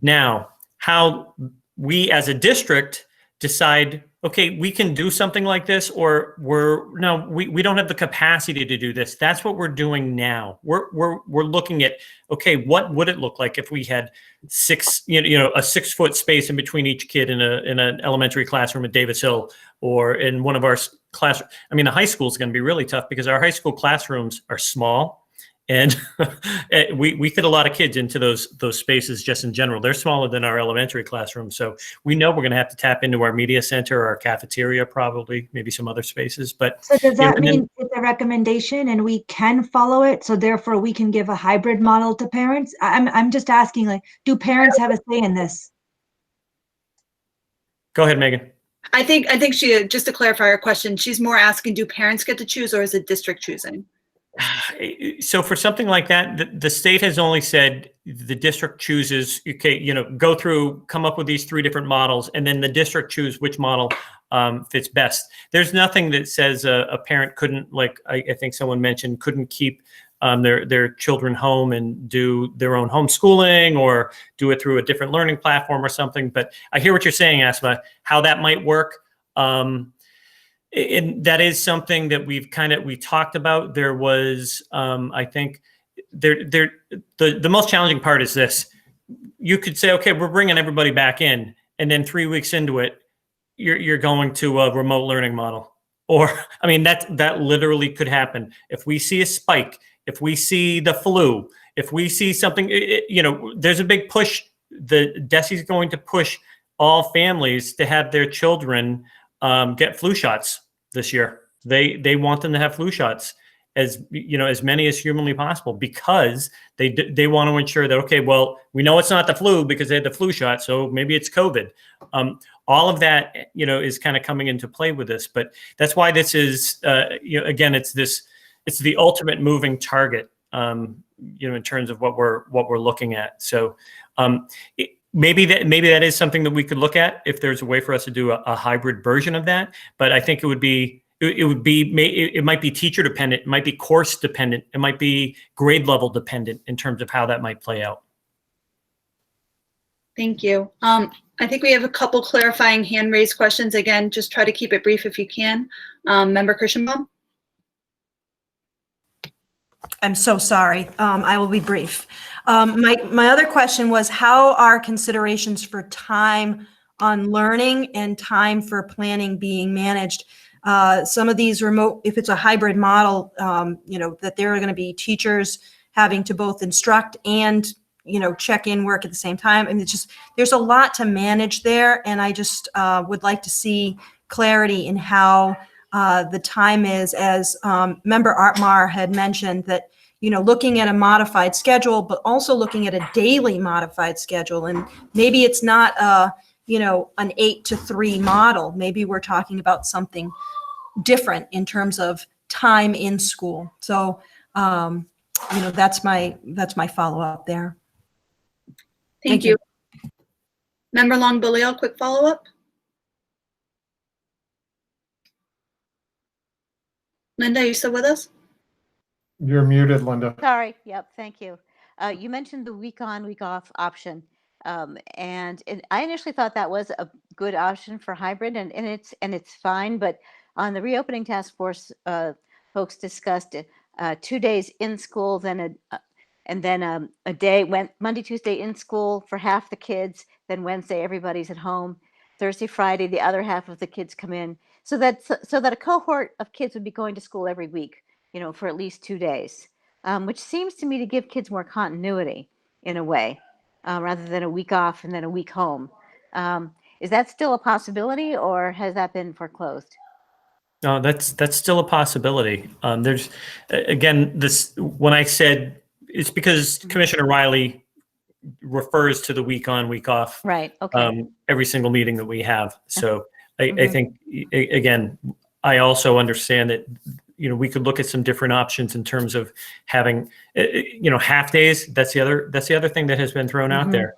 Now, how we as a district decide, okay, we can do something like this, or we don't have the capacity to do this. That's what we're doing now. We're looking at, okay, what would it look like if we had a 6-foot space in between each kid in an elementary classroom at Davis Hill, or in one of our classrooms. I mean, the high school is going to be really tough because our high school classrooms are small, and we fit a lot of kids into those spaces just in general. They're smaller than our elementary classrooms. So we know we're going to have to tap into our media center or our cafeteria, probably, maybe some other spaces. But so does that mean it's a recommendation and we can follow it? So therefore we can give a hybrid model to parents? I'm just asking, like, do parents have a say in this? Go ahead, Megan. I think she, just to clarify her question, she's more asking, do parents get to choose, or is it district choosing? So for something like that, the state has only said the district chooses, okay, go through, come up with these 3 different models, and then the district choose which model fits best. There's nothing that says a parent couldn't, like I think someone mentioned, couldn't keep their children home and do their own homeschooling or do it through a different learning platform or something. But I hear what you're saying, Asma, how that might work. And that is something that we talked about. There was, I think, the most challenging part is this. You could say, okay, we're bringing everybody back in, and then 3 weeks into it, you're going to a remote learning model. Or, I mean, that literally could happen. If we see a spike, if we see the flu, if we see something, there's a big push. The DESE's going to push all families to have their children get flu shots this year. They want them to have flu shots as many as humanly possible, because they want to ensure that, okay, well, we know it's not the flu because they had the flu shot, so maybe it's COVID. All of that, is kind of coming into play with this, but that's why this is, again, it's the ultimate moving target, in terms of what we're looking at. So maybe that is something that we could look at if there's a way for us to do a hybrid version of that. But I think it might be teacher dependent, it might be course dependent, it might be grade level dependent in terms of how that might play out. Thank you. I think we have a couple clarifying hand raised questions. Again, just try to keep it brief if you can. Member Kirschenbaum. I'm so sorry. I will be brief. My other question was, how are considerations for time on learning and time for planning being managed? Some of these remote, if it's a hybrid model, that there are going to be teachers having to both instruct and, check in work at the same time. And there's a lot to manage there. And I just would like to see clarity in how the time is, as Member Atmar had mentioned, that looking at a modified schedule, but also looking at a daily modified schedule. And maybe it's not an 8 to 3 model. Maybe we're talking about something different in terms of time in school. So that's my follow-up there. Thank you. Member Long-Balil, quick follow-up. Linda, are you still with us? You're muted, Linda. Sorry. Yep. Thank you. You mentioned the week on, week off option. And I initially thought that was a good option for hybrid, and it's fine. But on the reopening task force, folks discussed 2 days in school, then a day went Monday, Tuesday in school for half the kids, then Wednesday everybody's at home, Thursday, Friday the other half of the kids come in, so that a cohort of kids would be going to school every week, for at least 2 days, which seems to me to give kids more continuity in a way, rather than a week off and then a week home. Is that still a possibility, or has that been foreclosed? No, that's still a possibility. There's, again, when I said, it's because Commissioner Riley refers to the week on, week off. Right. Okay. Every single meeting that we have. So I think, again, I also understand that, we could look at some different options in terms of having, half days. That's the other thing that has been thrown out there.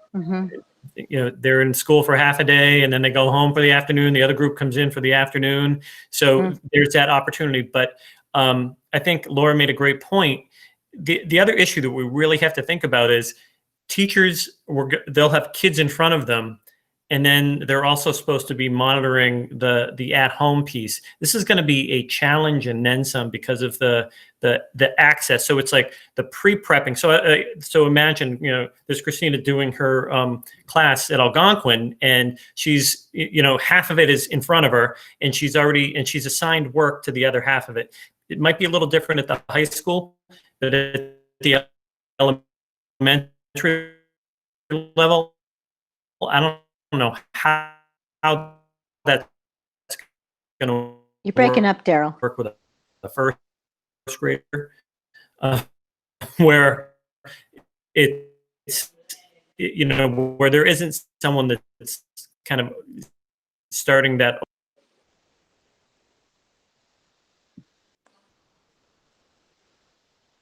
They're in school for half a day and then they go home for the afternoon. The other group comes in for the afternoon. So there's that opportunity. But I think Laura made a great point. The other issue that we really have to think about is teachers, they'll have kids in front of them, and then they're also supposed to be monitoring the at-home piece. This is going to be a challenge and then some because of the access. So it's like the pre-prepping. So imagine, there's Christina doing her class at Algonquin, and she's, half of it is in front of her, and she's assigned work to the other half of it. It might be a little different at the high school, but at the elementary level, I don't know how that's going to. You're breaking up, Daryl. Work with a first grader, where it's where there isn't someone that's kind of starting that.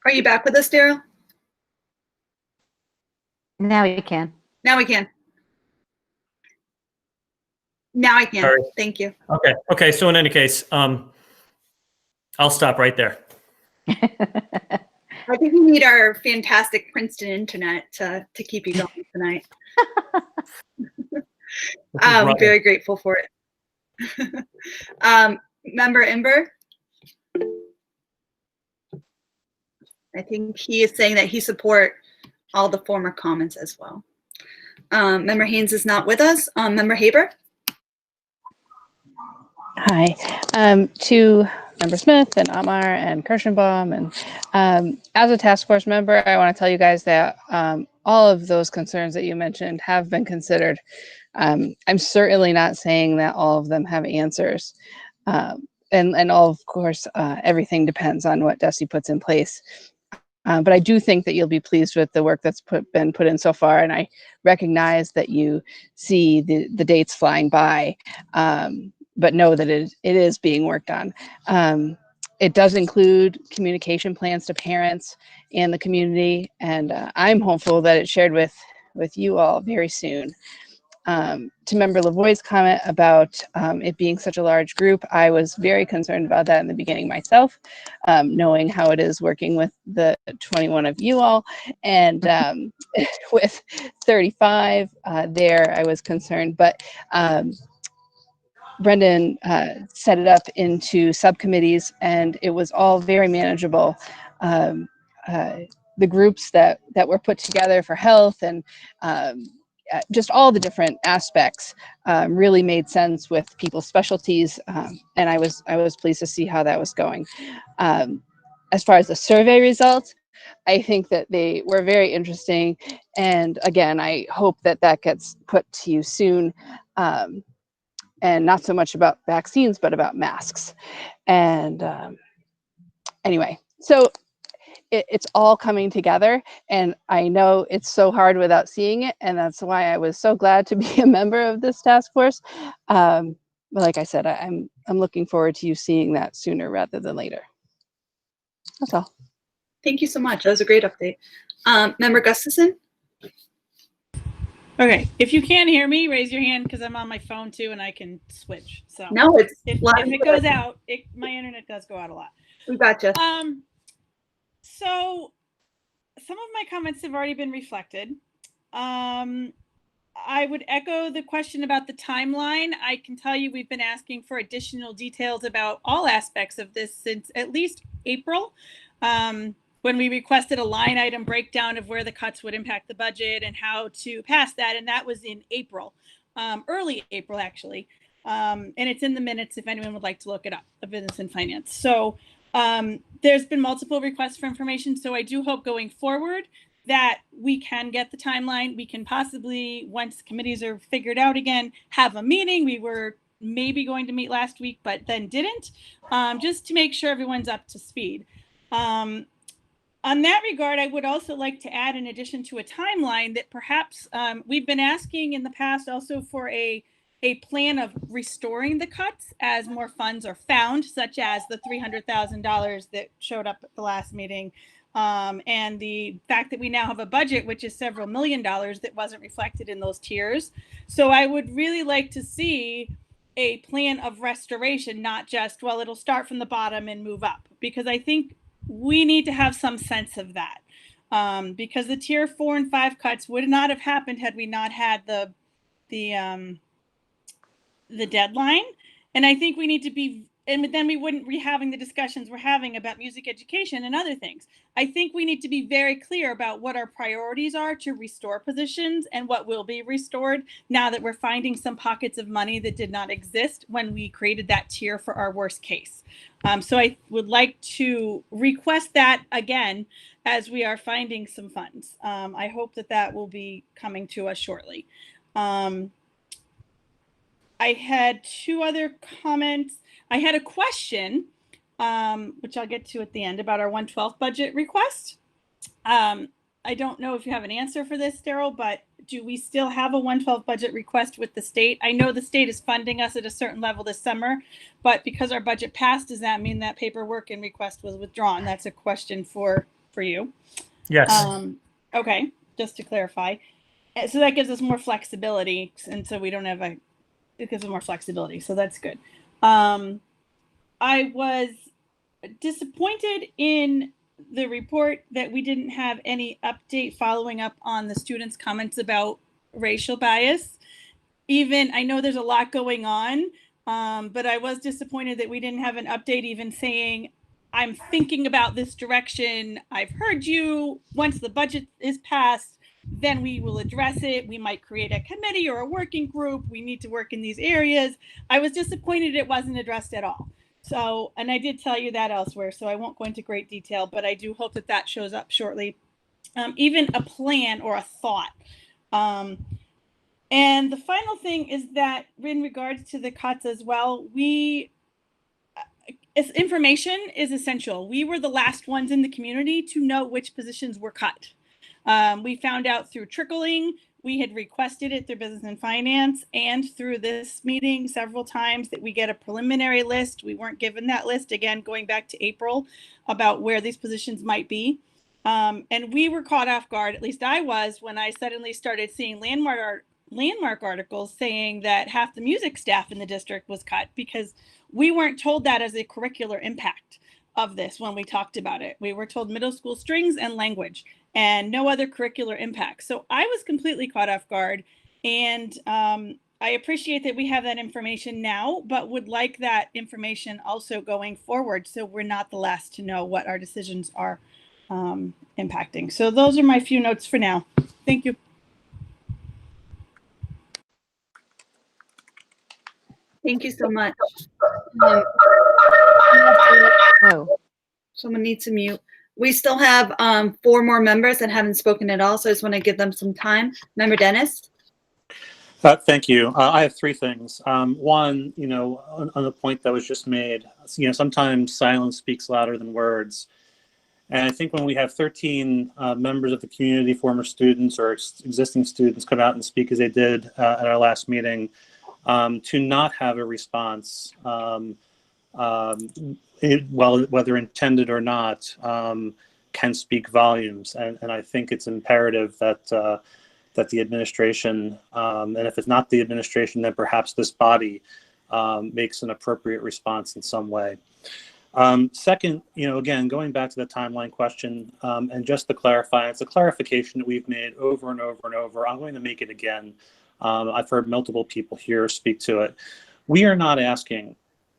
Are you back with us, Daryl? Now you can. Now we can. Now I can. Sorry. Thank you. Okay. Okay. So in any case, I'll stop right there. I think we need our fantastic Princeton internet to keep you going tonight. I'm very grateful for it. Member Imber? I think he is saying that he support all the former comments as well. Member Haynes is not with us. Member Haber? Hi. To Member Smith and Amar and Kirschenbaum, and as a task force member, I want to tell you guys that all of those concerns that you mentioned have been considered. I'm certainly not saying that all of them have answers. And all, of course, everything depends on what DESE puts in place. But I do think that you'll be pleased with the work that's been put in so far, and I recognize that you see the dates flying by, but know that it is being worked on. It does include communication plans to parents and the community, and I'm hopeful that it's shared with you all very soon. To Member Lavoie's comment about it being such a large group, I was very concerned about that in the beginning myself, knowing how it is working with the 21 of you all, and with 35 there, I was concerned, but Brendan set it up into subcommittees, and it was all very manageable. The groups that were put together for health and just all the different aspects really made sense with people's specialties, and I was pleased to see how that was going. As far as the survey results, I think that they were very interesting, and again, I hope that gets put to you soon, and not so much about vaccines, but about masks. And anyway, so it's all coming together, and I know it's so hard without seeing it, and that's why I was so glad to be a member of this task force. But like I said, I'm looking forward to you seeing that sooner rather than later. That's all. Thank you so much. That was a great update. Member Gustafson? Okay, if you can't hear me, raise your hand because I'm on my phone too, and I can switch. So no, it's if it goes out, my internet does go out a lot. We gotcha. So some of my comments have already been reflected. I would echo the question about the timeline. I can tell you we've been asking for additional details about all aspects of this since at least April, when we requested a line item breakdown of where the cuts would impact the budget and how to pass that. And that was in April, early April, actually. And it's in the minutes if anyone would like to look it up, the Business and Finance. So there's been multiple requests for information. So I do hope going forward that we can get the timeline. We can possibly, once committees are figured out again, have a meeting. We were maybe going to meet last week, but then didn't, just to make sure everyone's up to speed. On that regard, I would also like to add, in addition to a timeline, that perhaps we've been asking in the past also for a plan of restoring the cuts as more funds are found, such as the $300,000 that showed up at the last meeting, and the fact that we now have a budget which is several $1 million that wasn't reflected in those tiers. So I would really like to see a plan of restoration, not just, well, it'll start from the bottom and move up, because I think we need to have some sense of that, because the tier 4 and 5 cuts would not have happened had we not had the deadline. And I think we need to be, and then we wouldn't be having the discussions we're having about music education and other things. I think we need to be very clear about what our priorities are to restore positions and what will be restored now that we're finding some pockets of money that did not exist when we created that tier for our worst case. So I would like to request that again as we are finding some funds. I hope that will be coming to us shortly. I had 2 other comments. I had a question, which I'll get to at the end, about our 1/12 budget request. I don't know if you have an answer for this, Daryl, but do we still have a 1/12 budget request with the state? I know the state is funding us at a certain level this summer, but because our budget passed, does that mean that paperwork and request was withdrawn? That's a question for for you. Yes. Okay, just to clarify. So that gives us more flexibility, and so we don't have it gives us more flexibility, so that's good. I was disappointed in the report that we didn't have any update following up on the students' comments about racial bias. Even, I know there's a lot going on, but I was disappointed that we didn't have an update even saying, I'm thinking about this direction. I've heard you. Once the budget is passed, then we will address it. We might create a committee or a working group. We need to work in these areas. I was disappointed it wasn't addressed at all. So, and I did tell you that elsewhere, so I won't go into great detail, but I do hope that that shows up shortly. Even a plan or a thought. And the final thing is that in regards to the cuts as well, information is essential. We were the last ones in the community to know which positions were cut. We found out through trickling. We had requested it through Business and Finance and through this meeting several times that we get a preliminary list. We weren't given that list, again, going back to April, about where these positions might be. And we were caught off guard, at least I was, when I suddenly started seeing landmark articles saying that half the music staff in the district was cut, because we weren't told that as a curricular impact of this when we talked about it. We were told middle school strings and language and no other curricular impact. So I was completely caught off guard, and I appreciate that we have that information now, but would like that information also going forward, so we're not the last to know what our decisions are impacting. So those are my few notes for now. Thank you. Thank you so much. Someone needs to mute. We still have 4 more members that haven't spoken at all, so I just want to give them some time. Member Dennis? Thank you. I have 3 things. One, on the point that was just made, sometimes silence speaks louder than words. And I think when we have 13 members of the community, former students or existing students, come out and speak as they did at our last meeting, to not have a response, whether intended or not, can speak volumes. And I think it's imperative that the administration, and if it's not the administration, then perhaps this body makes an appropriate response in some way. Second, again, going back to the timeline question, and just to clarify, it's a clarification that we've made over and over and over. I'm going to make it again. I've heard multiple people here speak to it. We are not asking,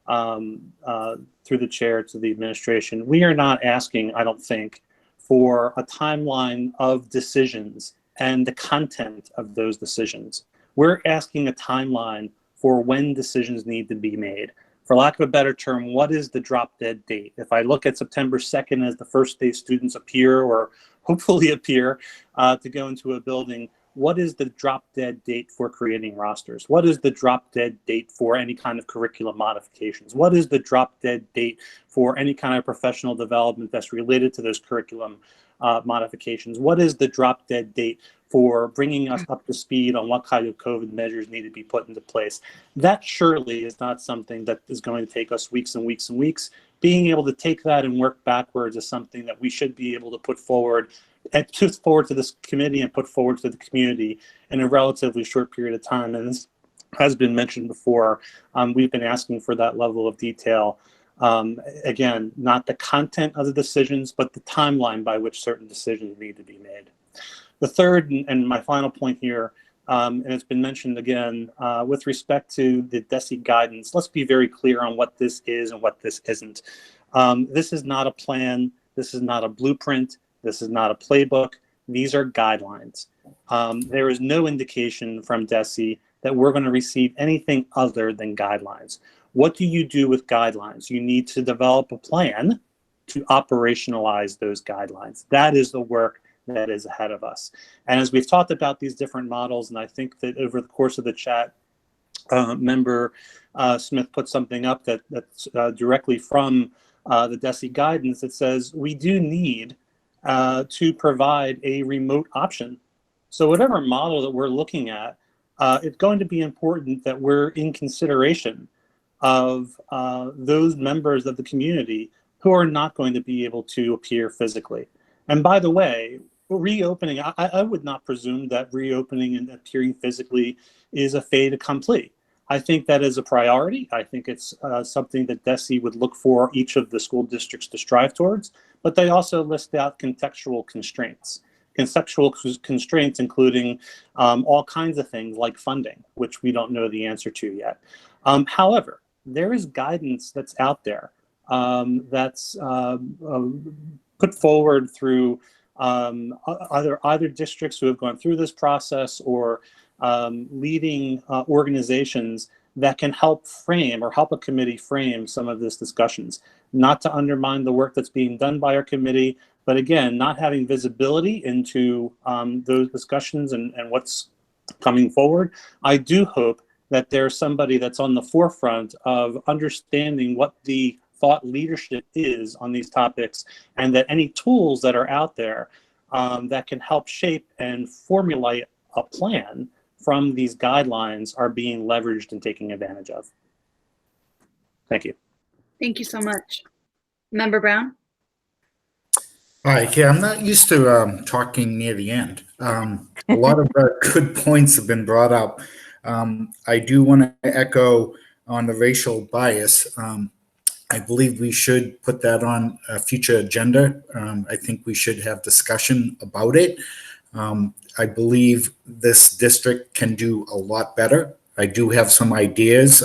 through the chair to the administration, we are not asking, I don't think, for a timeline of decisions and the content of those decisions. We're asking a timeline for when decisions need to be made. For lack of a better term, what is the drop dead date? If I look at September 2nd as the first day students appear, or hopefully appear, to go into a building, what is the drop dead date for creating rosters? What is the drop dead date for any kind of curriculum modifications? What is the drop dead date for any kind of professional development that's related to those curriculum modifications? What is the drop dead date for bringing us up to speed on what kind of COVID measures need to be put into place? That surely is not something that is going to take us weeks and weeks and weeks. Being able to take that and work backwards is something that we should be able to put forward to this committee and put forward to the community in a relatively short period of time. And this has been mentioned before. We've been asking for that level of detail. Again, not the content of the decisions, but the timeline by which certain decisions need to be made. The third and my final point here, and it's been mentioned again, with respect to the DESE guidance, let's be very clear on what this is and what this isn't. This is not a plan. This is not a blueprint. This is not a playbook. These are guidelines. There is no indication from DESE that we're going to receive anything other than guidelines. What do you do with guidelines? You need to develop a plan to operationalize those guidelines. That is the work that is ahead of us. And as we've talked about these different models, and I think that over the course of the chat, Member Smith put something up that's directly from the DESE guidance that says we do need to provide a remote option. So whatever model that we're looking at, it's going to be important that we're in consideration of those members of the community who are not going to be able to appear physically. And by the way, reopening, I would not presume that reopening and appearing physically is a fait accompli. I think that is a priority. I think it's something that DESE would look for each of the school districts to strive towards, but they also list out contextual constraints. Conceptual constraints including all kinds of things like funding, which we don't know the answer to yet. However, there is guidance that's out there that's put forward through either districts who have gone through this process or leading organizations that can help frame or help a committee frame some of these discussions. Not to undermine the work that's being done by our committee, but again, not having visibility into those discussions and what's coming forward. I do hope that there's somebody that's on the forefront of understanding what the thought leadership is on these topics, and that any tools that are out there that can help shape and formulate a plan from these guidelines are being leveraged and taken advantage of. Thank you. Thank you so much. Member Brown? Hi, yeah, I'm not used to talking near the end. A lot of good points have been brought up. I do want to echo on the racial bias. I believe we should put that on a future agenda. I think we should have discussion about it. I believe this district can do a lot better. I do have some ideas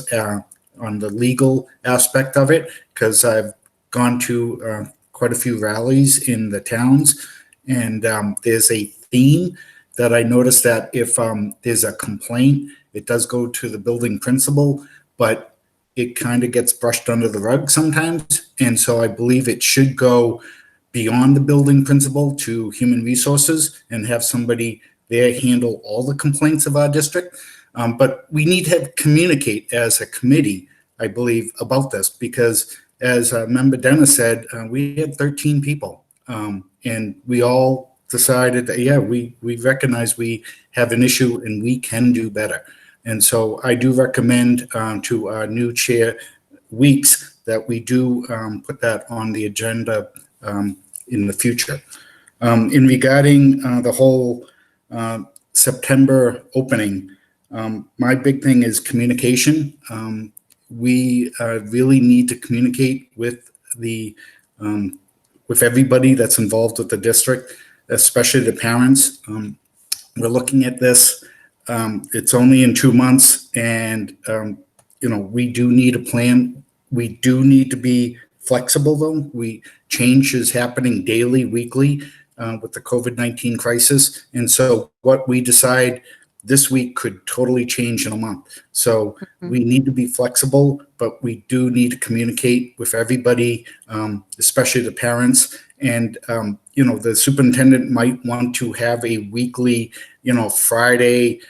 on the legal aspect of it, because I've gone to quite a few rallies in the towns, and there's a theme that I noticed that if there's a complaint, it does go to the building principal, but it kind of gets brushed under the rug sometimes. And so I believe it should go beyond the building principal to human resources and have somebody there handle all the complaints of our district. But we need to communicate as a committee, I believe, about this, because as Member Dennis said, we had 13 people, and we all decided that, yeah, we recognize we have an issue and we can do better. And so I do recommend to our new chair, Weeks, that we do put that on the agenda in the future. In regarding the whole September opening, my big thing is communication. We really need to communicate with with everybody that's involved with the district, especially the parents. We're looking at this. It's only in 2 months, and we do need a plan. We do need to be flexible, though. Change is happening daily, weekly with the COVID-19 crisis, and so what we decide this week could totally change in a month. So we need to be flexible, but we do need to communicate with everybody, especially the parents. And, the superintendent might want to have a weekly, Friday,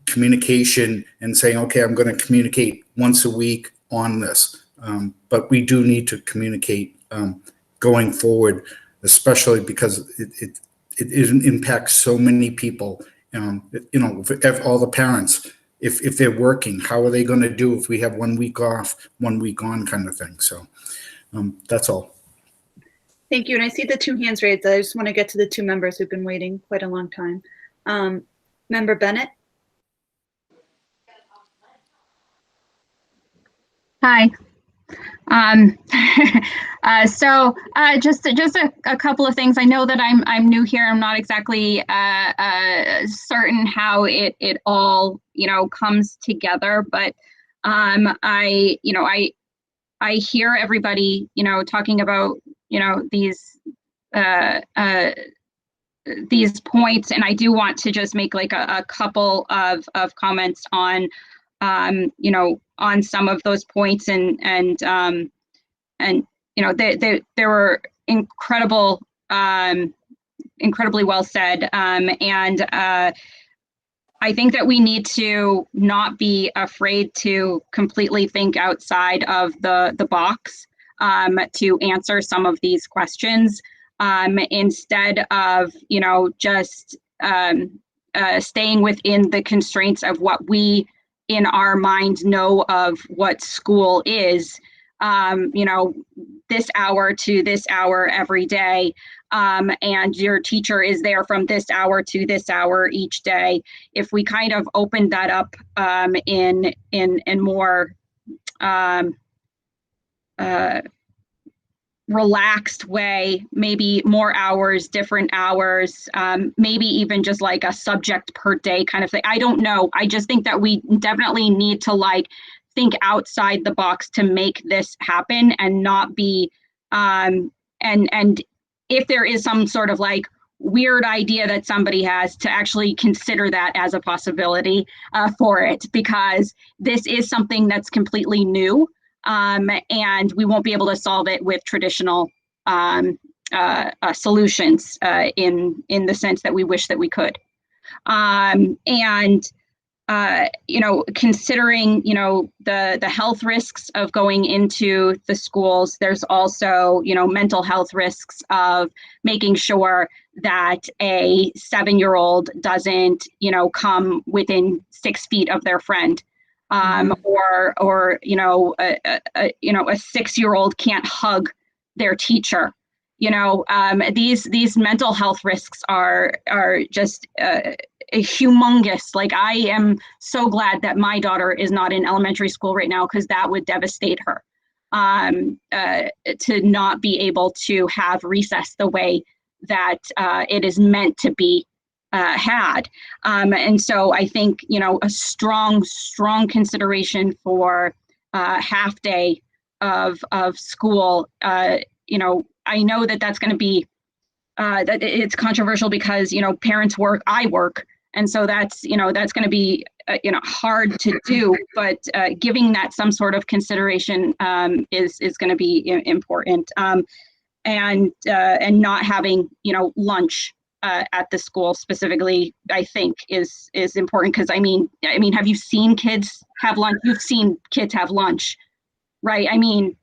communication and saying, okay, I'm going to communicate once a week on this. But we do need to communicate going forward, especially because it impacts so many people. All the parents, if they're working, how are they going to do if we have 1 week off, 1 week on kind of thing? So that's all. Thank you. And I see the 2 hands raised. I just want to get to the 2 members who've been waiting quite a long time. Member Bennett. Hi. So just a couple of things. I know that I'm new here. I'm not exactly certain how it all comes together, but I hear everybody talking about these points, and I do want to just make like a couple of comments on on some of those points, and they were incredibly well said, and I think that we need to not be afraid to completely think outside of the box to answer some of these questions, instead of just staying within the constraints of what we in our mind know of what school is, this hour to this hour every day. and your teacher is there from this hour to this hour each day. If we kind of opened that up in more relaxed way, maybe more hours, different hours, maybe even just like a subject per day kind of thing. I don't know. I just think that we definitely need to like think outside the box to make this happen and not be, and if there is some sort of like weird idea that somebody has, to actually consider that as a possibility for it, because this is something that's completely new. And we won't be able to solve it with traditional solutions in the sense that we wish that we could. Considering, the health risks of going into the schools, there's also, mental health risks of making sure that a 7-year-old doesn't, come within 6 feet of their friend. Or a 6-year-old can't hug their teacher. These mental health risks are just humongous. Like, I am so glad that my daughter is not in elementary school right now, because that would devastate her. To not be able to have recess the way that it is meant to be had. And so I think, a strong consideration for half day of school, I know that that's going to be, that it's controversial because, parents work, I work. And so that's going to be, hard to do, but giving that some sort of consideration is going to be important. And not having, lunch at the school specifically, I think is important, because I mean, have you seen kids have lunch? You've seen kids have lunch, right? I mean,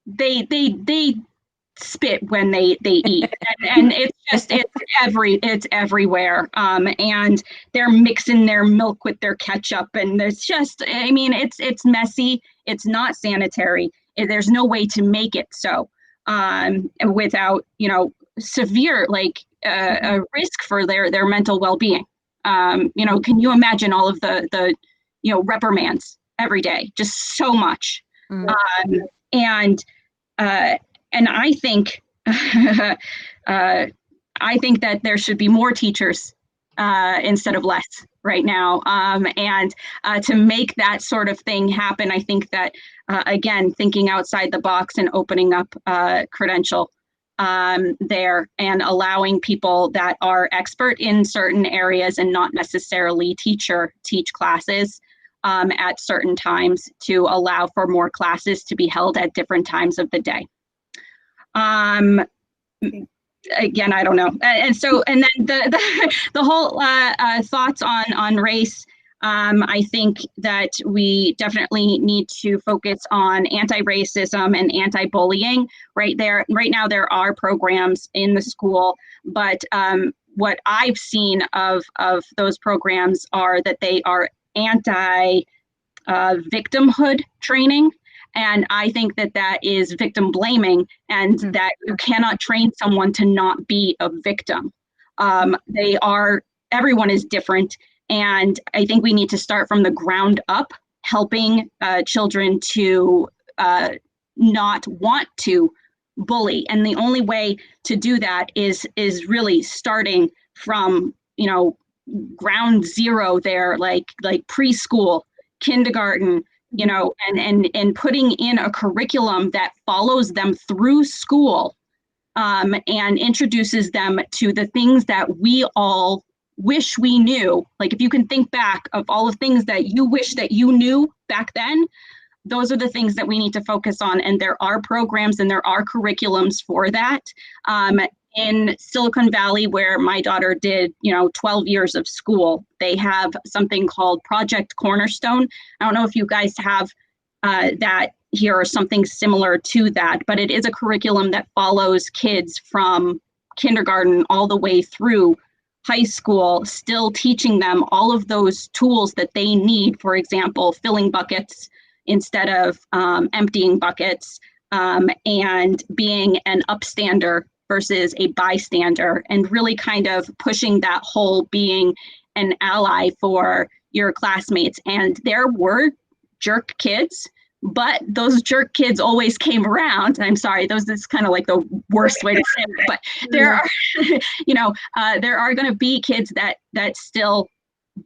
they spit when they eat, and it's everywhere. And they're mixing their milk with their ketchup, and there's just, it's messy. It's not sanitary. There's no way to make it so without, severe a risk for their mental well-being. Can you imagine all of the reprimands every day? Just so much. And I think that there should be more teachers instead of less right now. And to make that sort of thing happen, I think that, again, thinking outside the box and opening up credential there and allowing people that are expert in certain areas and not necessarily teach classes at certain times, to allow for more classes to be held at different times of the day. Again, I don't know. And then the whole thoughts on race. I think that we definitely need to focus on anti-racism and anti-bullying. Right now, there are programs in the school, but what I've seen of those programs are that they are anti-victimhood training. And I think that is victim blaming, and that you cannot train someone to not be a victim. Everyone is different. And I think we need to start from the ground up, helping children to not want to bully. And the only way to do that is really starting from, ground zero there, like preschool, kindergarten, and putting in a curriculum that follows them through school and introduces them to the things that we all wish we knew. Like, if you can think back of all the things that you wish that you knew back then, those are the things that we need to focus on. And there are programs and there are curriculums for that. In Silicon Valley, where my daughter did, 12 years of school, they have something called Project Cornerstone. I don't know if you guys have that here or something similar to that, but it is a curriculum that follows kids from kindergarten all the way through high school, still teaching them all of those tools that they need. For example, filling buckets instead of emptying buckets, and being an upstander versus a bystander, and really kind of pushing that whole being an ally for your classmates. And there were jerk kids, but those jerk kids always came around. I'm sorry, is kind of like the worst way to say it, but there are, there are going to be kids that still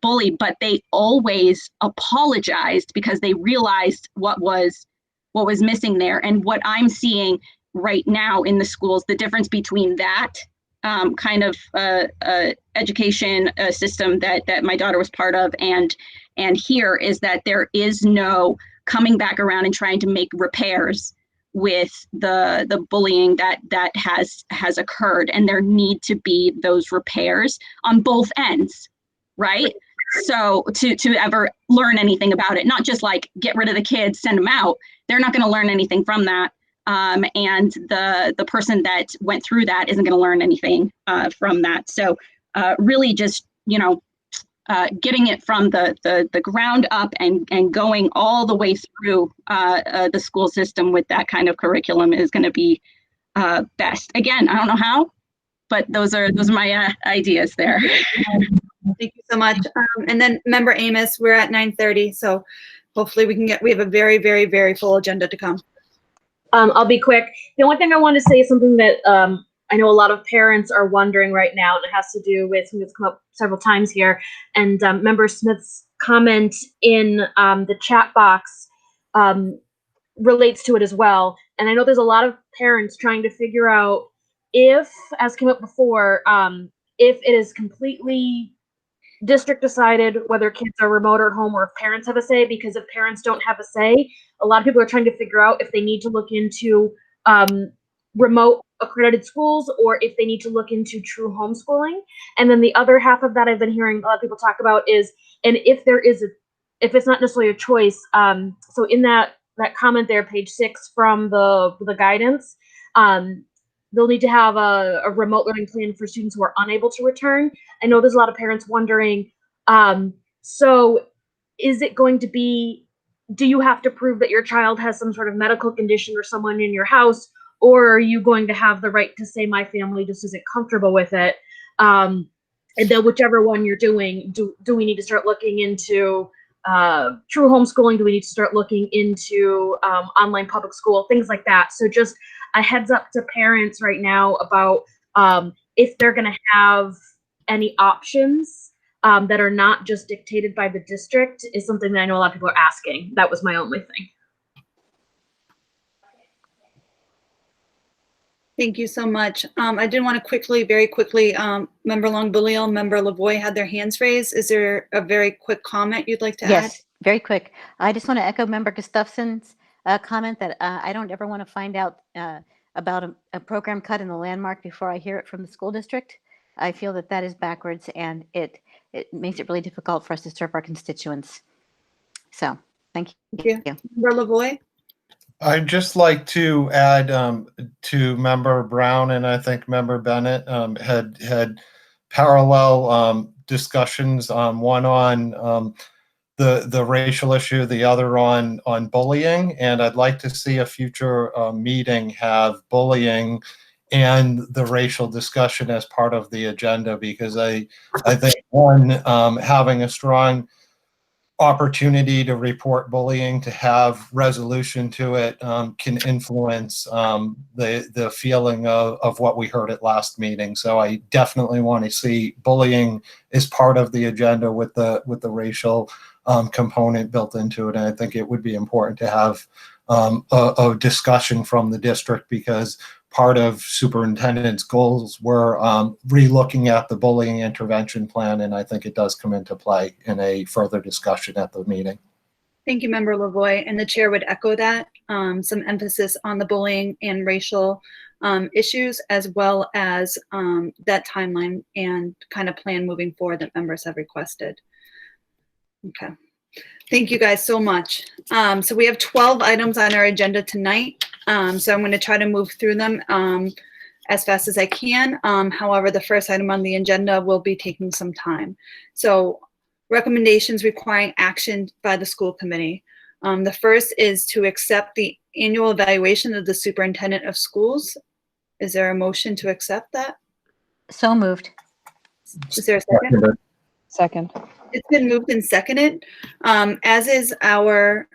bully, but they always apologized because they realized what was missing there. And what I'm seeing right now in the schools, the difference between that kind of education system that my daughter was part of and here is that there is no coming back around and trying to make repairs with the bullying that has occurred, and there need to be those repairs on both ends, right? So to ever learn anything about it, not just like get rid of the kids, send them out. They're not going to learn anything from that. And the person that went through that isn't going to learn anything from that. So really just, getting it from the ground up and going all the way through the school system with that kind of curriculum is going to be best. Again, I don't know how, but those are my ideas there. Thank you so much. And then Member Amos, we're at 9:30, so hopefully we have a very, very, very full agenda to come. I'll be quick. The only thing I want to say is something that I know a lot of parents are wondering right now, and it has to do with something that's come up several times here. And Member Smith's comment in the chat box relates to it as well. And I know there's a lot of parents trying to figure out if, as came up before, if it is completely district decided whether kids are remote or at home, or if parents have a say, because if parents don't have a say, a lot of people are trying to figure out if they need to look into remote accredited schools or if they need to look into true homeschooling. And then the other half of that I've been hearing a lot of people talk about is, and if there is if it's not necessarily a choice, so in that comment there, page 6 from the guidance, they'll need to have a remote learning plan for students who are unable to return. I know there's a lot of parents wondering, so is it going to be, do you have to prove that your child has some sort of medical condition or someone in your house, or are you going to have the right to say my family just isn't comfortable with it? And then whichever one you're doing, do we need to start looking into true homeschooling? Do we need to start looking into online public school, things like that? So just a heads up to parents right now about if they're going to have any options that are not just dictated by the district is something that I know a lot of people are asking. That was my only thing. Thank you so much. I did want to very quickly, Member Longbulliel, Member Lavoie had their hands raised. Is there a very quick comment you'd like to add? Yes, very quick. I just want to echo Member Gustafson's comment that I don't ever want to find out about a program cut in the landmark before I hear it from the school district. I feel that is backwards, and it makes it really difficult for us to serve our constituents. So, thank you. Member Lavoie? I'd just like to add to Member Brown and I think Member Bennett had parallel discussions, one on the racial issue, the other on bullying, and I'd like to see a future meeting have bullying and the racial discussion as part of the agenda, because I think having a strong opportunity to report bullying, to have resolution to it, can influence the feeling of what we heard at last meeting. So I definitely want to see bullying as part of the agenda with the racial component built into it. And I think it would be important to have a discussion from the district, because part of superintendent's goals were re-looking at the bullying intervention plan, and I think it does come into play in a further discussion at the meeting. Thank you, Member Lavoie, and the chair would echo that. Some emphasis on the bullying and racial issues, as well as that timeline and kind of plan moving forward that members have requested. Okay. Thank you guys so much. So we have 12 items on our agenda tonight. So I'm going to try to move through them as fast as I can. However, the first item on the agenda will be taking some time. So recommendations requiring action by the school committee. The first is to accept the annual evaluation of the superintendent of schools Is there a motion to accept that? So moved. Is there a second? Second. It's been moved and seconded, as is our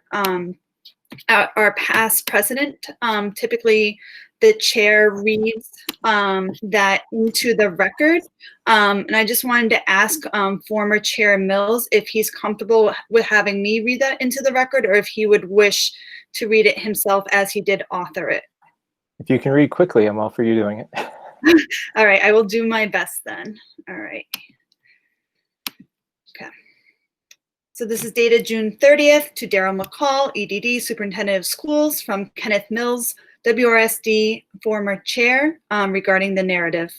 past precedent. Typically, the chair reads that into the record. And I just wanted to ask former Chair Mills if he's comfortable with having me read that into the record, or if he would wish to read it himself as he did author it. If you can read quickly, I'm all for you doing it. All right, I will do my best then. All right. Okay. So this is dated June 30th to Daryl McCall, EDD, Superintendent of Schools, from Kenneth Mills, WRSD, former chair, regarding the narrative.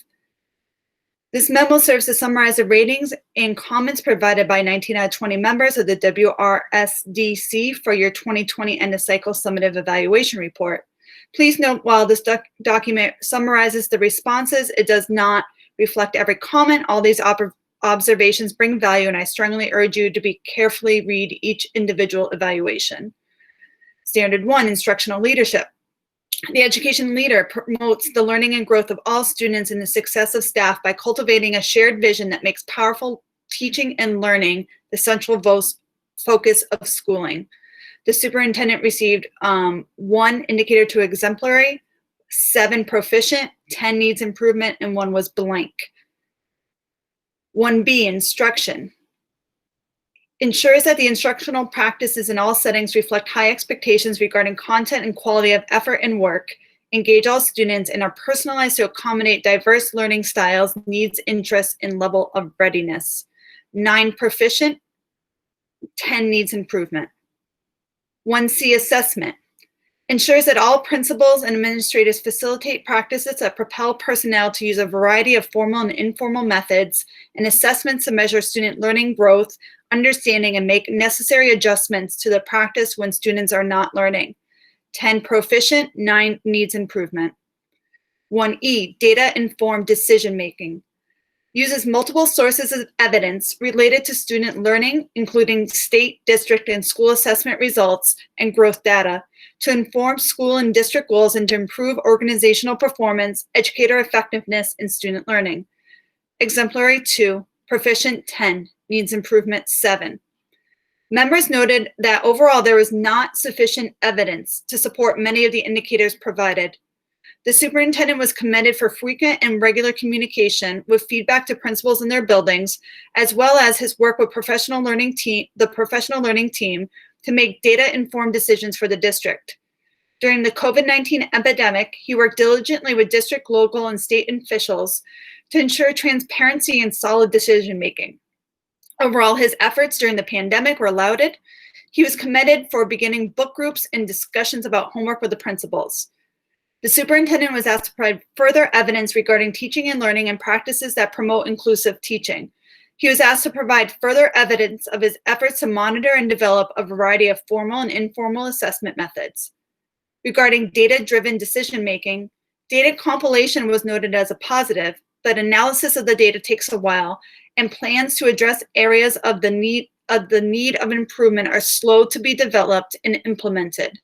This memo serves to summarize the ratings and comments provided by 19 out of 20 members of the WRSDC for your 2020 end of cycle summative evaluation report. Please note, while this document summarizes the responses, it does not reflect every comment. All these observations bring value, and I strongly urge you to carefully read each individual evaluation. Standard 1, instructional leadership. The education leader promotes the learning and growth of all students and the success of staff by cultivating a shared vision that makes powerful teaching and learning the central focus of schooling. The superintendent received 1 indicator to exemplary, 7 proficient, 10 needs improvement, and 1 was blank. 1B, instruction. Ensures that the instructional practices in all settings reflect high expectations regarding content and quality of effort and work, engage all students, and are personalized to accommodate diverse learning styles, needs, interests, and level of readiness. 9 proficient, 10 needs improvement. 1C, assessment. Ensures that all principals and administrators facilitate practices that propel personnel to use a variety of formal and informal methods and assessments to measure student learning growth, understanding, and make necessary adjustments to the practice when students are not learning. 10 proficient, 9 needs improvement. 1E, data-informed decision-making. Uses multiple sources of evidence related to student learning, including state, district, and school assessment results and growth data, to inform school and district goals and to improve organizational performance, educator effectiveness, and student learning. Exemplary 2, proficient 10, needs improvement 7. Members noted that overall there was not sufficient evidence to support many of the indicators provided. The superintendent was commended for frequent and regular communication with feedback to principals in their buildings, as well as his work with the professional learning team to make data-informed decisions for the district. During the COVID-19 epidemic, he worked diligently with district, local, and state officials to ensure transparency and solid decision-making. Overall, his efforts during the pandemic were lauded. He was commended for beginning book groups and discussions about homework with the principals. The superintendent was asked to provide further evidence regarding teaching and learning and practices that promote inclusive teaching. He was asked to provide further evidence of his efforts to monitor and develop a variety of formal and informal assessment methods. Regarding data-driven decision-making, data compilation was noted as a positive, but analysis of the data takes a while, and plans to address areas of the need of improvement are slow to be developed and implemented.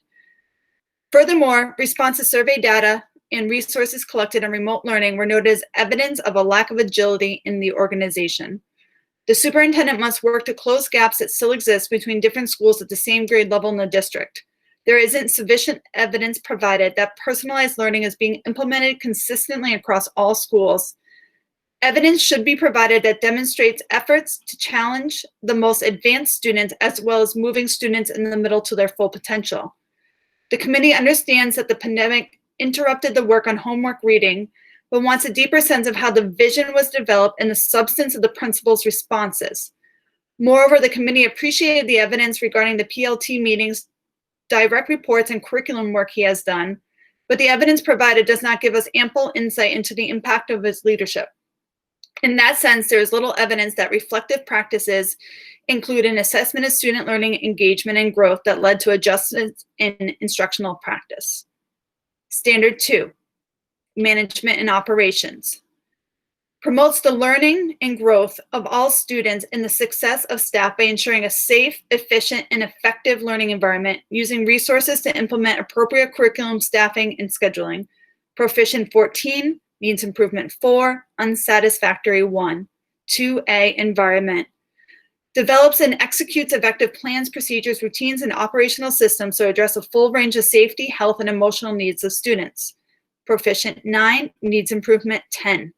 Furthermore, response to survey data and resources collected on remote learning were noted as evidence of a lack of agility in the organization. The superintendent must work to close gaps that still exist between different schools at the same grade level in the district. There isn't sufficient evidence provided that personalized learning is being implemented consistently across all schools. Evidence should be provided that demonstrates efforts to challenge the most advanced students as well as moving students in the middle to their full potential. The committee understands that the pandemic interrupted the work on homework reading, but wants a deeper sense of how the vision was developed and the substance of the principal's responses. Moreover, the committee appreciated the evidence regarding the PLT meetings, direct reports, and curriculum work he has done, but the evidence provided does not give us ample insight into the impact of his leadership. In that sense, there is little evidence that reflective practices include an assessment of student learning engagement and growth that led to adjustments in instructional practice. Standard 2, management and operations. Promotes the learning and growth of all students and the success of staff by ensuring a safe, efficient, and effective learning environment, using resources to implement appropriate curriculum, staffing, and scheduling. Proficient 14, needs improvement 4, unsatisfactory 1. 2A, environment. Develops and executes effective plans, procedures, routines, and operational systems to address a full range of safety, health, and emotional needs of students. Proficient 9, needs improvement 10.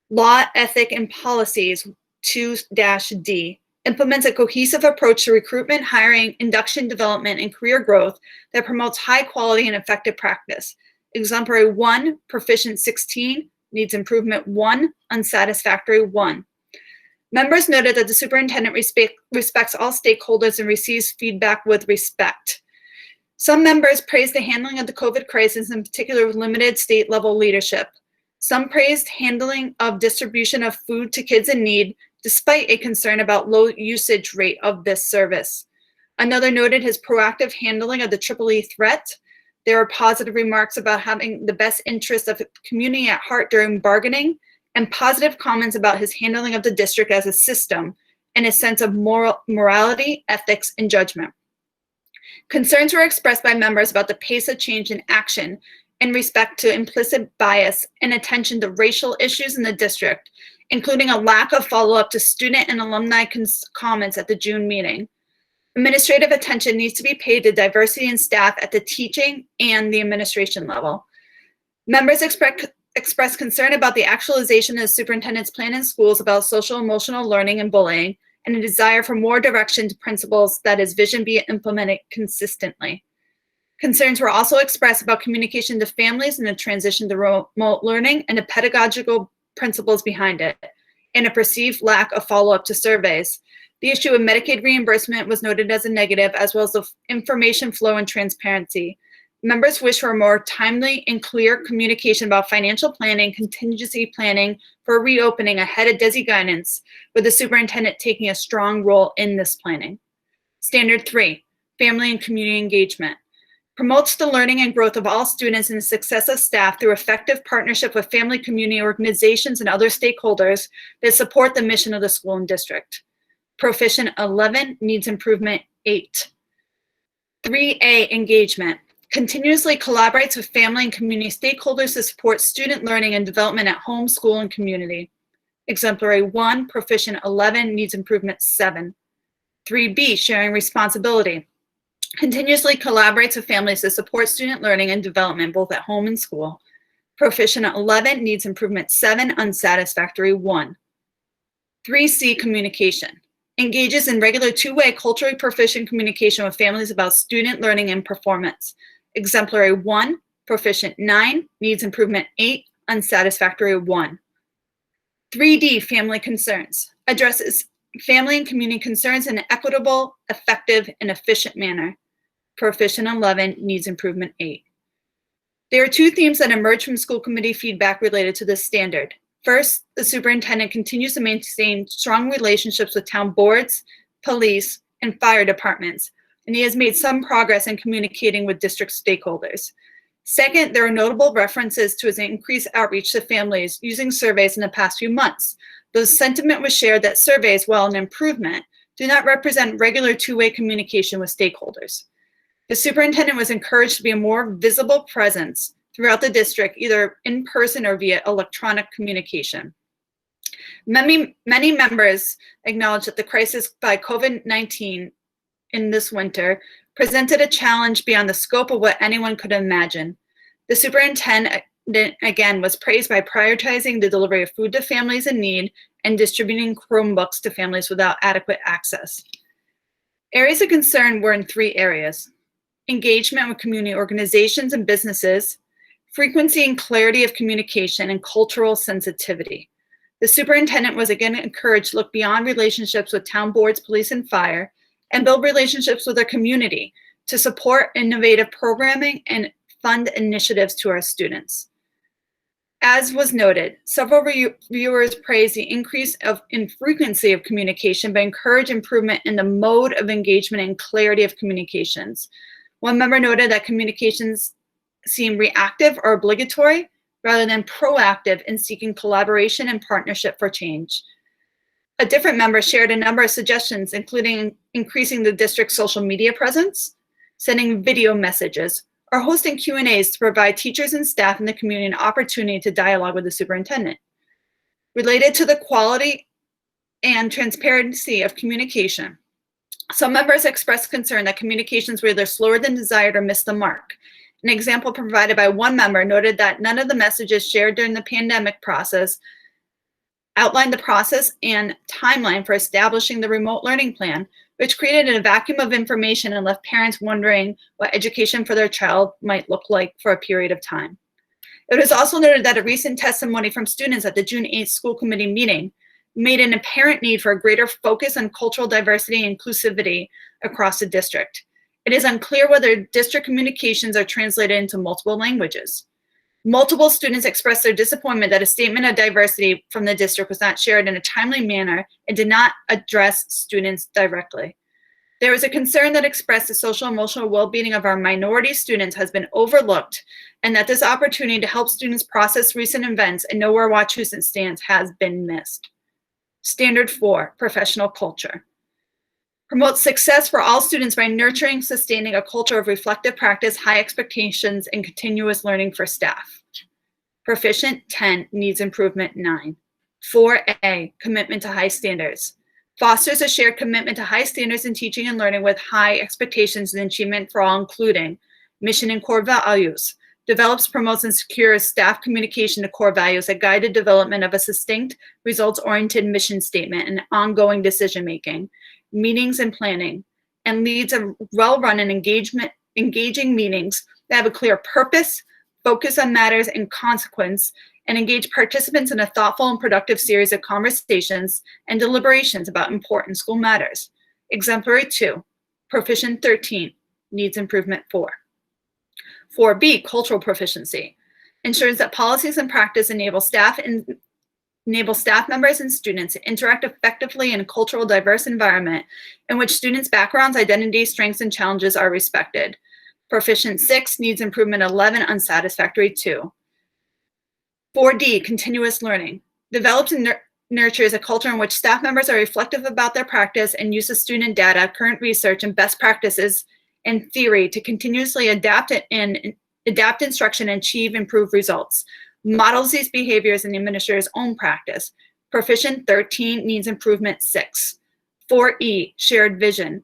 Law, ethic, and policies 2-D. Implements a cohesive approach to recruitment, hiring, induction, development, and career growth that promotes high quality and effective practice. Exemplary 1, proficient 16, needs improvement 1, unsatisfactory 1. Members noted that the superintendent respects all stakeholders and receives feedback with respect. Some members praised the handling of the COVID crisis, in particular with limited state level leadership. Some praised handling of distribution of food to kids in need, despite a concern about low usage rate of this service. Another noted his proactive handling of the EEE threat. There were positive remarks about having the best interest of the community at heart during bargaining, and positive comments about his handling of the district as a system and his sense of morality, ethics, and judgment. Concerns were expressed by members about the pace of change in action in respect to implicit bias and attention to racial issues in the district, including a lack of follow-up to student and alumni comments at the June meeting. Administrative attention needs to be paid to diversity in staff at the teaching and the administration level. Members expressed concern about the actualization of the superintendent's plan in schools about social emotional learning and bullying, and a desire for more direction to principals that his vision be implemented consistently. Concerns were also expressed about communication to families in the transition to remote learning and the pedagogical principles behind it, and a perceived lack of follow-up to surveys. The issue of Medicaid reimbursement was noted as a negative, as well as the information flow and transparency. Members wish for more timely and clear communication about financial planning, contingency planning for reopening ahead of DESE guidance, with the superintendent taking a strong role in this planning. Standard 3, family and community engagement. Promotes the learning and growth of all students and the success of staff through effective partnership with family, community organizations, and other stakeholders that support the mission of the school and district. Proficient 11, needs improvement 8. 3A, engagement. Continuously collaborates with family and community stakeholders to support student learning and development at home, school, and community. Exemplary 1, proficient 11, needs improvement 7. 3B, sharing responsibility. Continuously collaborates with families to support student learning and development both at home and school. Proficient 11, needs improvement 7, unsatisfactory 1. 3C, communication. Engages in regular two-way culturally proficient communication with families about student learning and performance. Exemplary 1, proficient 9, needs improvement 8, unsatisfactory 1. 3D, family concerns. Addresses family and community concerns in an equitable, effective, and efficient manner. Proficient 11, needs improvement 8. There are two themes that emerge from school committee feedback related to this standard. First, the superintendent continues to maintain strong relationships with town boards, police, and fire departments, and he has made some progress in communicating with district stakeholders. Second, there are notable references to his increased outreach to families using surveys in the past few months. Though sentiment was shared that surveys, while an improvement, do not represent regular two-way communication with stakeholders. The superintendent was encouraged to be a more visible presence throughout the district, either in person or via electronic communication. Many members acknowledged that the crisis by COVID-19 in this winter presented a challenge beyond the scope of what anyone could imagine. The superintendent, again, was praised by prioritizing the delivery of food to families in need and distributing Chromebooks to families without adequate access. Areas of concern were in 3 areas: engagement with community organizations and businesses, frequency and clarity of communication, and cultural sensitivity. The superintendent was again encouraged to look beyond relationships with town boards, police, and fire, and build relationships with our community to support innovative programming and fund initiatives to our students. As was noted, several reviewers praised the increase in frequency of communication, but encourage improvement in the mode of engagement and clarity of communications. One member noted that communications seem reactive or obligatory rather than proactive in seeking collaboration and partnership for change. A different member shared a number of suggestions, including increasing the district's social media presence, sending video messages, or hosting Q&As to provide teachers and staff in the community an opportunity to dialogue with the superintendent. Related to the quality and transparency of communication, some members expressed concern that communications were either slower than desired or missed the mark. An example provided by one member noted that none of the messages shared during the pandemic process outlined the process and timeline for establishing the remote learning plan, which created a vacuum of information and left parents wondering what education for their child might look like for a period of time. It was also noted that a recent testimony from students at the June 8th school committee meeting made an apparent need for a greater focus on cultural diversity and inclusivity across the district. It is unclear whether district communications are translated into multiple languages. Multiple students expressed their disappointment that a statement of diversity from the district was not shared in a timely manner and did not address students directly. There was a concern that expressed the social and emotional well-being of our minority students has been overlooked, and that this opportunity to help students process recent events and know where Wachusett stands has been missed. Standard 4, professional culture. Promote success for all students by nurturing, sustaining a culture of reflective practice, high expectations, and continuous learning for staff. Proficient, 10, needs improvement, 9. 4A, commitment to high standards. Fosters a shared commitment to high standards in teaching and learning with high expectations and achievement for all, including mission and core values. Develops, promotes, and secures staff communication to core values that guide the development of a succinct, results-oriented mission statement and ongoing decision-making, meetings and planning, and leads a well-run and engaging meetings that have a clear purpose, focus on matters and consequence, and engage participants in a thoughtful and productive series of conversations and deliberations about important school matters. Exemplary 2, proficient 13, needs improvement 4. 4B, cultural proficiency, ensures that policies and practice enable staff members and students to interact effectively in a cultural diverse environment in which students' backgrounds, identities, strengths, and challenges are respected. Proficient 6, needs improvement 11, unsatisfactory 2. 4D, continuous learning, develops and nurtures a culture in which staff members are reflective about their practice and use of student data, current research, and best practices and theory to continuously adapt instruction and achieve improved results. Models these behaviors in the administrator's own practice. Proficient 13, needs improvement 6. 4E, shared vision,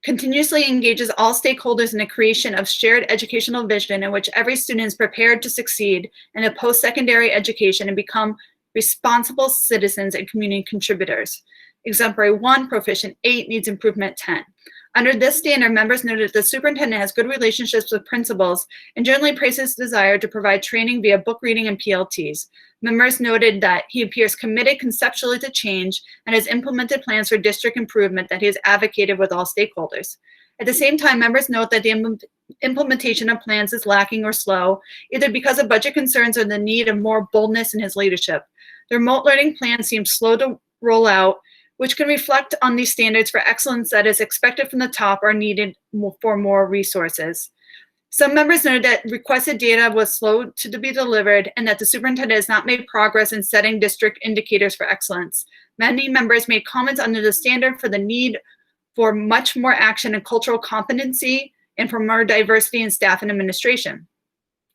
continuously engages all stakeholders in the creation of shared educational vision in which every student is prepared to succeed in a post-secondary education and become responsible citizens and community contributors. Exemplary 1, proficient 8, needs improvement 10. Under this standard, members noted that the superintendent has good relationships with principals and generally praises his desire to provide training via book reading and PLTs. Members noted that he appears committed conceptually to change and has implemented plans for district improvement that he has advocated with all stakeholders. At the same time, members note that the implementation of plans is lacking or slow, either because of budget concerns or the need of more boldness in his leadership. The remote learning plan seems slow to roll out, which can reflect on these standards for excellence that is expected from the top or needed for more resources. Some members noted that requested data was slow to be delivered and that the superintendent has not made progress in setting district indicators for excellence. Many members made comments under the standard for the need for much more action and cultural competency and for more diversity in staff and administration.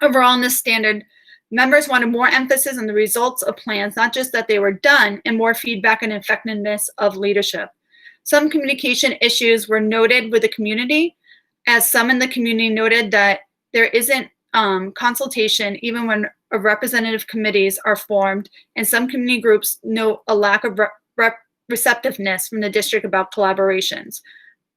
Overall, in this standard, members wanted more emphasis on the results of plans, not just that they were done, and more feedback on effectiveness of leadership. Some communication issues were noted with the community, as some in the community noted that there isn't consultation even when representative committees are formed, and some community groups note a lack of receptiveness from the district about collaborations.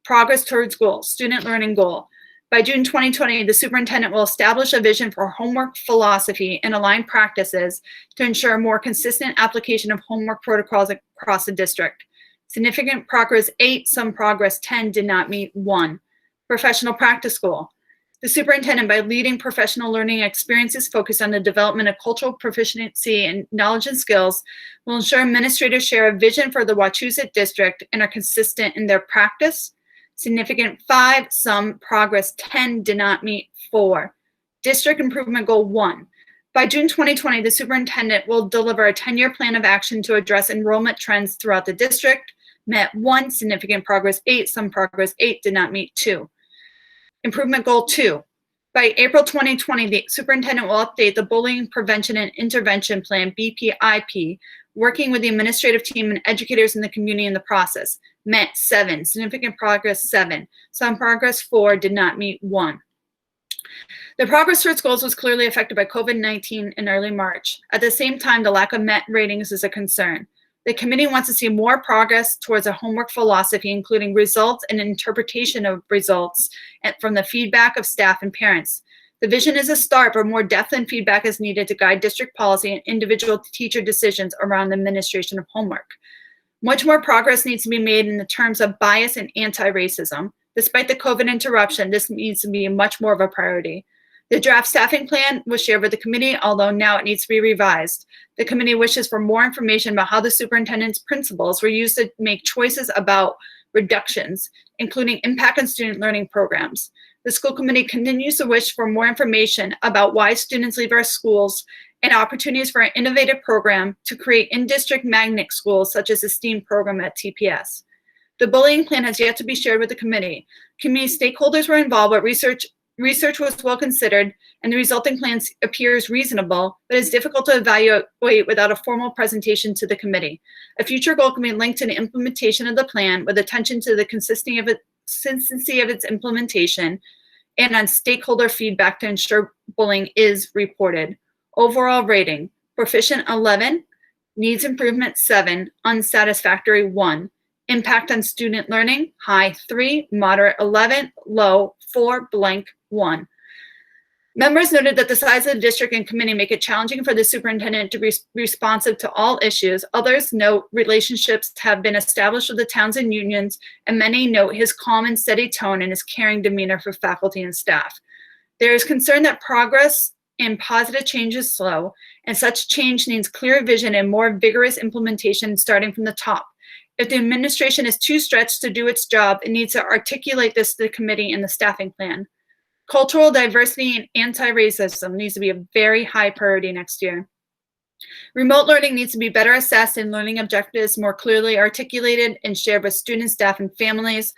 Progress towards goal, student learning goal. By June 2020, the superintendent will establish a vision for homework philosophy and align practices to ensure more consistent application of homework protocols across the district. Significant progress 8, some progress 10 did not meet 1. Professional practice goal. The superintendent, by leading professional learning experiences focused on the development of cultural proficiency and knowledge and skills, will ensure administrators share a vision for the Wachusett district and are consistent in their practice. Significant 5, some progress 10 did not meet 4. District improvement goal 1. By June 2020, the superintendent will deliver a 10-year plan of action to address enrollment trends throughout the district. Met 1, significant progress 8, some progress 8 did not meet 2. Improvement goal 2. By April 2020, the superintendent will update the Bullying Prevention and Intervention Plan, BPIP, working with the administrative team and educators in the community in the process. Met 7, significant progress 7, some progress 4, did not meet 1. The progress towards goals was clearly affected by COVID-19 in early March. At the same time, the lack of MET ratings is a concern. The committee wants to see more progress towards a homework philosophy, including results and interpretation of results from the feedback of staff and parents. The vision is a start, but more depth and feedback is needed to guide district policy and individual teacher decisions around the administration of homework. Much more progress needs to be made in the terms of bias and anti-racism. Despite the COVID interruption, this needs to be much more of a priority. The draft staffing plan was shared with the committee, although now it needs to be revised. The committee wishes for more information about how the superintendent's principles were used to make choices about reductions, including impact on student learning programs. The school committee continues to wish for more information about why students leave our schools and opportunities for an innovative program to create in-district magnet schools such as the STEAM program at TPS. The bullying plan has yet to be shared with the committee. Community stakeholders were involved, but research was well considered, and the resulting plan appears reasonable, but is difficult to evaluate without a formal presentation to the committee. A future goal can be linked to the implementation of the plan with attention to the consistency of its implementation and on stakeholder feedback to ensure bullying is reported. Overall rating, proficient 11, needs improvement 7, unsatisfactory 1, impact on student learning, high 3, moderate 11, low 4, blank 1. Members noted that the size of the district and committee make it challenging for the superintendent to be responsive to all issues. Others note relationships have been established with the towns and unions, and many note his calm and steady tone and his caring demeanor for faculty and staff. There is concern that progress and positive change is slow, and such change needs clear vision and more vigorous implementation starting from the top. If the administration is too stretched to do its job, it needs to articulate this to the committee in the staffing plan. Cultural diversity and anti-racism needs to be a very high priority next year. Remote learning needs to be better assessed and learning objectives more clearly articulated and shared with students, staff, and families.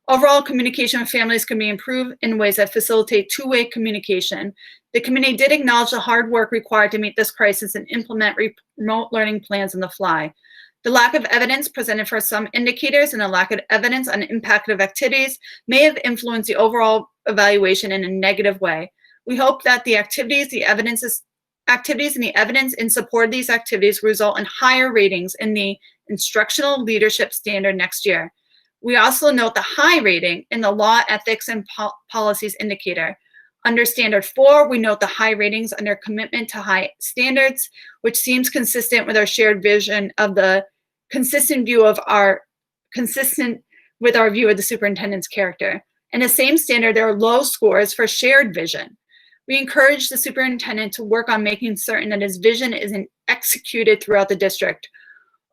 Overall communication with families can be improved in ways that facilitate two-way communication. The committee did acknowledge the hard work required to meet this crisis and implement remote learning plans on the fly. The lack of evidence presented for some indicators and the lack of evidence on impact of activities may have influenced the overall evaluation in a negative way. We hope that the activities and the evidence in support of these activities result in higher ratings in the instructional leadership standard next year. We also note the high rating in the law, ethics, and policies indicator. Under standard 4, we note the high ratings under commitment to high standards, which seems consistent with our shared vision of the consistent with our view of the superintendent's character. In the same standard, there are low scores for shared vision. We encourage the superintendent to work on making certain that his vision is executed throughout the district.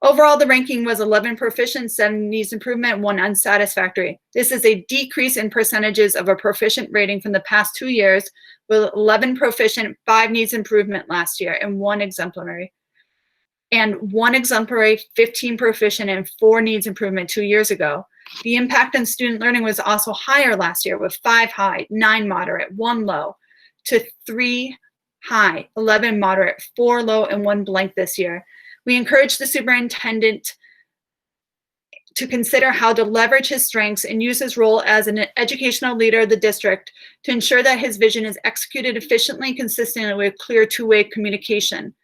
Overall, the ranking was 11 proficient, 7 needs improvement, 1 unsatisfactory. This is a decrease in percentages of a proficient rating from the past 2 years, with 11 proficient, 5 needs improvement last year, and 1 exemplary. And 1 exemplary, 15 proficient, and 4 needs improvement 2 years ago. The impact on student learning was also higher last year, with 5 high, 9 moderate, 1 low, to 3 high, 11 moderate, 4 low, and 1 blank this year. We encourage the superintendent to consider how to leverage his strengths and use his role as an educational leader of the district to ensure that his vision is executed efficiently and consistently with clear two-way communication.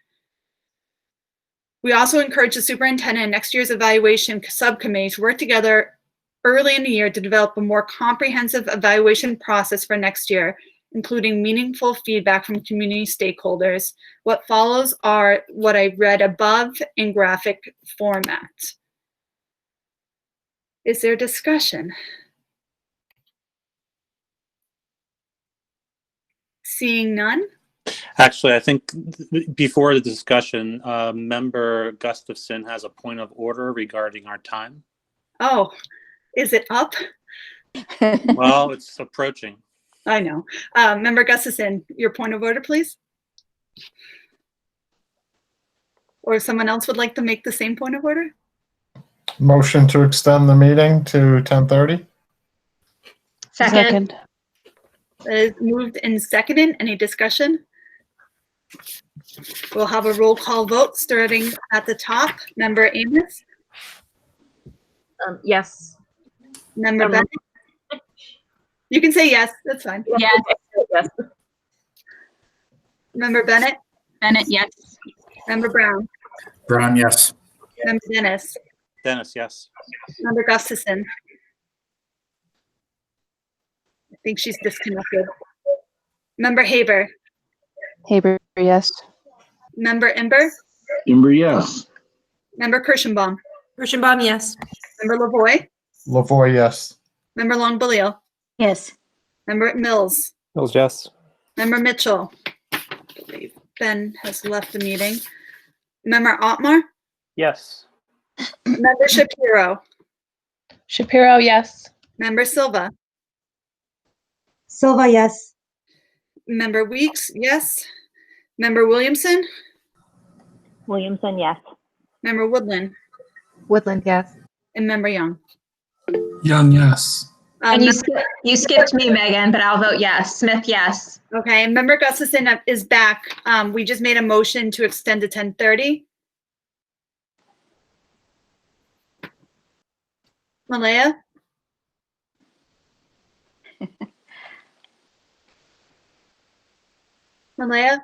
We also encourage the superintendent and next year's evaluation subcommittee to work together early in the year to develop a more comprehensive evaluation process for next year, including meaningful feedback from community stakeholders. What follows are what I read above in graphic format. Is there discussion? Seeing none? Actually, I think before the discussion, Member Gustafson has a point of order regarding our time. Oh, is it up? Well, it's approaching. I know. Member Gustafson, your point of order, please. Or if someone else would like to make the same point of order? Motion to extend the meeting to 10:30. Second. That is moved and seconded. Any discussion? We'll have a roll call vote starting at the top. Member Amos? Yes. Member Bennett? You can say yes, that's fine. Yes. Yes. Member Bennett? Bennett, yes. Member Brown? Brown, yes. Member Dennis? Dennis, yes. Member Gustafson? I think she's disconnected. Member Haber? Haber, yes. Member Ember? Ember, yes. Member Kirschenbaum? Kirschenbaum, yes. Member Lavoy? Lavoy, yes. Member Longbelio? Yes. Member Mills? Mills, yes. Member Mitchell? I believe Ben has left the meeting. Member Otmar? Yes. Member Shapiro? Shapiro, yes. Member Silva? Silva, yes. Member Weeks, yes. Member Williamson? Williamson, yes. Member Woodland? Woodland, yes. And Member Young? Young, yes. And you skipped me, Megan, but I'll vote yes. Smith, yes. Okay, and Member Gustafson is back. We just made a motion to extend to 10:30. Malaya? Malaya?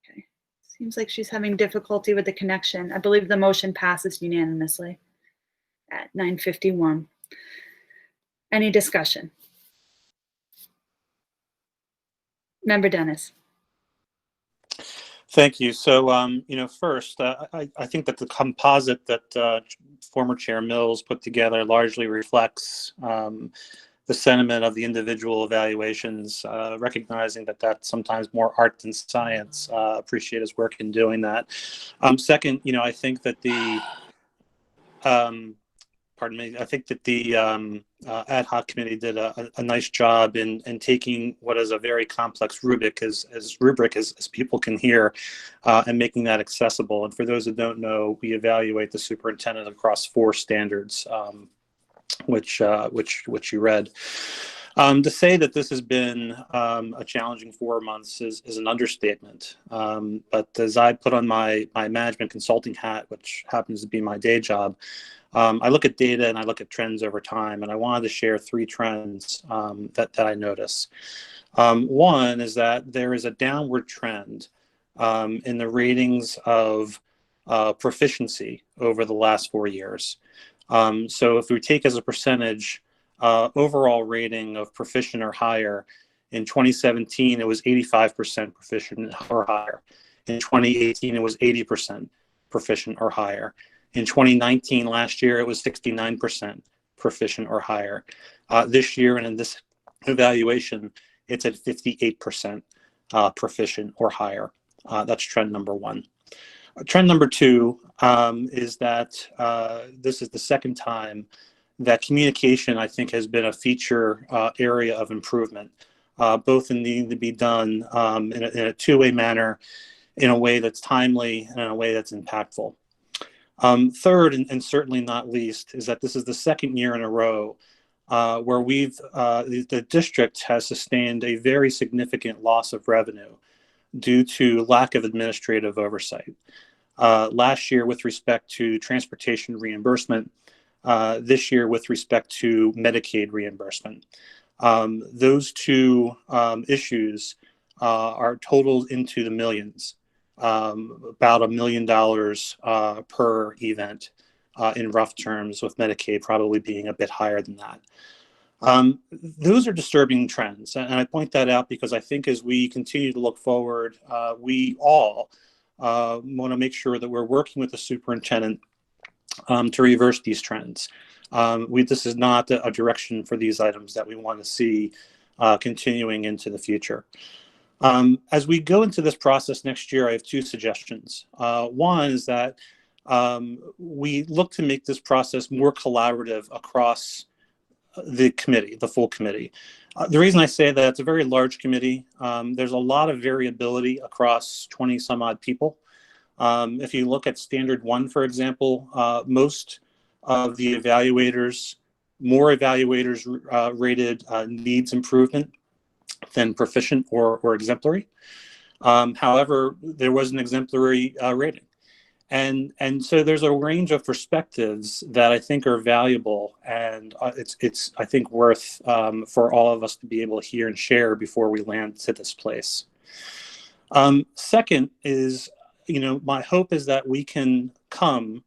Okay, seems like she's having difficulty with the connection. I believe the motion passes unanimously at 9:51. Any discussion? Member Dennis. Thank you. So, first, I think that the composite that former Chair Mills put together largely reflects the sentiment of the individual evaluations, recognizing that that's sometimes more art than science. Appreciate his work in doing that. Second, I think that the I think that the ad hoc committee did a nice job in taking what is a very complex rubric as people can hear, and making that accessible. And for those that don't know, we evaluate the superintendent across 4 standards, which you read. To say that this has been a challenging 4 months is an understatement. But as I put on my management consulting hat, which happens to be my day job, I look at data and I look at trends over time, and I wanted to share 3 trends that I notice. One is that there is a downward trend in the ratings of proficiency over the last 4 years. So if we take as a percentage overall rating of proficient or higher, in 2017 it was 85% proficient or higher. In 2018 it was 80% proficient or higher. In 2019, last year, it was 69% proficient or higher. This year, and in this evaluation, it's at 58% proficient or higher. That's trend number 1. Trend number 2 is that this is the second time that communication, I think, has been a feature area of improvement, both in needing to be done in a 2-way manner, in a way that's timely and in a way that's impactful. Third, and certainly not least, is that this is the second year in a row where the district has sustained a very significant loss of revenue due to lack of administrative oversight. Last year with respect to transportation reimbursement, this year with respect to Medicaid reimbursement. Those 2 issues are totaled into the millions. About $1 million per event in rough terms, with Medicaid probably being a bit higher than that. Those are disturbing trends, and I point that out because I think as we continue to look forward, we all want to make sure that we're working with the superintendent to reverse these trends. This is not a direction for these items that we want to see continuing into the future. As we go into this process next year, I have 2 suggestions. One is that we look to make this process more collaborative across the committee, the full committee. The reason I say that, it's a very large committee. There's a lot of variability across 20 some odd people. If you look at Standard 1, for example, most of the evaluators more evaluators rated needs improvement than proficient or exemplary. However, there was an exemplary rating. And so there's a range of perspectives that I think are valuable, and it's I think worth for all of us to be able to hear and share before we land to this place. Second is, my hope is that we can come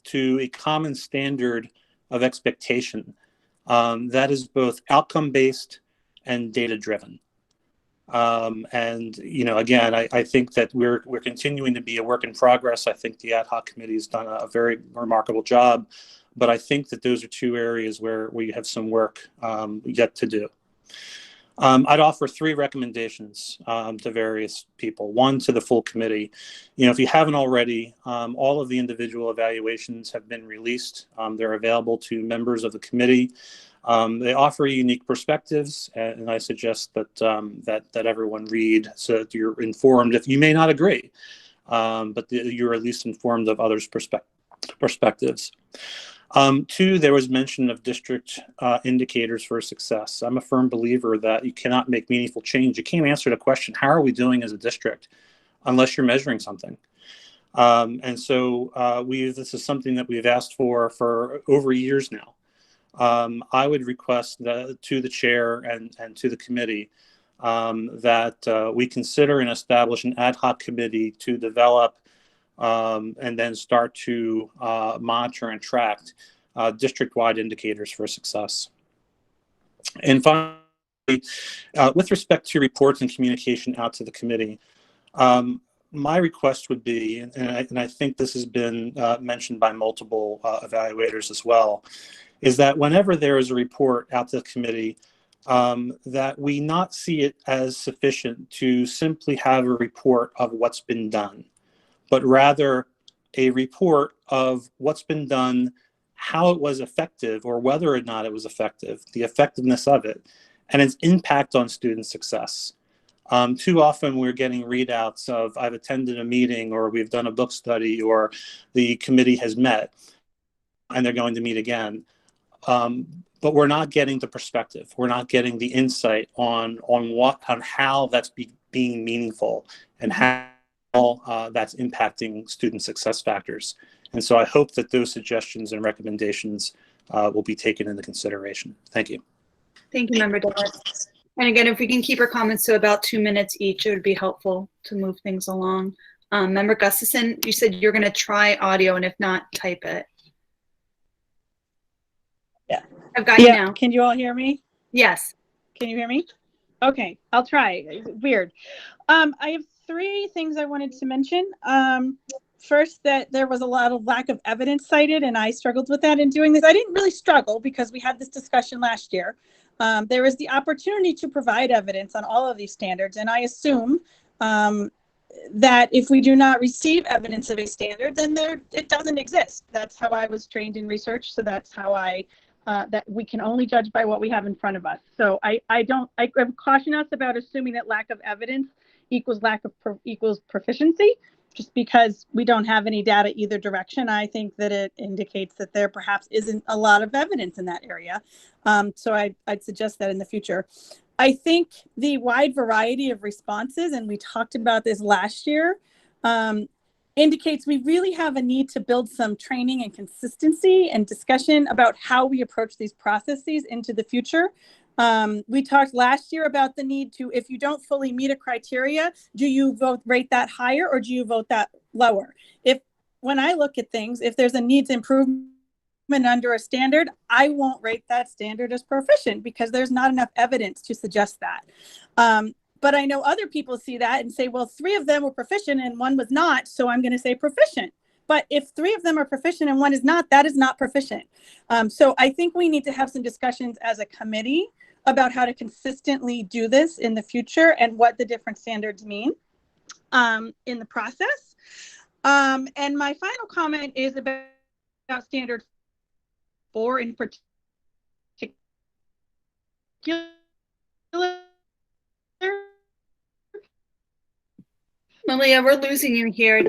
to a common standard of expectation that is both outcome-based and data-driven. Again, I think that we're continuing to be a work in progress. I think the ad hoc committee has done a very remarkable job, but I think that those are two areas where we have some work yet to do. I'd offer 3 recommendations to various people. One, to the full committee. If you haven't already, all of the individual evaluations have been released. They're available to members of the committee. They offer unique perspectives, and I suggest that everyone read so that you're informed. If you may not agree, but you're at least informed of others' perspectives. 2, there was mention of district indicators for success. I'm a firm believer that you cannot make meaningful change. You can't answer the question, how are we doing as a district, unless you're measuring something. This is something that we've asked for over years now. I would request to the chair and to the committee that we consider and establish an ad hoc committee to develop and then start to monitor and track district-wide indicators for success. And finally, with respect to reports and communication out to the committee, my request would be, and I think this has been mentioned by multiple evaluators as well, is that whenever there is a report out to the committee, that we not see it as sufficient to simply have a report of what's been done, but rather a report of what's been done, how it was effective, or whether or not it was effective, the effectiveness of it, and its impact on student success. Too often we're getting readouts of I've attended a meeting, or we've done a book study, or the committee has met and they're going to meet again. But we're not getting the perspective. We're not getting the insight on how that's being meaningful and how that's impacting student success factors. And so I hope that those suggestions and recommendations will be taken into consideration. Thank you. Thank you, Member Dennis. And again, if we can keep our comments to about 2 minutes each, it would be helpful to move things along. Member Gustafson, you said you're going to try audio, and if not, type it. Yeah. I've got you now. Can you all hear me? Yes. Can you hear me? Okay, I'll try. Weird. I have 3 things I wanted to mention. First, that there was a lot of lack of evidence cited, and I struggled with that in doing this. I didn't really struggle because we had this discussion last year. There is the opportunity to provide evidence on all of these standards, and I assume that if we do not receive evidence of a standard, then it doesn't exist. That's how I was trained in research, so that's how that we can only judge by what we have in front of us. So I caution us about assuming that lack of evidence equals equals proficiency, just because we don't have any data either direction. I think that it indicates that there perhaps isn't a lot of evidence in that area. So I'd suggest that in the future. I think the wide variety of responses, and we talked about this last year, indicates we really have a need to build some training and consistency and discussion about how we approach these processes into the future. We talked last year about the need to, if you don't fully meet a criteria, do you rate that higher or do you vote that lower? When I look at things, if there's a needs improvement under a standard, I won't rate that standard as proficient because there's not enough evidence to suggest that. But I know other people see that and say, well, 3 of them were proficient and 1 was not, so I'm going to say proficient. But if 3 of them are proficient and 1 is not, that is not proficient. So I think we need to have some discussions as a committee about how to consistently do this in the future and what the different standards mean in the process. And my final comment is about standard 4 in particular. Malia, we're losing you here.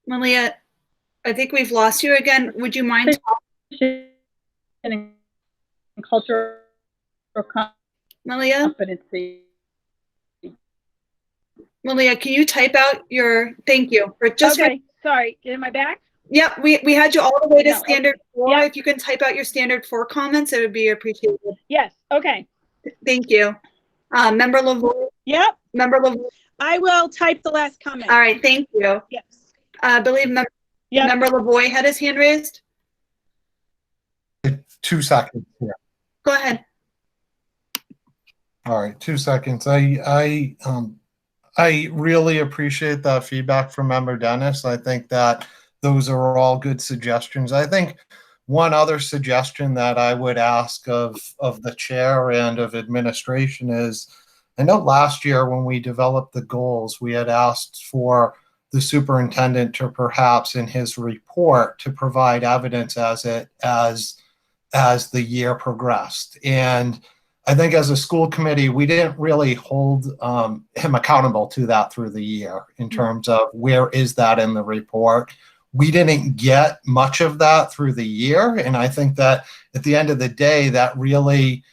Malia, I think we've lost you again. Would you mind? Cultural Malia? competency. Malia, can you type out your, thank you. For just Okay, sorry, am I back? Yep, we had you all the way to No, okay. standard 4. If you can type out your standard 4 comments, it would be appreciated. Yes, okay. Thank you. Member Lavoie? Yep. Member Lavoie? I will type the last comment. All right, thank you. Yes. I believe Member Lavoie had his hand raised. 2 seconds here. Go ahead. All right, 2 seconds. I really appreciate that feedback from Member Dennis. I think that those are all good suggestions. I think one other suggestion that I would ask of the chair and of administration is, I know last year when we developed the goals, we had asked for the superintendent to perhaps in his report to provide evidence as the year progressed. And I think as a school committee, we didn't really hold him accountable to that through the year in terms of where is that in the report. We didn't get much of that through the year. And I think that at the end of the day, that really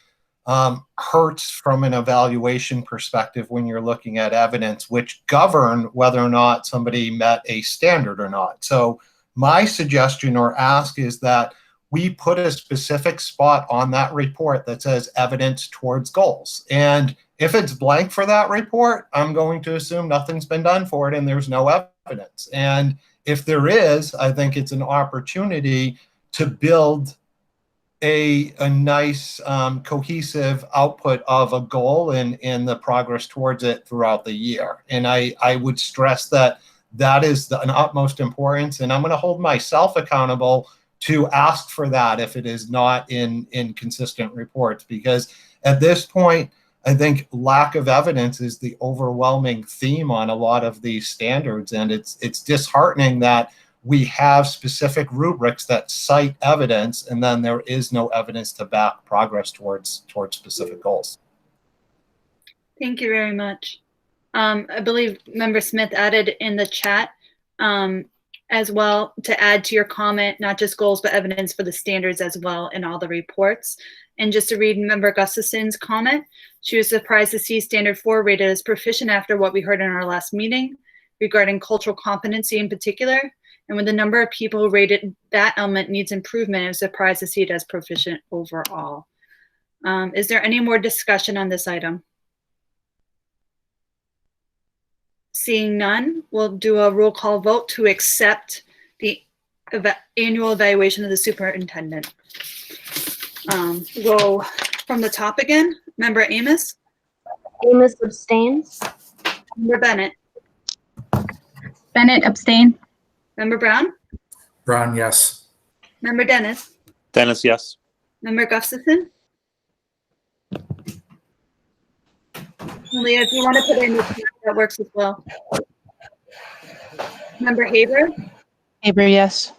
hurts from an evaluation perspective when you're looking at evidence which govern whether or not somebody met a standard or not. So my suggestion or ask is that we put a specific spot on that report that says evidence towards goals. And if it's blank for that report, I'm going to assume nothing's been done for it and there's no evidence. And if there is, I think it's an opportunity to build a nice cohesive output of a goal and the progress towards it throughout the year. And I would stress that that is an utmost importance. And I'm going to hold myself accountable to ask for that if it is not in consistent reports, because at this point, I think lack of evidence is the overwhelming theme on a lot of these standards. And it's disheartening that we have specific rubrics that cite evidence and then there is no evidence to back progress towards specific goals. Thank you very much. I believe Member Smith added in the chat as well to add to your comment, not just goals, but evidence for the standards as well in all the reports. And just to read Member Gustafson's comment, she was surprised to see standard 4 rated as proficient after what we heard in our last meeting regarding cultural competency in particular. And when the number of people who rated that element needs improvement, I was surprised to see it as proficient overall. Is there any more discussion on this item? Seeing none, we'll do a roll call vote to accept the annual evaluation of the superintendent. Go from the top again. Member Amos? Amos abstains. Member Bennett? Bennett abstain. Member Brown? Brown, yes. Member Dennis? Dennis, yes. Member Gustafson? Leah, if you want to put it in the chat, that works as well. Member Haber? Haber, yes.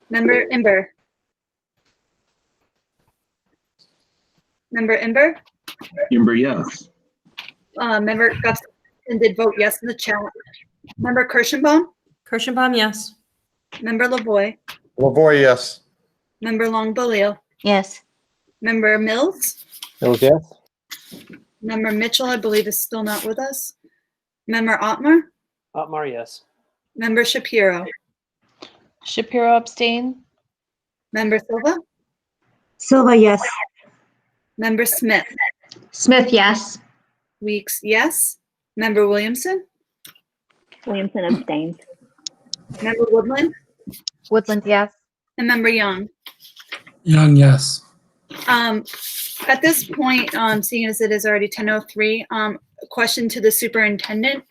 Member Imber? Member Imber? Imber, yes. Member Gustafson did vote yes in the chat. Member Kirschenbaum? Kirschenbaum, yes. Member Lavoie? Lavoie, yes. Member Longboliel? Yes. Member Mills? Mills, yes. Member Mitchell, I believe, is still not with us. Member Otmar? Otmar, yes. Member Shapiro? Shapiro abstain. Member Silva? Silva, yes. Member Smith? Smith, yes. Weeks, yes. Member Williamson? Williamson abstains. Member Woodland? Woodland, yes. And Member Young? Young, yes. At this point, seeing as it is already 10:03, question to the superintendent,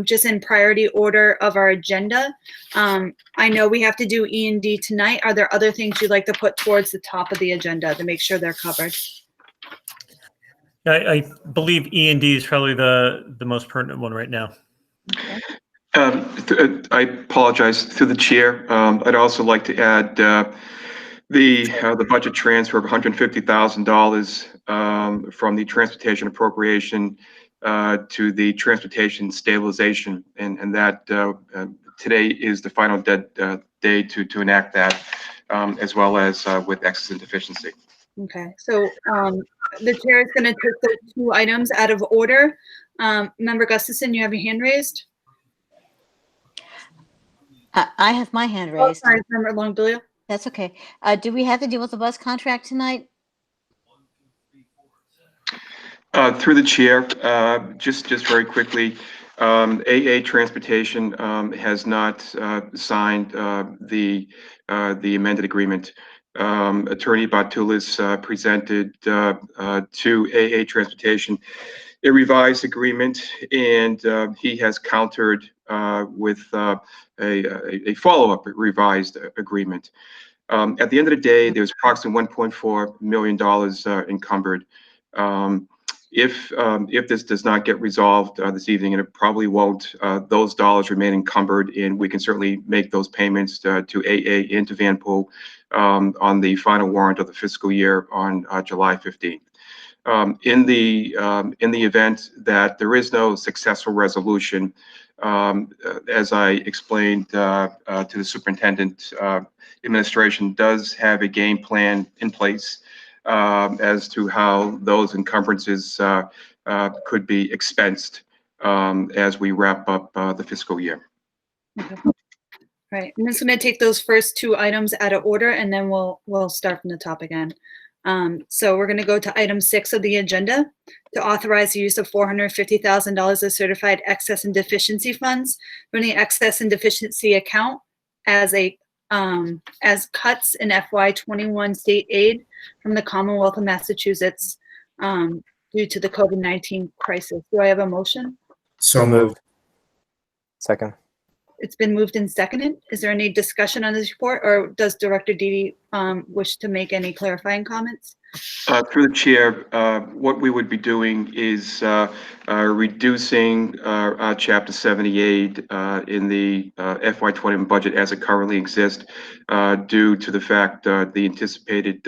just in priority order of our agenda. I know we have to do E&D tonight. Are there other things you'd like to put towards the top of the agenda to make sure they're covered? I believe E&D is probably the most pertinent one right now. I apologize through the chair. I'd also like to add the budget transfer of $150,000 from the transportation appropriation to the transportation stabilization, and that today is the final day to enact that, as well as with excess and deficiency. Okay, so the chair is going to take those two items out of order. Member Gustafson, you have your hand raised? I have my hand Oh, raised. sorry, Member Longoria. That's okay. Do we have to deal with the bus contract tonight? Through the chair, just very quickly, AA Transportation has not signed the amended agreement. Attorney Batulis presented to AA Transportation a revised agreement, and he has countered with a follow-up revised agreement. At the end of the day, there's approximately $1.4 million encumbered. If this does not get resolved this evening, and it probably won't, those dollars remain encumbered, and we can certainly make those payments to AA and to Vanpool on the final warrant of the fiscal year on July 15th. In the event that there is no successful resolution, as I explained to the superintendent, administration does have a game plan in place as to how those encumbrances could be expensed as we wrap up the fiscal year. Okay. Right, I'm just going to take those first two items out of order, and then we'll start from the top again. So we're going to go to item 6 of the agenda to authorize the use of $450,000 of certified excess and deficiency funds from the excess and deficiency account as cuts in FY21 state aid from the Commonwealth of Massachusetts due to the COVID-19 crisis. Do I have a motion? So moved. Second. It's been moved and seconded. Is there any discussion on this report, or does Director Dede wish to make any clarifying comments? Through the chair, what we would be doing is reducing Chapter 78 in the FY20 budget as it currently exists due to the fact the anticipated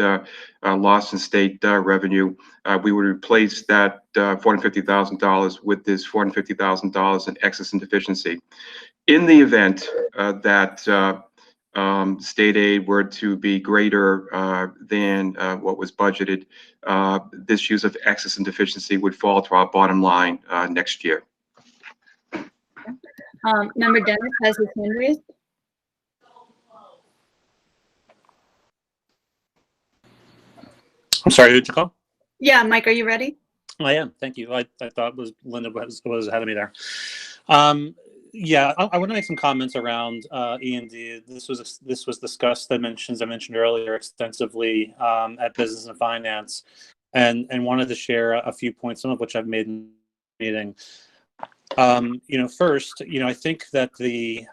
loss in state revenue. We would replace that $450,000 with this $450,000 in excess and deficiency. In the event that state aid were to be greater than what was budgeted, this use of excess and deficiency would fall to our bottom line next year. Member Dennis has his hand raised. I'm sorry, who'd you call? Yeah, Mike, are you ready? I am. Thank you. I thought Linda was ahead of me there. Yeah, I want to make some comments around E&D. This was discussed. I mentioned earlier extensively at Business and Finance, and wanted to share a few points, some of which I've made in the meeting. First, I think that the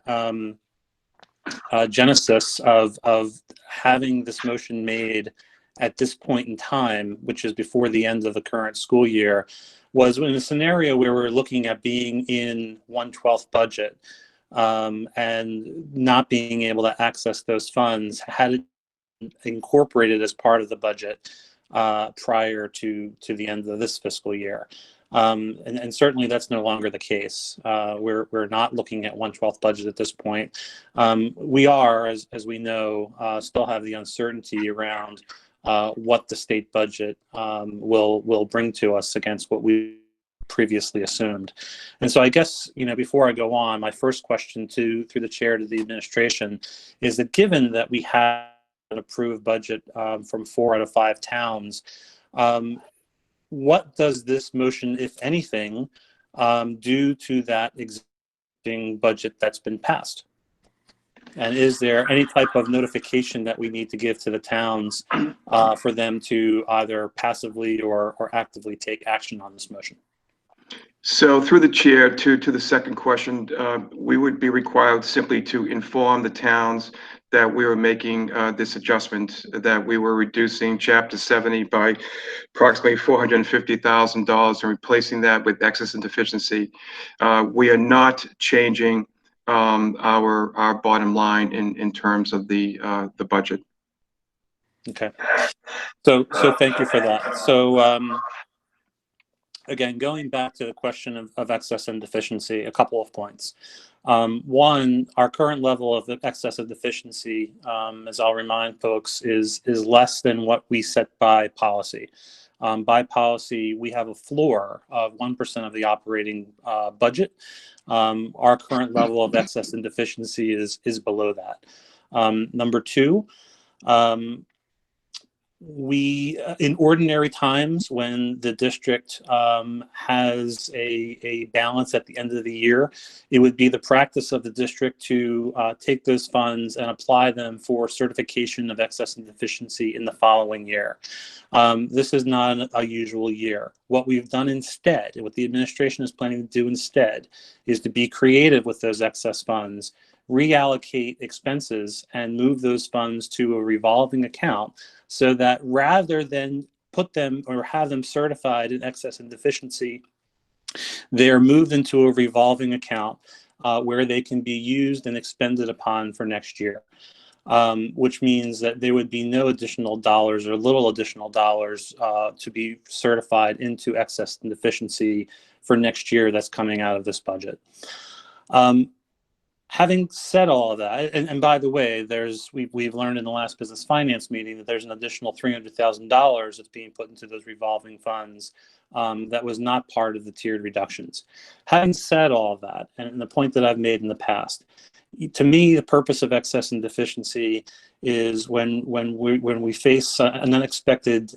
genesis of having this motion made at this point in time, which is before the end of the current school year, was in a scenario where we're looking at being in 1/12 budget and not being able to access those funds had it incorporated as part of the budget prior to the end of this fiscal year. And certainly that's no longer the case. We're not looking at 1/12 budget at this point. We are, as we know, still have the uncertainty around what the state budget will bring to us against what we previously assumed. And so I guess, before I go on, my first question through the chair to the administration is that given that we have an approved budget from 4 out of 5 towns, what does this motion, if anything, do to that existing budget that's been passed? And is there any type of notification that we need to give to the towns for them to either passively or actively take action on this motion? So through the chair to the second question, we would be required simply to inform the towns that we were making this adjustment, that we were reducing Chapter 70 by approximately $450,000 and replacing that with excess and deficiency. We are not changing our bottom line in terms of the budget. Okay. So thank you for that. So again, going back to the question of excess and deficiency, a couple of points. One, our current level of excess of deficiency, as I'll remind folks, is less than what we set by policy. By policy, we have a floor of 1% of the operating budget. Our current level of excess and deficiency is below that. Number two, we, in ordinary times when the district has a balance at the end of the year, it would be the practice of the district to take those funds and apply them for certification of excess and deficiency in the following year. This is not a usual year. What we've done instead, what the administration is planning to do instead, is to be creative with those excess funds, reallocate expenses, and move those funds to a revolving account, so that rather than put them or have them certified in excess and deficiency, they're moved into a revolving account where they can be used and expended upon for next year, which means that there would be no additional dollars or little additional dollars to be certified into excess and deficiency for next year that's coming out of this budget. Having said all of that, and by the way, we've learned in the last business finance meeting that there's an additional $300,000 that's being put into those revolving funds that was not part of the tiered reductions. Having said all of that, and the point that I've made in the past, to me, the purpose of excess and deficiency is when we face an unexpected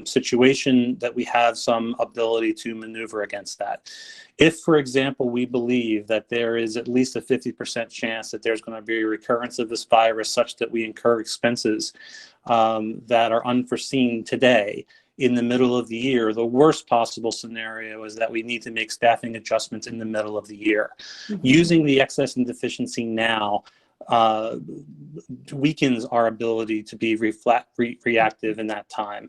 situation, that we have some ability to maneuver against that. If, for example, we believe that there is at least a 50% chance that there's going to be a recurrence of this virus such that we incur expenses that are unforeseen today in the middle of the year, the worst possible scenario is that we need to make staffing adjustments in the middle of the year. Mm-hmm. Using the excess and deficiency now weakens our ability to be reactive in that time.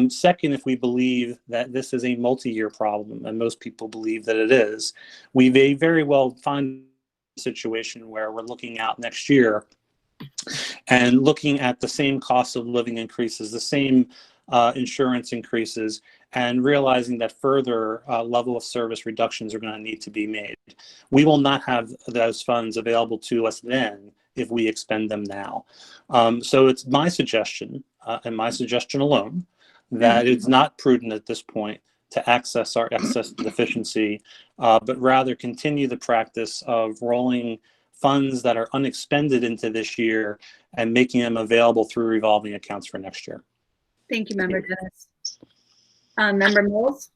Second, if we believe that this is a multi-year problem, and most people believe that it is, we may very well find a situation where we're looking out next year and looking at the same cost of living increases, the same insurance increases, and realizing that further level of service reductions are going to need to be made. We will not have those funds available to us then if we expend them now. So it's my suggestion, and my suggestion alone, that it's not prudent at this point to access our excess deficiency, but rather continue the practice of rolling funds that are unexpended into this year and making them available through revolving accounts for next year. Thank you, Member Dennis. Member Mills?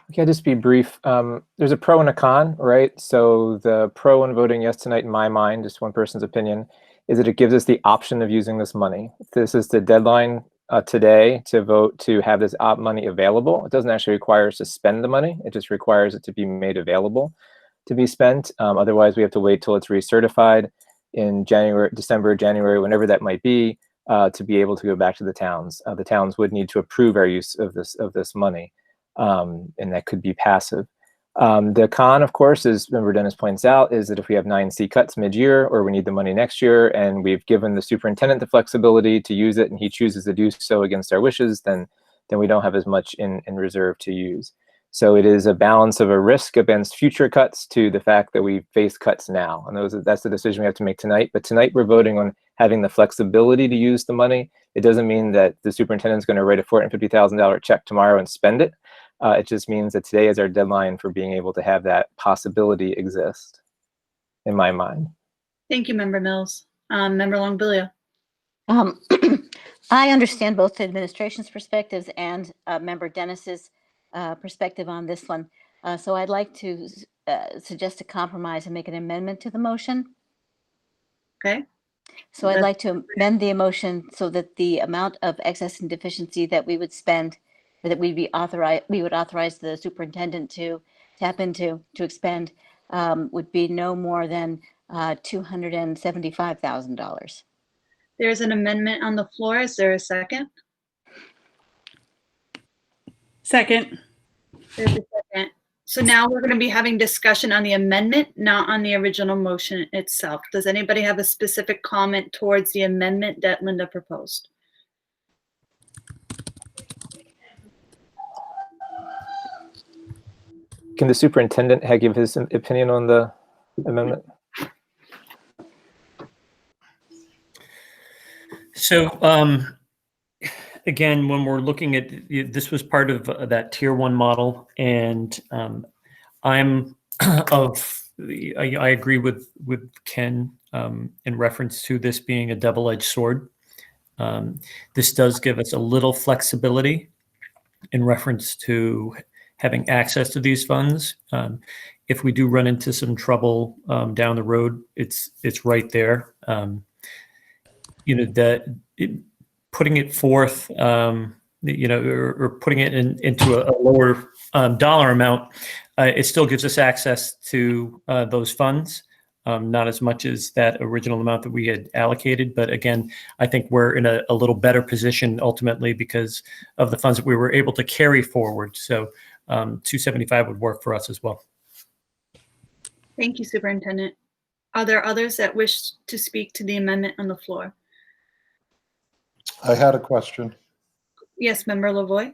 Okay, I'll just be brief. There's a pro and a con, right? So the pro in voting yes tonight, in my mind, just one person's opinion, is that it gives us the option of using this money. This is the deadline today to vote to have this money available. It doesn't actually require us to spend the money. It just requires it to be made available to be spent. Otherwise, we have to wait till it's recertified in January, December, January, whenever that might be, to be able to go back to the towns. The towns would need to approve our use of this money, and that could be passive. The con, of course, as Member Dennis points out, is that if we have 9C cuts mid-year, or we need the money next year, and we've given the superintendent the flexibility to use it, and he chooses to do so against our wishes, then we don't have as much in reserve to use. So it is a balance of a risk against future cuts to the fact that we face cuts now. And that's the decision we have to make tonight. But tonight we're voting on having the flexibility to use the money. It doesn't mean that the superintendent's going to write a $450,000 check tomorrow and spend it. It just means that today is our deadline for being able to have that possibility exist, in my mind. Thank you, Member Mills. Member Longbilio. I understand both the administration's perspectives and Member Dennis's perspective on this one. So I'd like to suggest a compromise and make an amendment to the motion. Okay. So I'd like to amend the motion so that the amount of excess and deficiency that we would spend, that we would authorize the superintendent to tap into, to expend, would be no more than $275,000. There's an amendment on the floor. Is there a second? Second. There's a second. So now we're going to be having discussion on the amendment, not on the original motion itself. Does anybody have a specific comment towards the amendment that Linda proposed? Can the superintendent give his opinion on the amendment? So again, when we're looking at, this was part of that tier one model, and I'm I agree with Ken in reference to this being a double-edged sword. This does give us a little flexibility in reference to having access to these funds. If we do run into some trouble down the road, it's right there. Putting it forth, or putting it into a lower dollar amount, it still gives us access to those funds. Not as much as that original amount that we had allocated, but again, I think we're in a little better position ultimately because of the funds that we were able to carry forward. So 275 would work for us as well. Thank you, Superintendent. Are there others that wish to speak to the amendment on the floor? I had a question. Yes, Member Lavoy.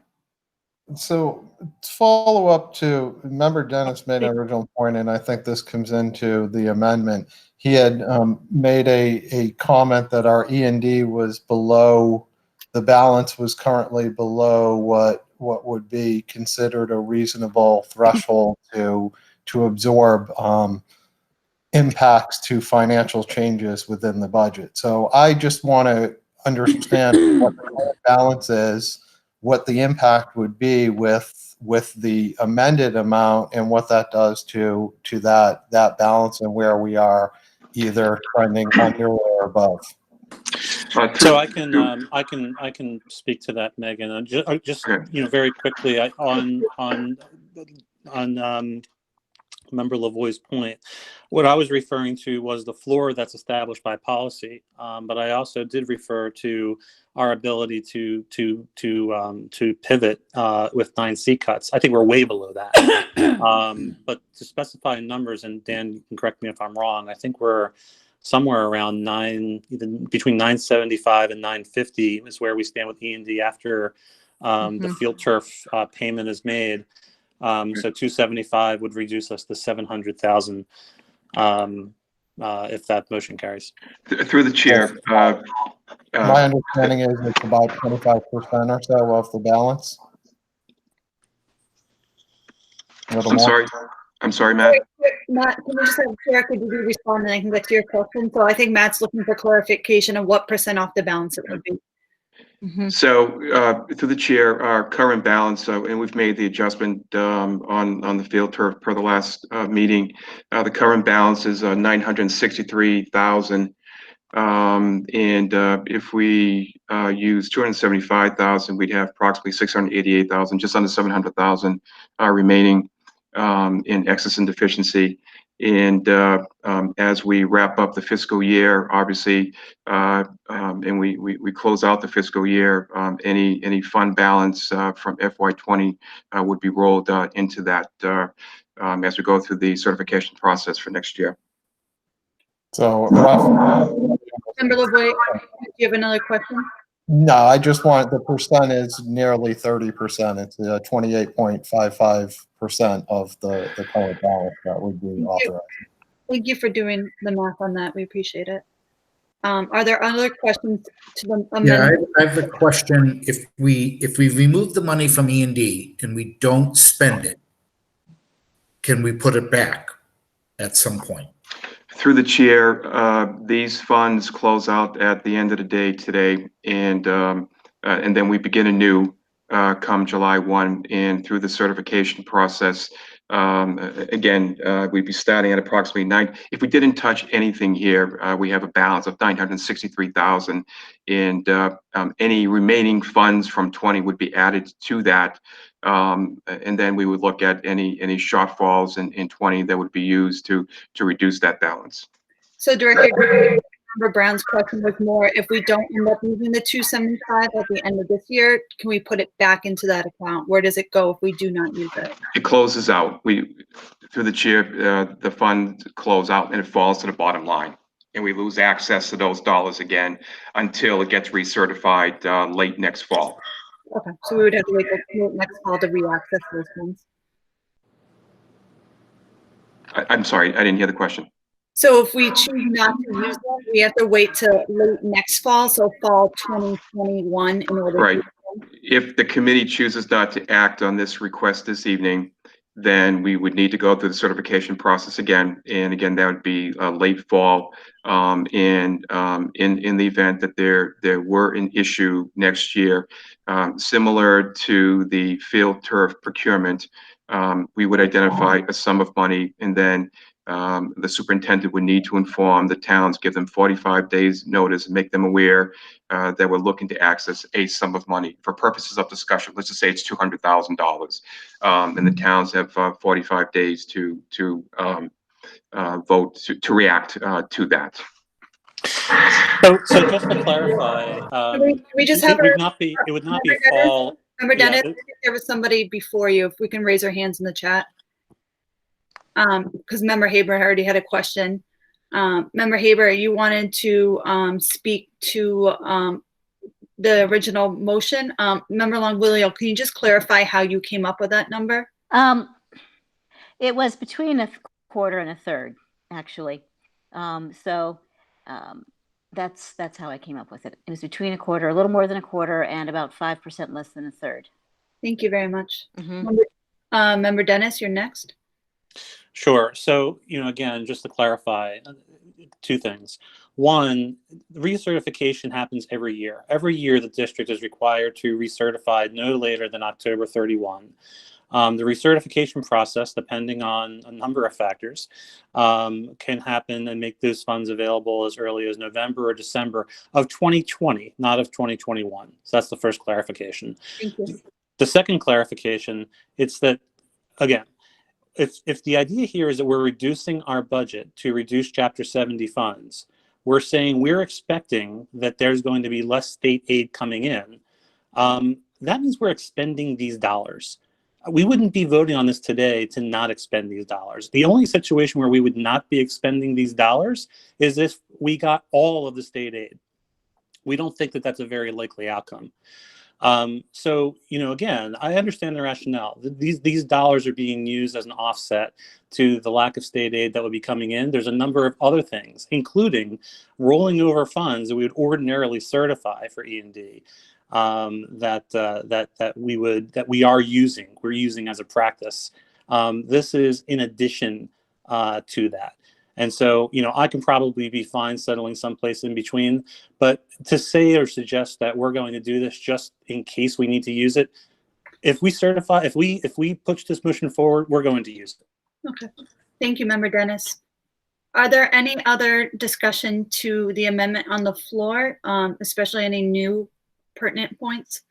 So to follow up to, Member Dennis made an original point, and I think this comes into the amendment. He had made a comment that our E&D was below, the balance was currently below what would be considered a reasonable threshold to absorb impacts to financial changes within the budget. So I just want to understand what the current balance is, what the impact would be with the amended amount, and what that does to that balance, and where we are either trending under or above. So I can speak to that, Megan. Just very quickly on Member Lavoie's point. What I was referring to was the floor that's established by policy, but I also did refer to our ability to pivot with 9C cuts. I think we're way below that. But to specify numbers, and Dan, you can correct me if I'm wrong, I think we're somewhere around between 975 and 950 is where we stand with E&D after the field turf payment is made. So 275 would reduce us to 700,000 if that motion carries. Through the chair. My understanding is it's about 25% or so of the balance. I'm sorry, Matt. Matt, can we just have Chair, could you respond, and I can get to your question? So I think Matt's looking for clarification of what % off the balance it would be. So through the chair, our current balance, and we've made the adjustment on the field turf per the last meeting. The current balance is 963,000, and if we use 275,000, we'd have approximately 688,000, just under 700,000 remaining in excess and deficiency. And as we wrap up the fiscal year, obviously, and we close out the fiscal year, any fund balance from FY20 would be rolled into that as we go through the certification process for next year. So, Member Lavoie, do you have another question? No, I just want, the percent is nearly 30%. It's 28.55% of the current balance that would be authorized. Thank you for doing the math on that. We appreciate it. Are there other questions to the amendment? Yeah, I have a question. If we remove the money from E&D and we don't spend it, can we put it back at some point? Through the chair, these funds close out at the end of the day today, and then we begin anew come July 1, and through the certification process. Again, we'd be starting at approximately if we didn't touch anything here, we have a balance of 963,000, and any remaining funds from 20 would be added to that. And then we would look at any shortfalls in 20 that would be used to reduce that balance. So Director, Member Brown's question was more, if we don't end up using the 275 at the end of this year, can we put it back into that account? Where does it go if we do not use it? It closes out. Through the chair, the fund close out and it falls to the bottom line. And we lose access to those dollars again until it gets recertified late next fall. Okay, so we would have to wait till next fall to re-access those funds. I'm sorry, I didn't hear the question. So if we choose not to use them, we have to wait till late next fall, so fall 2021 in order Right. to. If the committee chooses not to act on this request this evening, then we would need to go through the certification process again. And again, that would be late fall. And in the event that there were an issue next year, similar to the field turf procurement, we would identify a sum of money, and then the superintendent would need to inform the towns, give them 45 days notice, and make them aware that we're looking to access a sum of money for purposes of discussion. Let's just say it's $200,000, and the towns have 45 days to vote to react to that. So just to clarify, we just it have would our- not be Member fall. Remember, yeah, Dennis, I think there was somebody before you. If we can raise our hands in the chat. Because Member Haber already had a question. Member Haber, you wanted to speak to the original motion. Member Longbillio, can you just clarify how you came up with that number? It was between a quarter and a third, actually. That's how I came up with it. It was between a quarter, a little more than a quarter, and about 5% less than a third. Thank you very much. Mhm. Member Dennis, you're next. Sure. So, again, just to clarify, two things. One, recertification happens every year. Every year, the district is required to recertify no later than October 31. The recertification process, depending on a number of factors, can happen and make those funds available as early as November or December of 2020, not of 2021. So that's the first clarification. Thank you. The second clarification, it's that, again, if the idea here is that we're reducing our budget to reduce Chapter 70 funds, we're saying we're expecting that there's going to be less state aid coming in. That means we're expending these dollars. We wouldn't be voting on this today to not expend these dollars. The only situation where we would not be expending these dollars is if we got all of the state aid. We don't think that that's a very likely outcome. So, again, I understand the rationale. These dollars are being used as an offset to the lack of state aid that would be coming in. There's a number of other things, including rolling over funds that we would ordinarily certify for E&D that we're using as a practice. This is in addition to that. And so, I can probably be fine settling someplace in between, but to say or suggest that we're going to do this just in case we need to use it, if we push this motion forward, we're going to use it. Okay. Thank you, Member Dennis. Are there any other discussion to the amendment on the floor, especially any new pertinent points?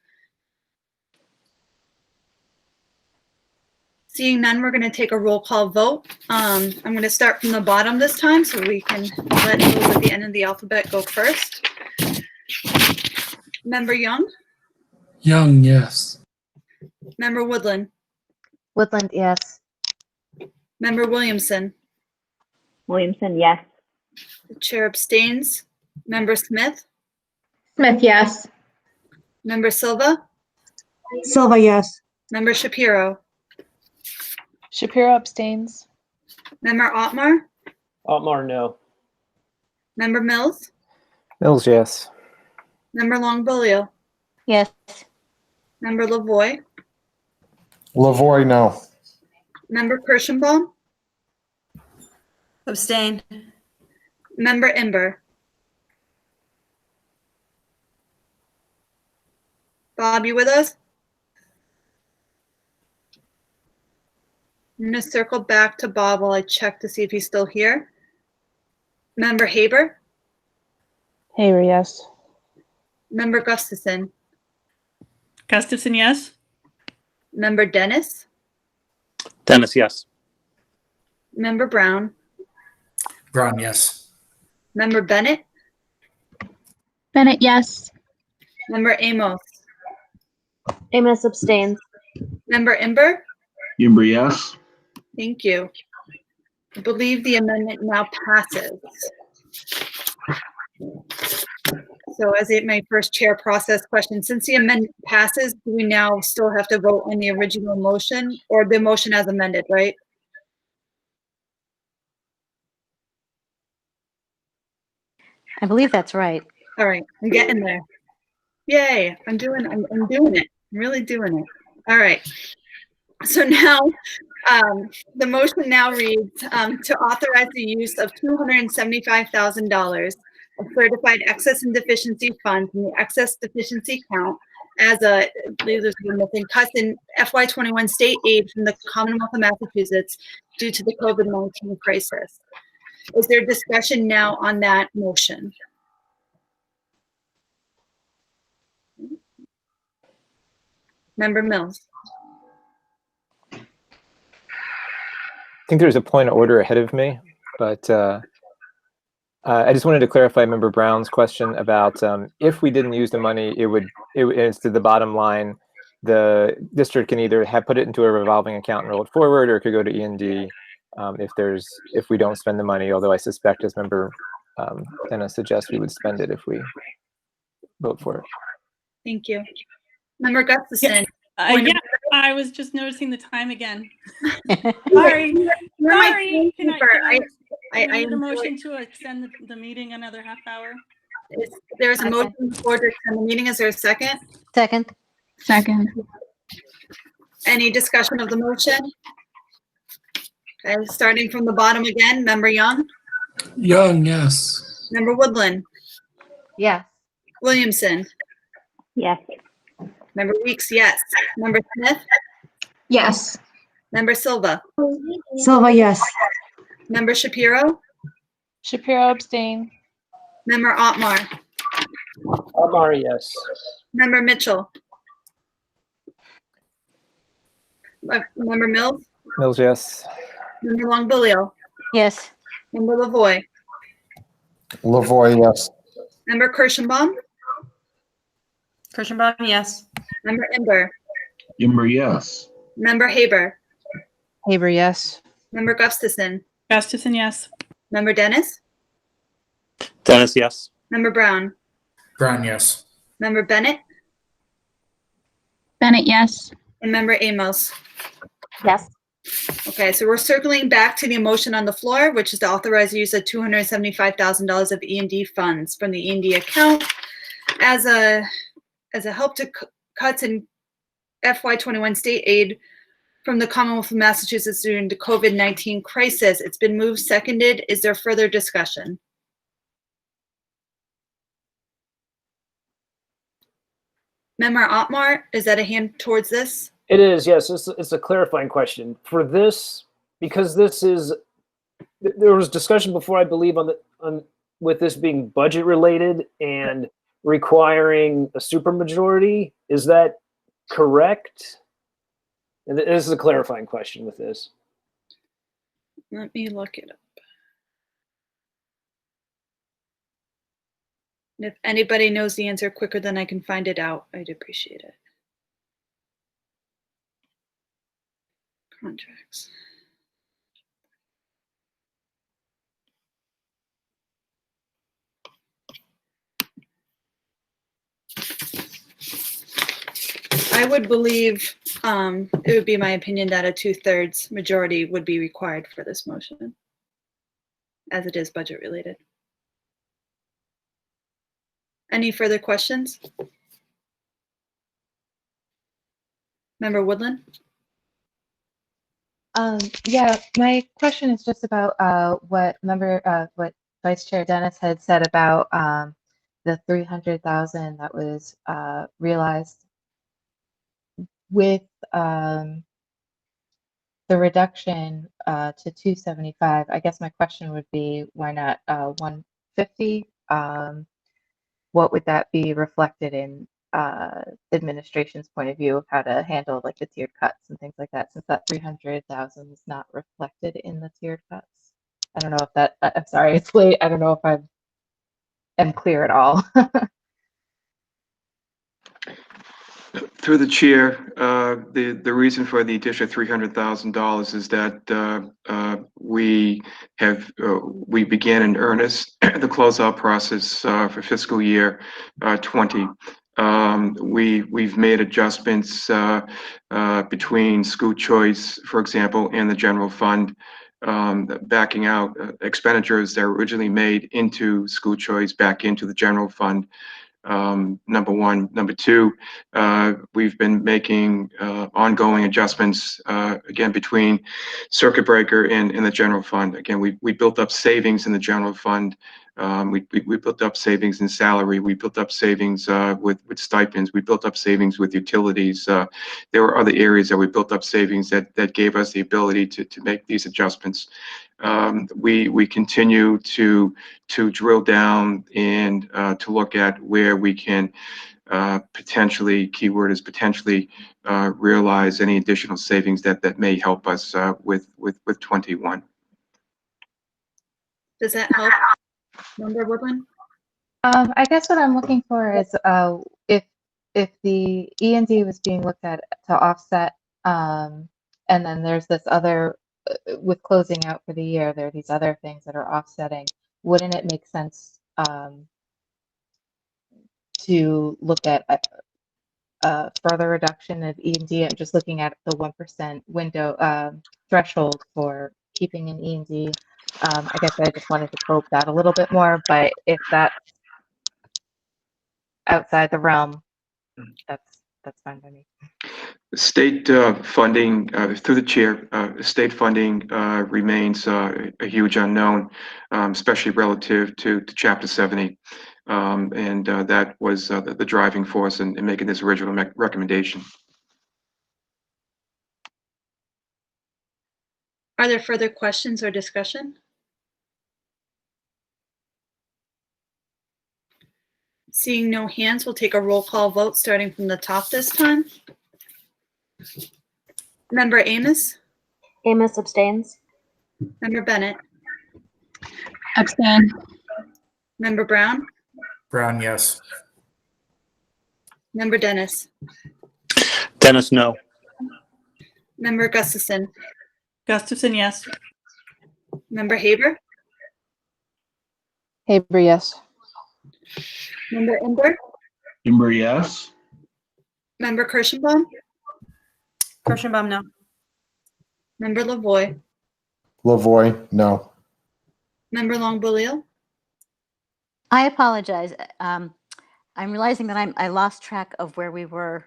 Seeing none, we're going to take a roll call vote. I'm going to start from the bottom this time so we can let those at the end of the alphabet go first. Member Young? Young, yes. Member Woodland? Woodland, yes. Member Williamson? Williamson, yes. The chair abstains. Member Smith? Smith, yes. Member Silva? Silva, yes. Member Shapiro? Shapiro abstains. Member Otmar? Otmar, no. Member Mills? Mills, yes. Member Longbillio? Yes. Member Lavoy? Lavoy, no. Member Kirschenbaum? Abstain. Member Imber? Bob, you with us? I'm going to circle back to Bob while I check to see if he's still here. Member Haber? Haber, yes. Member Gustafson? Gustafson, yes. Member Dennis? Dennis, yes. Member Brown? Brown, yes. Member Bennett? Bennett, yes. Member Amos? Amos abstains. Member Imber? Imber, yes. Thank you. I believe the amendment now passes. So as my first chair process question, since the amendment passes, do we now still have to vote on the original motion or the motion as amended, right? I believe that's right. All right, I'm getting there. Yay, I'm doing it. I'm really doing it. All right. So now, the motion now reads to authorize the use of $275,000 of certified excess and deficiency funds from the excess deficiency count as I believe there's missing cuts in FY21 state aid from the Commonwealth of Massachusetts due to the COVID-19 crisis. Is there discussion now on that motion? Member Mills. I think there's a point of order ahead of me, but I just wanted to clarify Member Brown's question about if we didn't use the money, it's to the bottom line. The district can either put it into a revolving account and roll it forward, or it could go to E&D if we don't spend the money. Although I suspect, as Member Dennis suggests, we would spend it if we vote for it. Thank you. Member Gustafson. Yeah, I was just noticing the time again. Sorry. Sorry. Can I make a motion to extend the meeting another half hour? There's a motion for to extend the meeting. Is there a second? Second. Second. Any discussion of the motion? Okay, starting from the bottom again, Member Young? Young, yes. Member Woodland? Yes. Williamson? Yes. Member Weeks, yes. Member Smith? Yes. Member Silva? Silva, yes. Member Shapiro? Shapiro abstain. Member Otmar? Amar, yes. Member Mitchell? Member Mills? Mills, yes. Member Longbilio? Yes. Member Lavoy? Lavoy, yes. Member Kirschenbaum? Kirschenbaum, yes. Member Imber? Imber, yes. Member Haber? Haber, yes. Member Gustafson? Gustafson, yes. Member Dennis? Dennis, yes. Member Brown? Brown, yes. Member Bennett? Bennett, yes. And Member Amos? Yes. Okay, so we're circling back to the motion on the floor, which is to authorize the use of $275,000 of E&D funds from the E&D account as a help to cuts in FY21 state aid from the Commonwealth of Massachusetts during the COVID-19 crisis. It's been moved, seconded. Is there further discussion? Member Otmar, is that a hand towards this? It is, yes. It's a clarifying question. For this, because this is, there was discussion before, I believe, with this being budget related and requiring a supermajority. Is that correct? And this is a clarifying question with this. Let me look it up. And if anybody knows the answer quicker than I can find it out, I'd appreciate it. Contracts. I would believe it would be my opinion that a 2/3 majority would be required for this motion, as it is budget related. Any further questions? Member Woodland? Yeah, my question is just about what Vice Chair Dennis had said about the 300,000 that was realized with the reduction to 275. I guess my question would be, why not 150? What would that be reflected in administration's point of view of how to handle like the tiered cuts and things like that, since that 300,000 is not reflected in the tiered cuts? I don't know if that, I'm sorry, it's late. I don't know if I'm clear at all. Through the chair, the reason for the additional $300,000 is that we began in earnest the closeout process for fiscal year 20. We've made adjustments between school choice, for example, and the general fund backing out expenditures that were originally made into school choice back into the general fund. Number one. Number two, we've been making ongoing adjustments, again, between circuit breaker and the general fund. Again, we built up savings in the general fund. We built up savings in salary. We built up savings with stipends. We built up savings with utilities. There were other areas that we built up savings that gave us the ability to make these adjustments. We continue to drill down and to look at where we can potentially, keyword is potentially, realize any additional savings that may help us with 21. Does that help, Member Woodland? I guess what I'm looking for is if the E&D was being looked at to offset, and then there's this other, with closing out for the year, there are these other things that are offsetting. Wouldn't it make sense to look at a further reduction of E&D? I'm just looking at the 1% window threshold for keeping an E&D. I guess I just wanted to probe that a little bit more, but if that's outside the realm, that's fine by me. State funding, through the chair, state funding remains a huge unknown, especially relative to Chapter 70. And that was the driving force in making this original recommendation. Are there further questions or discussion? Seeing no hands, we'll take a roll call vote starting from the top this time. Member Amos? Amos abstains. Member Bennett? Abstain. Member Brown? Brown, yes. Member Dennis? Dennis, no. Member Gustafson? Gustafson, yes. Member Haber? Haber, yes. Member Ember? Ember, yes. Member Kirschenbaum? Kirschenbaum, no. Member Lavoy? Lavoy, no. Member Longbouliel? I apologize. I'm realizing that I lost track of where we were.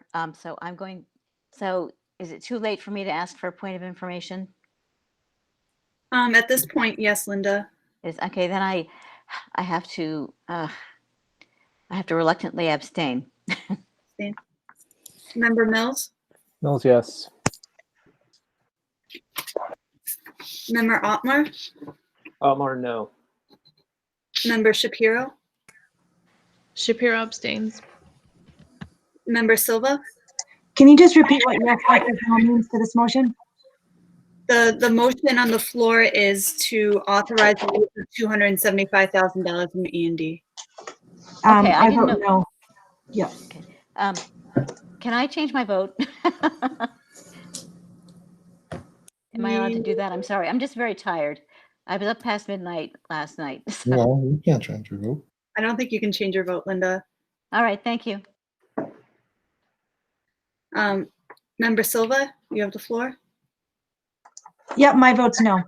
So is it too late for me to ask for a point of information? At this point, yes, Linda. Okay, then I have to reluctantly abstain. Member Mills? Mills, yes. Member Otmar? Otmar, no. Member Shapiro? Shapiro abstains. Member Silva? Can you just repeat what your means to this motion? The motion on the floor is to authorize the use of $275,000 in E&D. Okay, I I didn't vote know. no. Yeah. Okay. Can I change my vote? Am I allowed to do that? I'm sorry. I'm just very tired. I was up past midnight last night. so- No, you can't change your vote. I don't think you can change your vote, Linda. All right, thank you. Member Silva, you have the floor. Yep, my vote's no.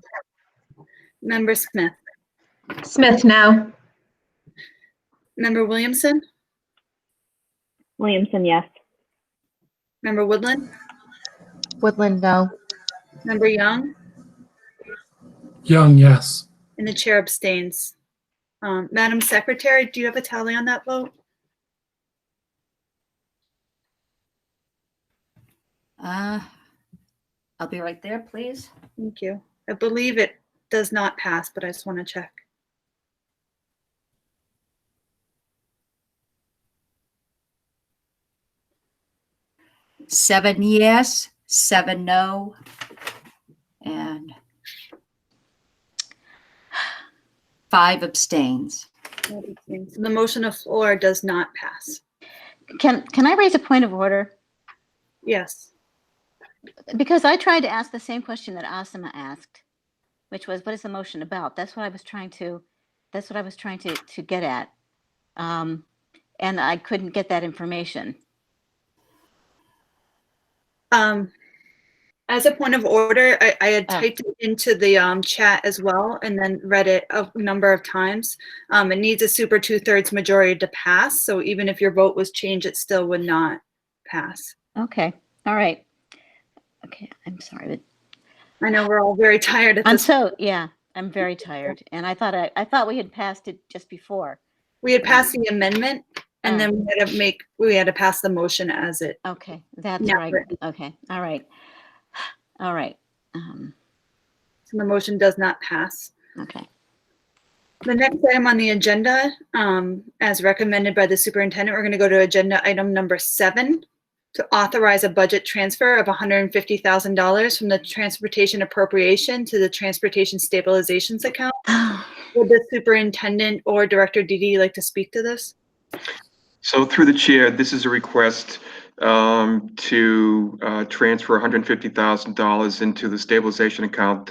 Member Smith. Smith, no. Member Williamson. Williamson, yes. Member Woodland. Woodland, no. Member Young. Young, yes. And the chair abstains. Madam Secretary, do you have a tally on that vote? I'll be right there, please. Thank you. I believe it does not pass, but I just want to check. Seven yes, 7 no, and 5 abstains. The motion of floor does not pass. Can I raise a point of order? Yes. Because I tried to ask the same question that Asima asked, which was, what is the motion about? That's what I was trying to get at. And I couldn't get that information. I As a point of order, I had typed it into the chat as well and then read it a number of times. It needs a super 2/3 majority to pass. So even if your vote was changed, it still would not pass. Okay, all right. Okay, I'm sorry. I know we're all very tired at I'm this. yeah, I'm very tired. And I thought we had passed it just before. We had passed the amendment and then we had to pass the motion as it. Okay, that's now right. written. Okay, all right. All right. So the motion does not pass. Okay. The next item on the agenda, as recommended by the superintendent, we're going to go to agenda item number 7 to authorize a budget transfer of $150,000 from the transportation appropriation to the transportation stabilizations account. Would the superintendent or Director Didi like to speak to this? So through the chair, this is a request to transfer $150,000 into the stabilization account.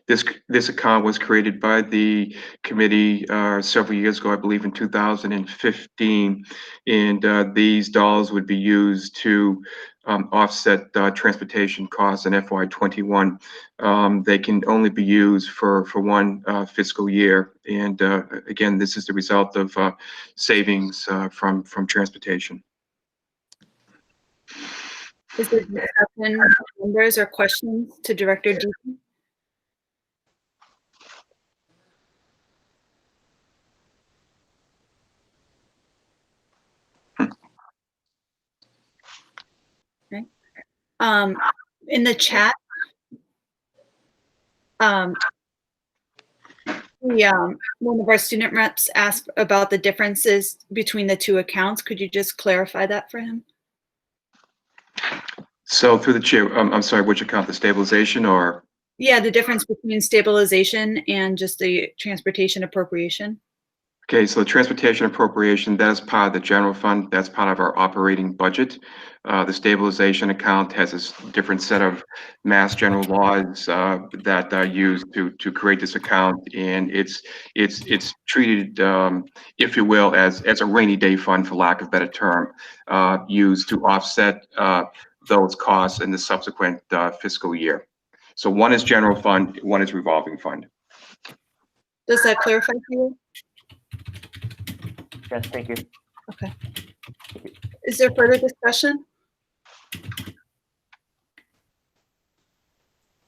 This account was created by the committee several years ago, I believe in 2015, and these dollars would be used to offset transportation costs in FY21. They can only be used for one fiscal year, and again, this is the result of savings from transportation. Is there discussion, members, or questions to Director Didi? Okay. In the chat, one of our student reps asked about the differences between the two accounts. Could you just clarify that for him? So through the chair, I'm sorry, which account, the stabilization or? Yeah, the difference between stabilization and just the transportation appropriation. Okay, so the transportation appropriation, that is part of the general fund. That's part of our operating budget. The stabilization account has a different set of mass general laws that are used to create this account, and it's treated, if you will, as a rainy day fund, for lack of a better term, used to offset those costs in the subsequent fiscal year. So one is general fund, one is revolving fund. Does that clarify for you? Yes, thank you. Okay. Is there further discussion?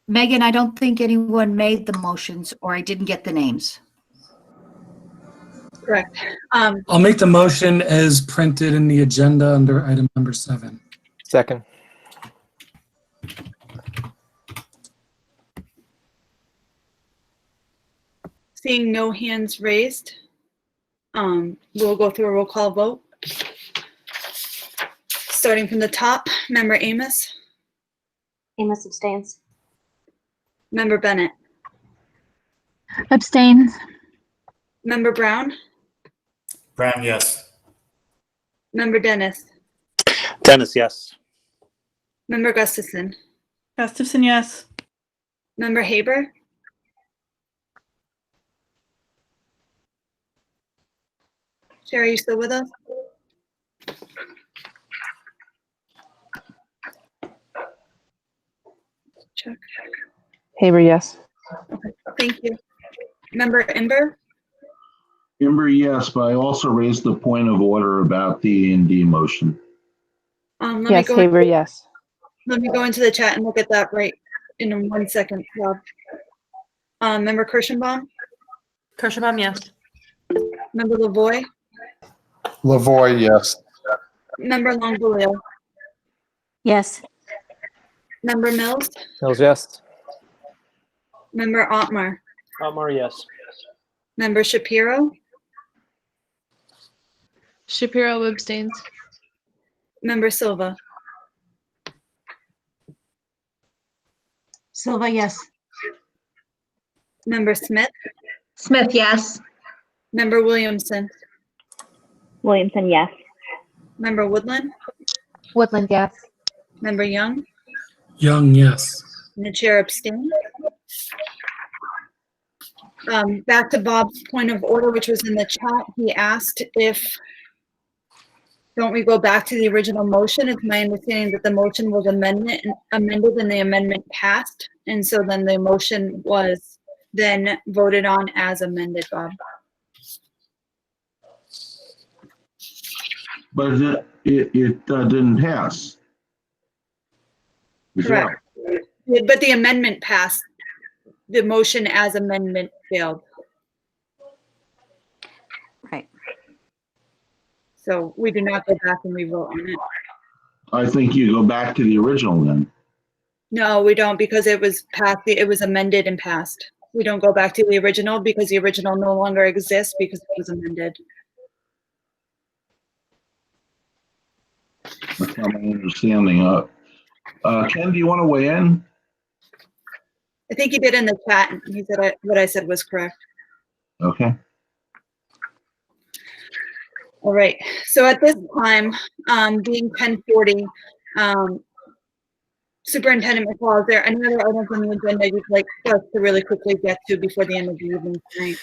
Megan, I don't think anyone made the motions, or I didn't get the names. Correct. I'll make the motion as printed in the agenda under item number 7. Second. Seeing no hands raised, we'll go through a roll call vote. Starting from the top, Member Amos. Amos abstains. Member Bennett. Abstains. Member Brown. Brown, yes. Member Dennis. Dennis, yes. Member Gustafson. Gustafson, yes. Member Haber. Sherry, are you still with us? Check. Haber, yes. Okay, thank you. Member Ember. Ember, yes, but I also raised the point of order about the E&D motion. Yes, Haber, yes. Let me go into the chat and look at that right in 1 second, Rob. Member Kirschenbaum. Kirschenbaum, yes. Member Lavoy. Lavoy, yes. Member Longbelio. Yes. Member Mills. Mills, yes. Member Otmar. Otmar, yes. Member Shapiro. Shapiro abstains. Member Silva. Silva, yes. Member Smith. Smith, yes. Member Williamson. Williamson, yes. Member Woodland. Woodland, yes. Member Young. Young, yes. And the chair abstains. Back to Bob's point of order, which was in the chat. He asked if Don't we go back to the original motion? It's my understanding that the motion was amended and the amendment passed. And so then the motion was then voted on as amended, Bob. But it didn't pass. Correct. But the amendment passed. The motion as amendment failed. Right. So we do not go back and re-vote on it. I think you go back to the original then. No, we don't, because it was passed, it was amended and passed. We don't go back to the original because the original no longer exists because it was amended. That's not my understanding. Ken, do you want to weigh in? I think he did in the chat. He said what I said was correct. Okay. All right. So at this time, being 10:40, Superintendent McCall, is there any other items on the agenda you'd like us to really quickly get to before the end of the evening tonight?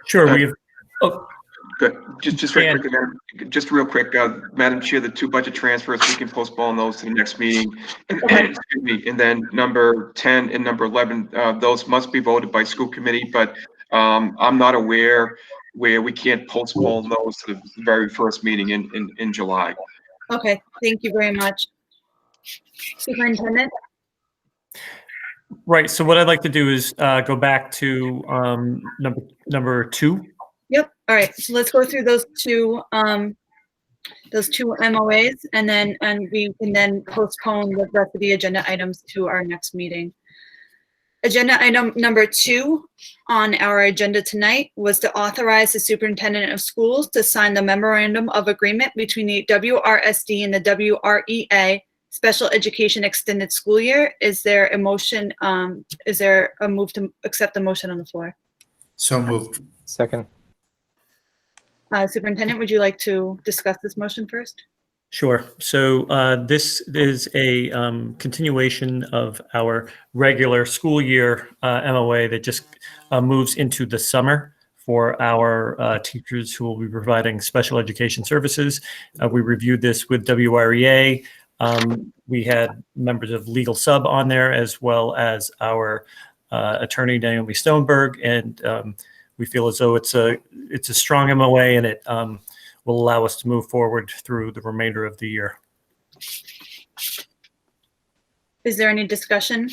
Sure. We've. Good. Just very quickly, just real quick, Madam Chair, the 2 budget transfers, we can postpone those to the next meeting. Excuse me. And then number 10 and number 11, those must be voted by school committee, but I'm not aware where we can't postpone those to the very first meeting in July. Okay, thank you very much. Superintendent? Right. So what I'd like to do is go back to number 2. Yep. All right. So let's go through those two MOAs, and we can then postpone the rest of the agenda items to our next meeting. Agenda item number 2 on our agenda tonight was to authorize the superintendent of schools to sign the memorandum of agreement between the WRSD and the WREA Special Education Extended School Year. Is there a motion? Is there a move to accept the motion on the floor? So moved. Second. Superintendent, would you like to discuss this motion first? Sure. So this is a continuation of our regular school year MOA that just moves into the summer for our teachers who will be providing special education services. We reviewed this with WREA. We had members of Legal Sub on there, as well as our attorney, Naomi Stoneberg, and we feel as though it's a strong MOA, and it will allow us to move forward through the remainder of the year. Is there any discussion?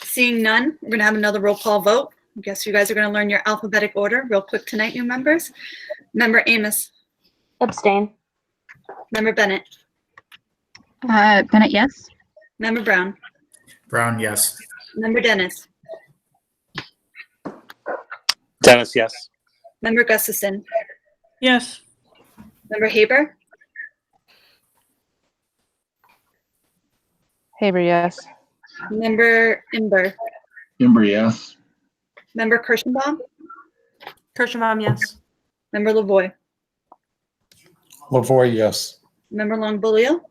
Seeing none, we're gonna have another roll call vote. I guess you guys are gonna learn your alphabetic order real quick tonight, new members. Member Amos. Abstain. Member Bennett. Bennett, yes. Member Brown. Brown, yes. Member Dennis. Dennis, yes. Member Gustafson. Yes. Member Haber. Haber, yes. Member Imber. Imber, yes. Member Kirschenbaum. Kirschenbaum, yes. Member Lavoy. Lavoy, yes. Member Longbulio.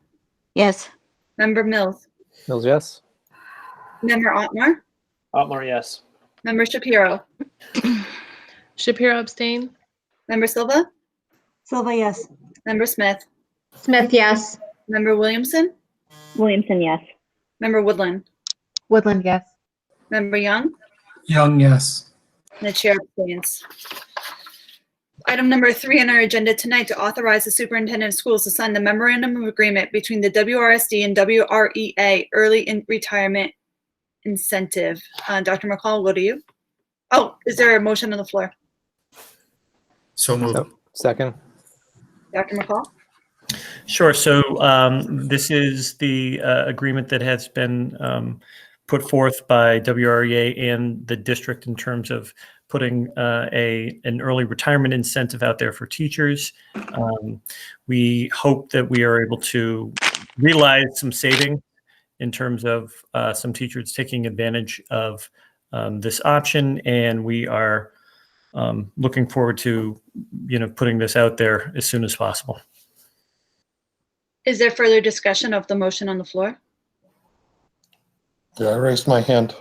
Yes. Member Mills. Mills, yes. Member Otmar. Otmar, yes. Member Shapiro. Shapiro abstain. Member Silva. Silva, yes. Member Smith. Smith, yes. Member Williamson. Williamson, yes. Member Woodland. Woodland, yes. Member Young. Young, yes. And the chair abstains. Item number 3 on our agenda tonight, to authorize the superintendent of schools to sign the memorandum of agreement between the WRSD and WREA Early in Retirement Incentive. Dr. McCall, what do you? Oh, is there a motion on the floor? So moved. Second. Dr. McCall? Sure. So this is the agreement that has been put forth by WREA and the district in terms of putting an early retirement incentive out there for teachers. We hope that we are able to realize some savings in terms of some teachers taking advantage of this option, and we are looking forward to putting this out there as soon as possible. Is there further discussion of the motion on the floor? Yeah, I raised my hand.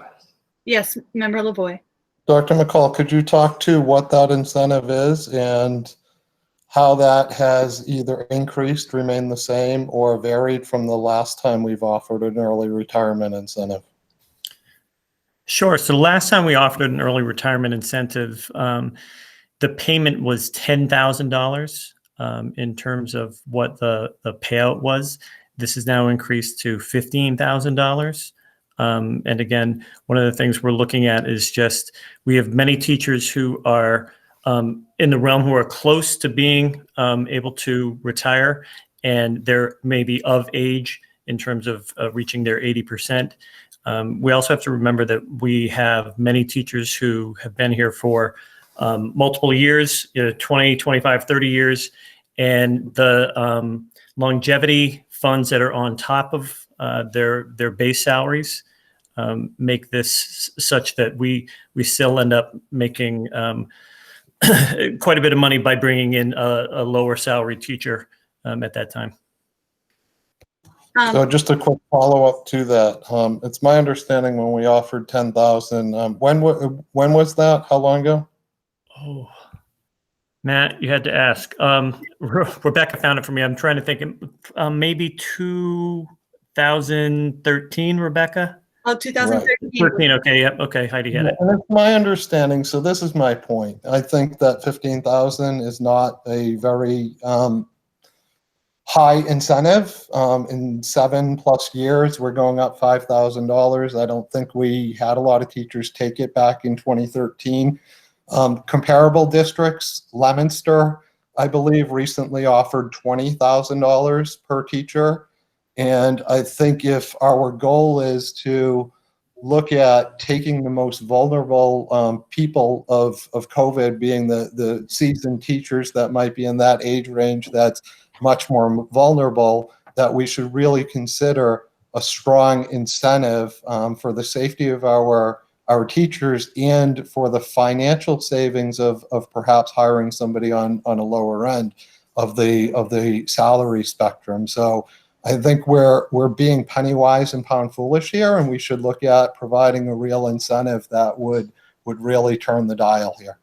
Yes, Member Lavoy. Dr. McCall, could you talk to what that incentive is and how that has either increased, remained the same, or varied from the last time we've offered an early retirement incentive? Sure. So the last time we offered an early retirement incentive, the payment was $10,000 in terms of what the payout was. This is now increased to $15,000. And again, one of the things we're looking at is just we have many teachers who are in the realm who are close to being able to retire, and they're maybe of age in terms of reaching their 80%. We also have to remember that we have many teachers who have been here for multiple years, 20, 25, 30 years, and the longevity funds that are on top of their base salaries make this such that we still end up making quite a bit of money by bringing in a lower salary teacher at that time. So just a quick follow-up to that. It's my understanding when we offered 10,000, when was that? How long ago? Oh, Matt, you had to ask. Rebecca found it for me. I'm trying to think. Maybe 2013, Rebecca? Oh, 2013. 13, okay, yep, okay, Heidi had it. And it's my understanding, so this is my point. I think that 15,000 is not a very high incentive. In 7+ years, we're going up $5,000. I don't think we had a lot of teachers take it back in 2013. Comparable districts, Leominster, I believe, recently offered $20,000 per teacher. And I think if our goal is to look at taking the most vulnerable people of COVID, being the seasoned teachers that might be in that age range that's much more vulnerable, that we should really consider a strong incentive for the safety of our teachers and for the financial savings of perhaps hiring somebody on a lower end of the salary spectrum. So I think we're being penny wise and pound foolish here, and we should look at providing a real incentive that would really turn the dial here.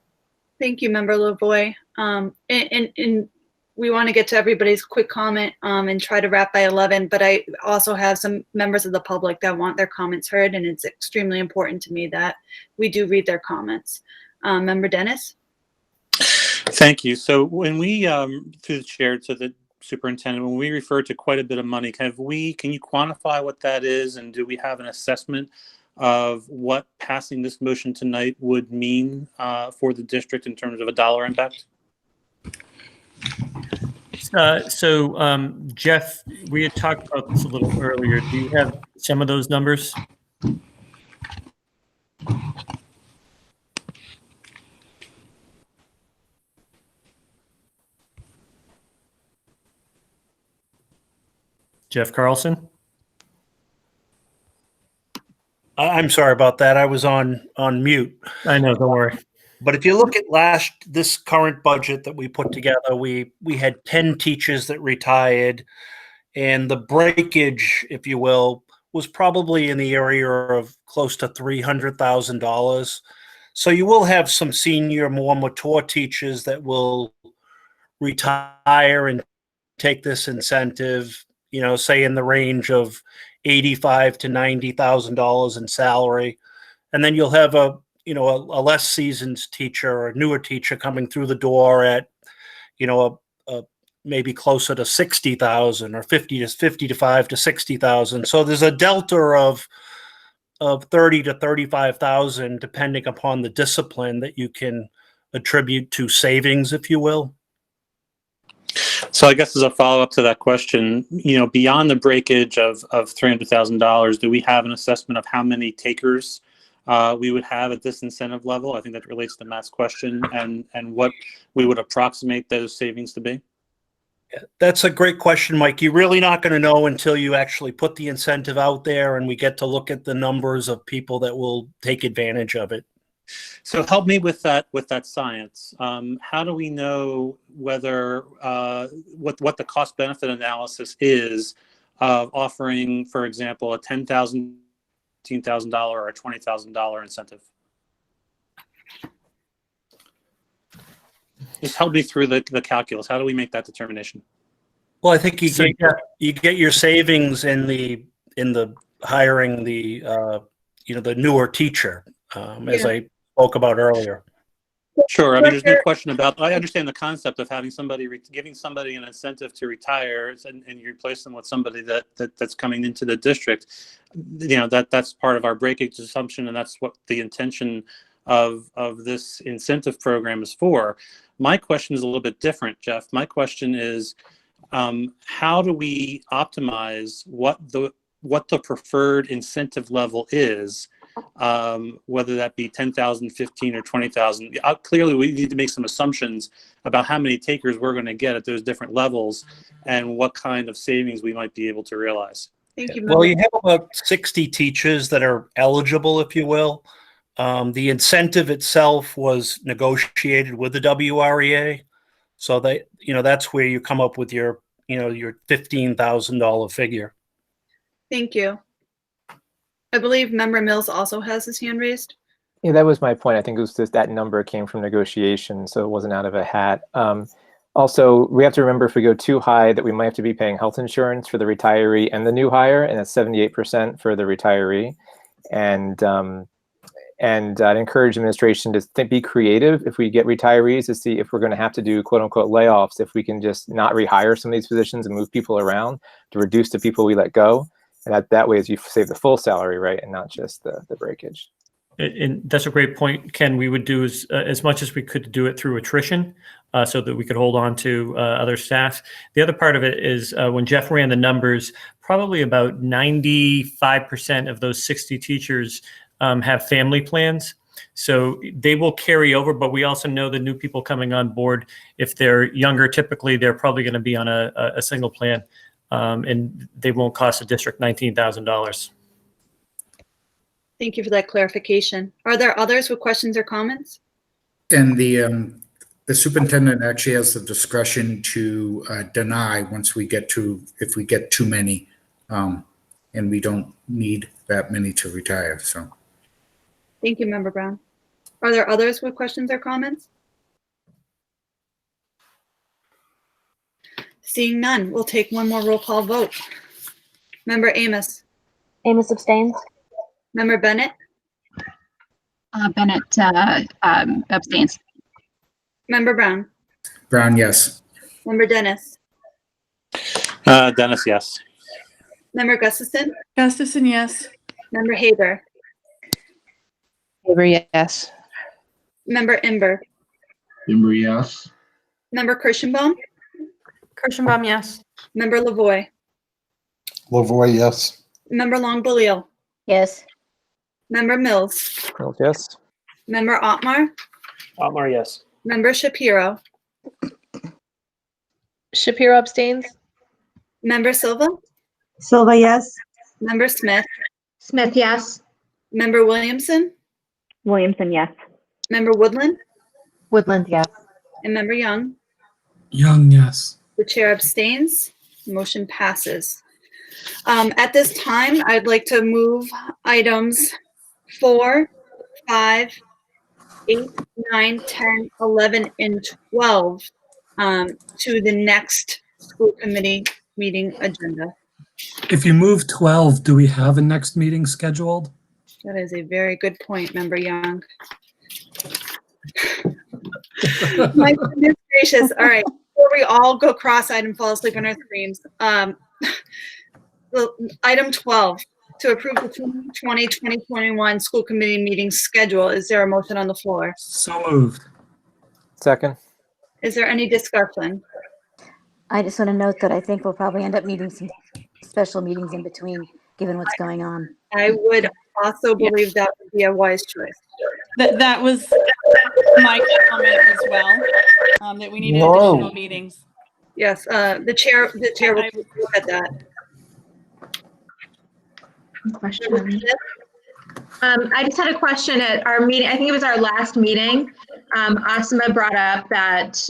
Thank you, Member Lavoie. And we want to get to everybody's quick comment and try to wrap by 11, but I also have some members of the public that want their comments heard, and it's extremely important to me that we do read their comments. Member Dennis? Thank you. So when we, through the chair to the superintendent, when we refer to quite a bit of money, can you quantify what that is, and do we have an assessment of what passing this motion tonight would mean for the district in terms of a dollar impact? Jeff, we had talked about this a little earlier. Do you have some of those numbers? Jeff Carlson? I'm sorry about that. I was on mute. I know, don't worry. But if you look at this current budget that we put together, we had 10 teachers that retired, and the breakage, if you will, was probably in the area of close to $300,000. So you will have some senior, more mature teachers that will retire and take this incentive, say in the range of $85,000 to $90,000 in salary. And then you'll have a less seasoned teacher or a newer teacher coming through the door at, maybe closer to 60,000 or 55 to 60,000. So there's a delta of 30 to 35,000, depending upon the discipline, that you can attribute to savings, if you will. So I guess as a follow-up to that question, beyond the breakage of $300,000, do we have an assessment of how many takers we would have at this incentive level? I think that relates to Matt's question, and what we would approximate those savings to be. That's a great question, Mike. You're really not going to know until you actually put the incentive out there and we get to look at the numbers of people that will take advantage of it. So help me with that science. How do we know whether what the cost benefit analysis is of offering, for example, a $10,000, $15,000, or a $20,000 incentive? Just help me through the calculus. How do we make that determination? Well, I think So, you get your savings in the hiring the the newer teacher, as Yeah. I spoke about earlier. Sure. I mean, there's no question about. I understand the concept of having somebody giving somebody an incentive to retire, and you replace them with somebody that's coming into the district. That's part of our breakage assumption, and that's what the intention of this incentive program is for. My question is a little bit different, Jeff. My question is, how do we optimize what the preferred incentive level is? Whether that be 10,000, 15, or 20,000. Clearly, we need to make some assumptions about how many takers we're going to get at those different levels and what kind of savings we might be able to realize. Thank you. Well, you have about 60 teachers that are eligible, if you will. The incentive itself was negotiated with the WREA, so that's where you come up with your $15,000 figure. Thank you. I believe Member Mills also has his hand raised. Yeah, that was my point. I think it was just that number came from negotiation, so it wasn't out of a hat. Also, we have to remember if we go too high that we might have to be paying health insurance for the retiree and the new hire, and that's 78% for the retiree. And I'd encourage administration to be creative if we get retirees to see if we're going to have to do quote unquote layoffs, if we can just not rehire some of these positions and move people around to reduce the people we let go. And that way, as you save the full salary, right, and not just the breakage. And that's a great point, Ken. We would do as much as we could to do it through attrition, so that we could hold on to other staff. The other part of it is when Jeff ran the numbers, probably about 95% of those 60 teachers have family plans. So they will carry over, but we also know the new people coming on board, if they're younger, typically they're probably going to be on a single plan. And they won't cost the district $19,000. Thank you for that clarification. Are there others with questions or comments? And the superintendent actually has the discretion to deny if we get too many, and we don't need that many to retire. So, Thank you, Member Brown. Are there others with questions or comments? Seeing none, we'll take one more roll call vote. Member Amos. Amos abstains. Member Bennett. Bennett abstains. Member Brown. Brown, yes. Member Dennis. Dennis, yes. Member Gustafson. Gustafson, yes. Member Haber. Haber, yes. Member Imber. Imber, yes. Member Kirschenbaum. Kirschenbaum, yes. Member Lavoy. Lavoy, yes. Member Long-Balil. Yes. Member Mills. Yes. Member Otmar. Otmar, yes. Member Shapiro. Shapiro abstains. Member Silva. Silva, yes. Member Smith. Smith, yes. Member Williamson. Williamson, yes. Member Woodland. Woodland, yes. And Member Young. Young, yes. The chair abstains. Motion passes. At this time, I'd like to move items 4, 5, 8, 9, 10, 11, and 12 to the next school committee meeting agenda. If you move 12, do we have a next meeting scheduled? That is a very good point, Member Young. My goodness gracious. All right. Before we all go cross-eyed and fall asleep on our screens, item 12, to approve the 2020-2021 school committee meeting schedule. Is there a motion on the floor? So moved. Second. Is there any discussion? I just want to note that I think we'll probably end up needing some special meetings in between, given what's going on. I would also believe that would be a wise choice. That was my comment as well, that we needed additional meetings. Yes, the chair will look at that. Question. I just had a question at our meeting. I think it was our last meeting. Asma brought up that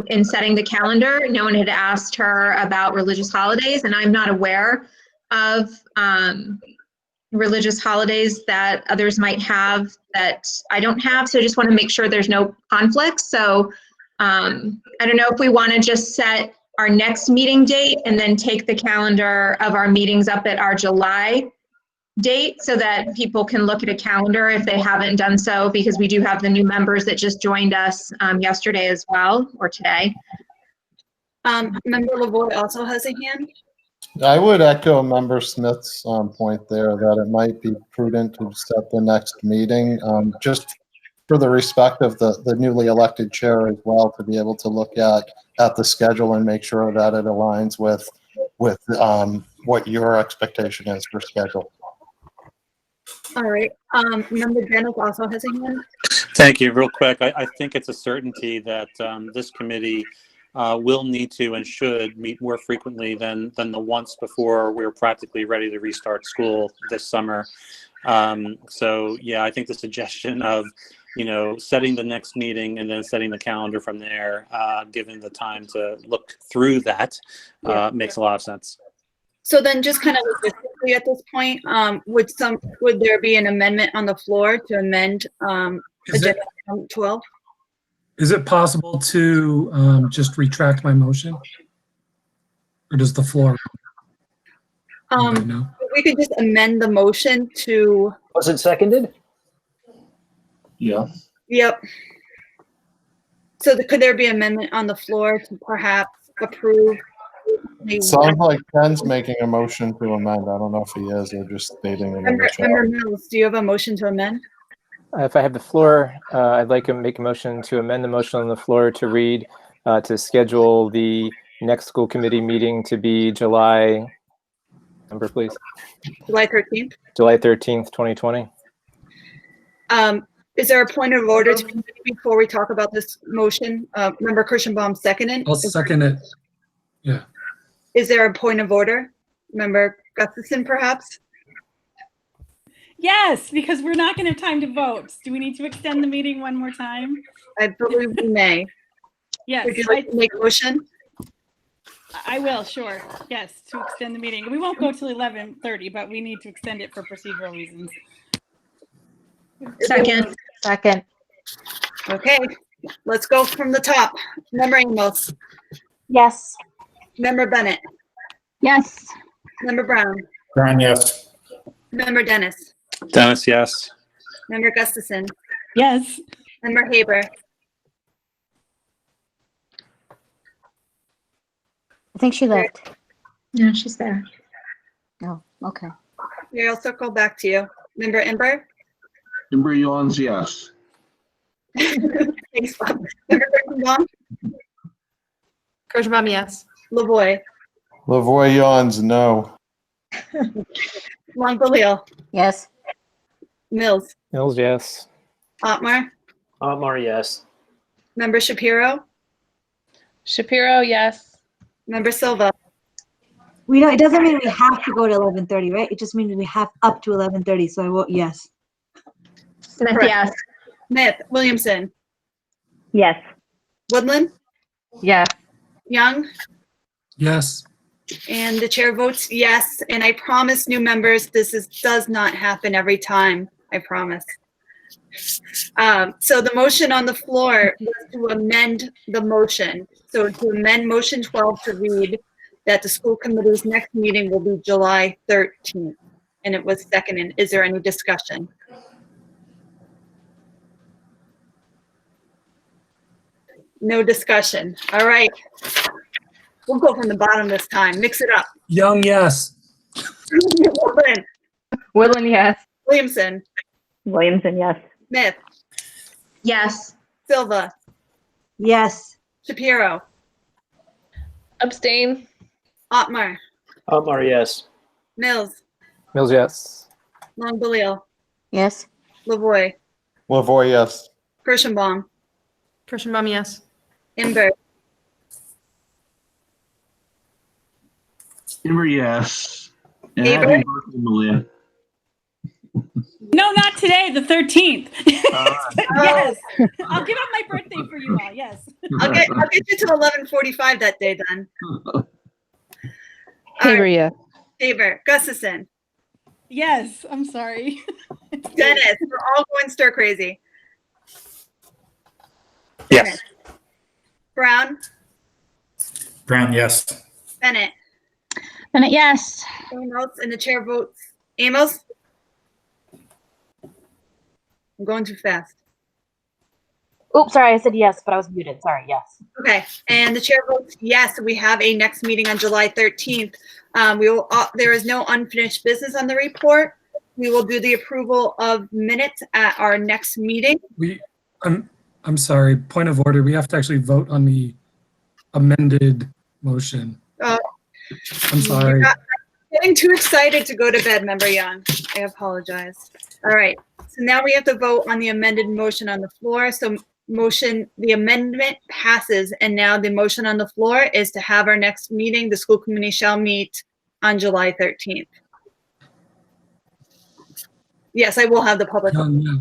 in setting the calendar, no one had asked her about religious holidays, and I'm not aware of religious holidays that others might have that I don't have. So I just want to make sure there's no conflicts. So I don't know if we want to just set our next meeting date and then take the calendar of our meetings up at our July date so that people can look at a calendar if they haven't done so, because we do have the new members that just joined us yesterday as well, or today. Member Lavoy also has a hand. I would echo Member Smith's point there that it might be prudent to set the next meeting, just for the respect of the newly elected chair as well, to be able to look at the schedule and make sure that it aligns with what your expectation is for schedule. All right. Member Dennis also has a hand. Thank you. Real quick, I think it's a certainty that this committee will need to and should meet more frequently than the once before we're practically ready to restart school this summer. So yeah, I think the suggestion of, setting the next meeting and then setting the calendar from there, given the time to look through that, makes a lot of sense. So then just kind of logistically at this point, would there be an amendment on the floor to amend agenda item 12? Is it possible to just retract my motion? Or does the floor? We could just amend the motion to. Was it seconded? Yeah. Yep. So could there be amendment on the floor to perhaps approve? Sounds like Ken's making a motion to amend. I don't know if he is or just stating it in the chat. Member Mills, do you have a motion to amend? If I have the floor, I'd like to make a motion to amend the motion on the floor to read to schedule the next school committee meeting to be July, number please. July 13th. July 13th, 2020. Is there a point of order to continue before we talk about this motion? Member Kirschenbaum seconded. I'll second it. Yeah. Is there a point of order? Member Gustafson, perhaps? Yes, because we're not going to have time to vote. Do we need to extend the meeting one more time? I believe we may. Yes. Would you like to make a motion? I will, sure. Yes, to extend the meeting. We won't go till 11:30, but we need to extend it for procedural reasons. Second. Okay, let's go from the top. Member Amos. Yes. Member Bennett. Yes. Member Brown. Brown, yes. Member Dennis. Dennis, yes. Member Gustafson. Yes. Member Haber. I think she left. No, she's there. Oh, okay. Okay, I'll circle back to you. Member Ember. Ember yawns, yes. Thanks, Bob. Member Kirschenbaum. Kirschenbaum, yes. Lavoy. Lavoy yawns, no. Longbelial. Yes. Mills. Mills, yes. Otmar. Otmar, yes. Member Shapiro. Shapiro, yes. Member Silva. It doesn't mean we have to go to 11:30, right? It just means we have up to 11:30, so I vote yes. Smith, Correct. yes. Smith. Williamson. Yes. Woodland. Yes. Young. Yes. And the chair votes yes. And I promise new members, does not happen every time. I promise. So the motion on the floor was to amend the motion. So to amend motion 12 to read that the school committee's next meeting will be July 13th. And it was seconded. Is there any discussion? No discussion. All right. We'll go from the bottom this time. Mix it up. Young, yes. Woodland. Woodland, yes. Williamson. Williamson, yes. Smith. Yes. Silva. Yes. Shapiro. Abstain. Otmar. Otmar, yes. Mills. Mills, yes. Longbelial. Yes. Lavoy. Lavoy, yes. Kirschenbaum. Kirschenbaum, yes. Ember. Ember, yes. And Haber? happy birthday, Malia. No, not today, the 13th. Yes. I'll give up my birthday for you all. Yes. I'll get you to 11:45 that day then. Haber, yes. Haber. Gustafson. Yes. I'm sorry. Dennis. We're all going stir crazy. Yes. Brown, Brown, yes. Bennett, Bennett, yes. Amos, and the chair votes Amos. I'm going too fast. Oops, sorry, I said yes, but I was muted. Sorry, yes. Okay, and the chair votes yes. We have a next meeting on July 13th. There is no unfinished business on the report. We will do the approval of minutes at our next meeting. I'm sorry, point of order. We have to actually vote on the amended motion. I'm sorry. I'm getting too excited to go to bed, Member Young. I apologize. All right, so now we have to vote on the amended motion on the floor. So the amendment passes, and now the motion on the floor is to have our next meeting. The school committee shall meet on July 13th. Yes, I will have the public. Oh,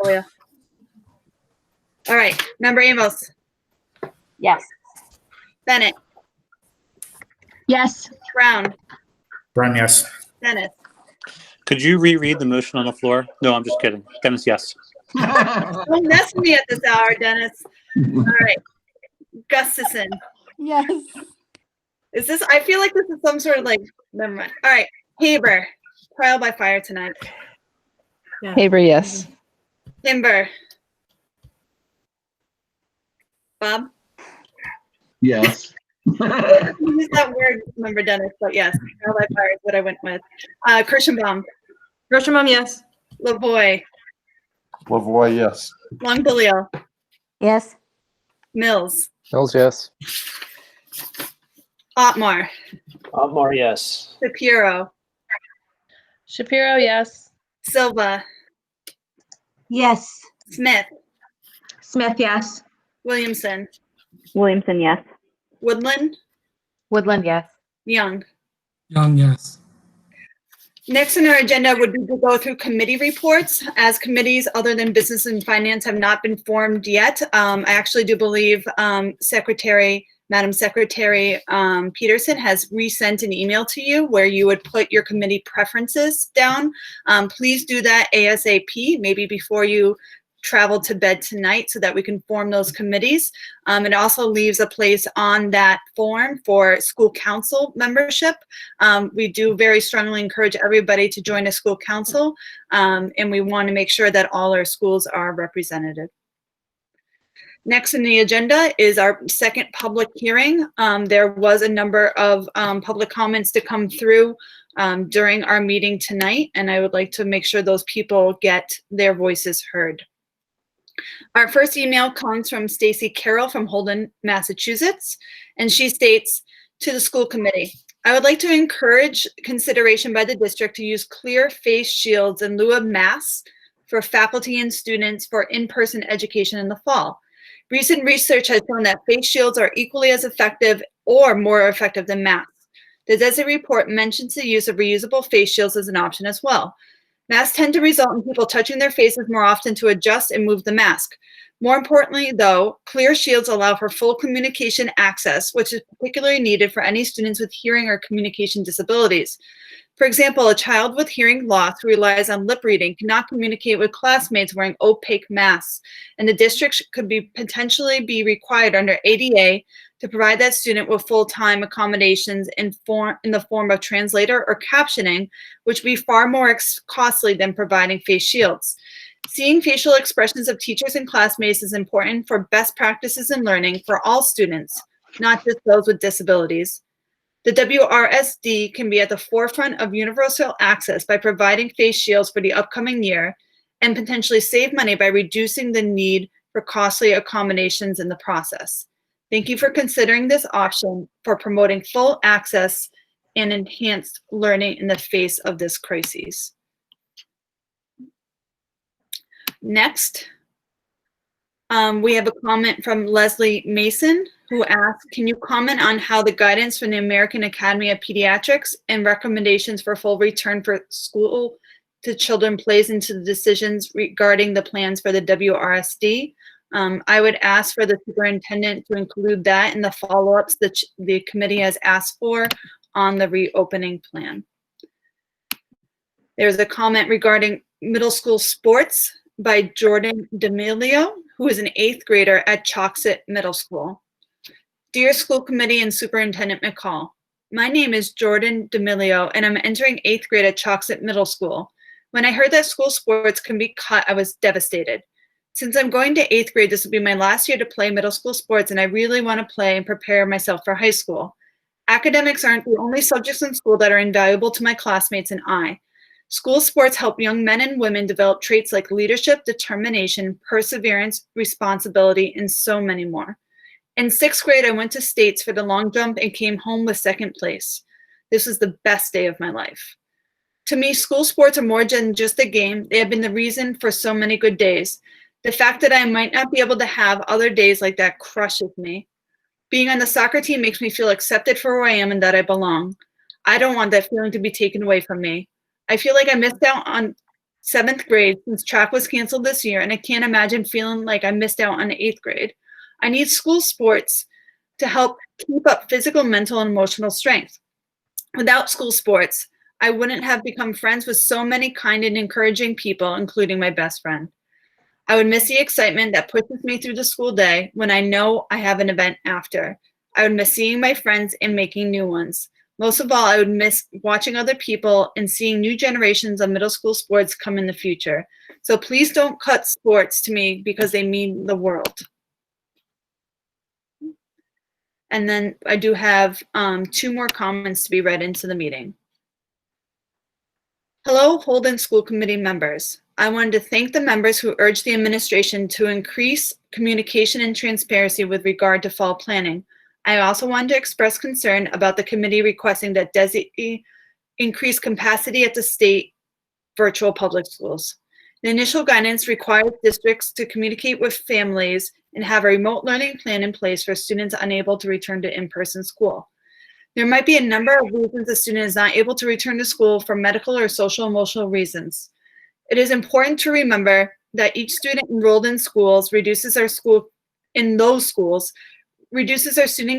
yeah. All right, Member Amos. Yes. Bennett. Yes. Brown. Brown, yes. Dennis. Could you reread the motion on the floor? No, I'm just kidding. Dennis, yes. Don't mess with me at this hour, Dennis. All right. Gustafson. Yes. Is this, I feel like this is some sort of like, never mind. All right. Haber. Trial by fire tonight. Haber, yes. Kimber. Bob? Yes. Use that word, Member Dennis, but yes, trial by fire is what I went with. Kirschenbaum. Kirschenbaum, yes. Lavoy. Lavoy, yes. Longbilio. Yes. Mills. Mills, yes. Otmar. Otmar, yes. Shapiro. Shapiro, yes. Silva. Yes. Smith. Smith, yes. Williamson. Williamson, yes. Woodland. Woodland, yes. Young. Young, yes. Next on our agenda would be to go through committee reports. As committees other than business and finance have not been formed yet, I actually do believe Madam Secretary Peterson has resent an email to you where you would put your committee preferences down. Please do that ASAP, maybe before you travel to bed tonight, so that we can form those committees. It also leaves a place on that form for school council membership. We do very strongly encourage everybody to join a school council, and we want to make sure that all our schools are represented. Next on the agenda is our second public hearing. There was a number of public comments to come through during our meeting tonight, and I would like to make sure those people get their voices heard. Our first email comes from Stacy Carroll from Holden, Massachusetts, and she states, to the school committee, I would like to encourage consideration by the district to use clear face shields in lieu of masks for faculty and students for in-person education in the fall. Recent research has shown that face shields are equally as effective or more effective than masks. The DESE report mentions the use of reusable face shields as an option as well. Masks tend to result in people touching their faces more often to adjust and move the mask. More importantly, though, clear shields allow for full communication access, which is particularly needed for any students with hearing or communication disabilities. For example, a child with hearing loss who relies on lip reading cannot communicate with classmates wearing opaque masks, and the district could potentially be required under ADA to provide that student with full-time accommodations in the form of translator or captioning, which would be far more costly than providing face shields. Seeing facial expressions of teachers and classmates is important for best practices in learning for all students, not just those with disabilities. The WRSD can be at the forefront of universal access by providing face shields for the upcoming year and potentially save money by reducing the need for costly accommodations in the process. Thank you for considering this option for promoting full access and enhanced learning in the face of this crisis. Next, we have a comment from Leslie Mason, who asked, can you comment on how the guidance from the American Academy of Pediatrics and recommendations for full return for school to children plays into the decisions regarding the plans for the WRSD? I would ask for the superintendent to include that in the follow-ups that the committee has asked for on the reopening plan. There's a comment regarding middle school sports by Jordan D'Amelio, who is an 8th grader at Choxet Middle School. Dear School Committee and Superintendent McCall, my name is Jordan D'Amelio, and I'm entering 8th grade at Choxet Middle School. When I heard that school sports can be cut, I was devastated. Since I'm going to 8th grade, this will be my last year to play middle school sports, and I really want to play and prepare myself for high school. Academics aren't the only subjects in school that are invaluable to my classmates and I. School sports help young men and women develop traits like leadership, determination, perseverance, responsibility, and so many more. In 6th grade, I went to states for the long jump and came home with 2nd place. This was the best day of my life. To me, school sports are more than just a game. They have been the reason for so many good days. The fact that I might not be able to have other days like that crushes me. Being on the soccer team makes me feel accepted for who I am and that I belong. I don't want that feeling to be taken away from me. I feel like I missed out on 7th grade since track was canceled this year, and I can't imagine feeling like I missed out on 8th grade. I need school sports to help keep up physical, mental, and emotional strength. Without school sports, I wouldn't have become friends with so many kind and encouraging people, including my best friend. I would miss the excitement that pushes me through the school day when I know I have an event after. I would miss seeing my friends and making new ones. Most of all, I would miss watching other people and seeing new generations of middle school sports come in the future. So please don't cut sports to me because they mean the world. And then I do have 2 more comments to be read into the meeting. Hello, Holden School Committee members. I wanted to thank the members who urged the administration to increase communication and transparency with regard to fall planning. I also wanted to express concern about the committee requesting that DESE increase capacity at the state virtual public schools. The initial guidance requires districts to communicate with families and have a remote learning plan in place for students unable to return to in-person school. There might be a number of reasons a student is not able to return to school for medical or social emotional reasons. It is important to remember that each student enrolled in schools reduces our student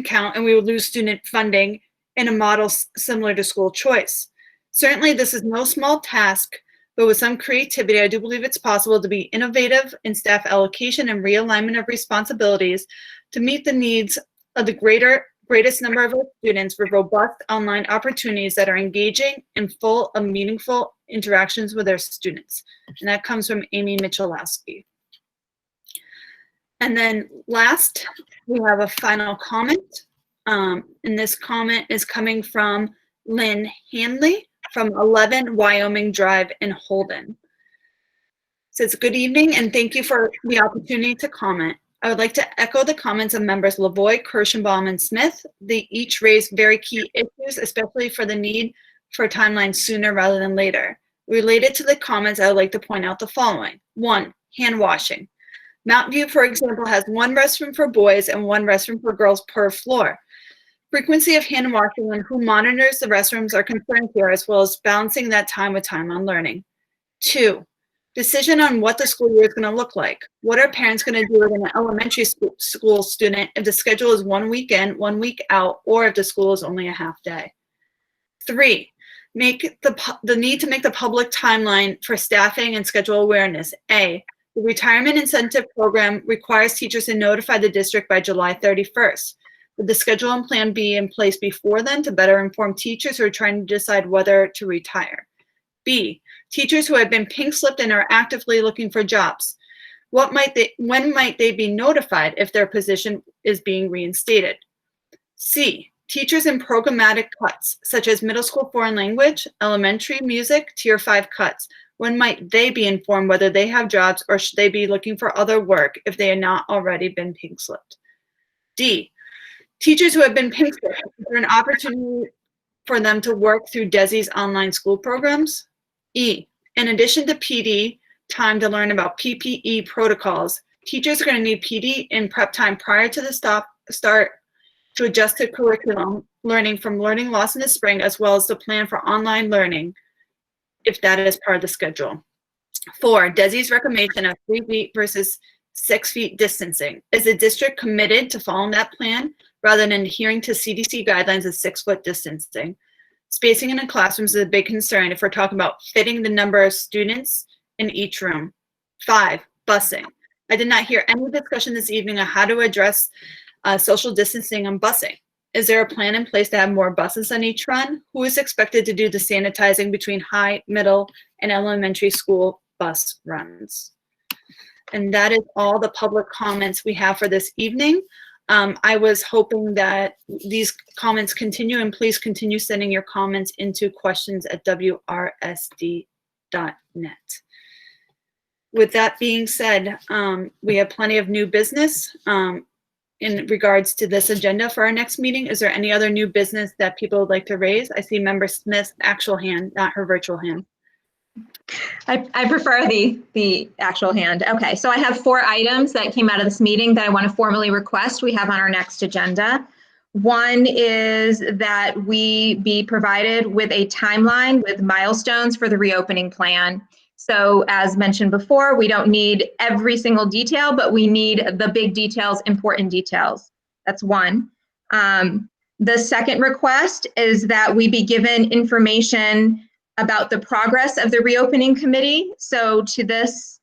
count, and we will lose student funding in a model similar to school choice. Certainly, this is no small task, but with some creativity, I do believe it's possible to be innovative in staff allocation and realignment of responsibilities to meet the needs of the greatest number of our students with robust online opportunities that are engaging and full of meaningful interactions with their students. And that comes from Amy Michalowski. And then last, we have a final comment. And this comment is coming from Lynn Hanley from 11 Wyoming Drive in Holden. It says, good evening and thank you for the opportunity to comment. I would like to echo the comments of members Lavoy, Kirschenbaum, and Smith. They each raised very key issues, especially for the need for a timeline sooner rather than later. Related to the comments, I would like to point out the following. 1, hand washing. Mountain View, for example, has 1 restroom for boys and 1 restroom for girls per floor. Frequency of hand washing and who monitors the restrooms are concerned here, as well as balancing that time with time on learning. 2, decision on what the school year is going to look like. What are parents going to do with an elementary school student if the schedule is 1 week in, 1 week out, or if the school is only a half day? 3, make the need to make the public timeline for staffing and schedule awareness. A, the retirement incentive program requires teachers to notify the district by July 31st. Would the schedule and plan be in place before then to better inform teachers who are trying to decide whether to retire? B, teachers who have been pink slipped and are actively looking for jobs. When might they be notified if their position is being reinstated? C, teachers in programmatic cuts, such as middle school foreign language, elementary music, tier 5 cuts. When might they be informed whether they have jobs or should they be looking for other work if they have not already been pink slipped? D, teachers who have been pink slipped, is there an opportunity for them to work through DESE's online school programs? E, in addition to PD time to learn about PPE protocols, teachers are going to need PD in prep time prior to the start to adjust to curriculum learning from learning loss in the spring, as well as to plan for online learning if that is part of the schedule. 4, DESE's recommendation of 3 feet versus 6 feet distancing. Is the district committed to following that plan rather than adhering to CDC guidelines of 6-foot distancing? Spacing in the classrooms is a big concern if we're talking about fitting the number of students in each room. 5, busing. I did not hear any discussion this evening on how to address social distancing and busing. Is there a plan in place to have more buses on each run? Who is expected to do the sanitizing between high, middle, and elementary school bus runs? And that is all the public comments we have for this evening. I was hoping that these comments continue, and please continue sending your comments into questions@wrsd.net. With that being said, we have plenty of new business in regards to this agenda for our next meeting. Is there any other new business that people would like to raise? I see Member Smith's actual hand, not her virtual hand. I prefer the actual hand. Okay, so I have 4 items that came out of this meeting that I want to formally request we have on our next agenda. One is that we be provided with a timeline with milestones for the reopening plan. So as mentioned before, we don't need every single detail, but we need the big details, important details. That's one. The second request is that we be given information about the progress of the reopening committee. So to this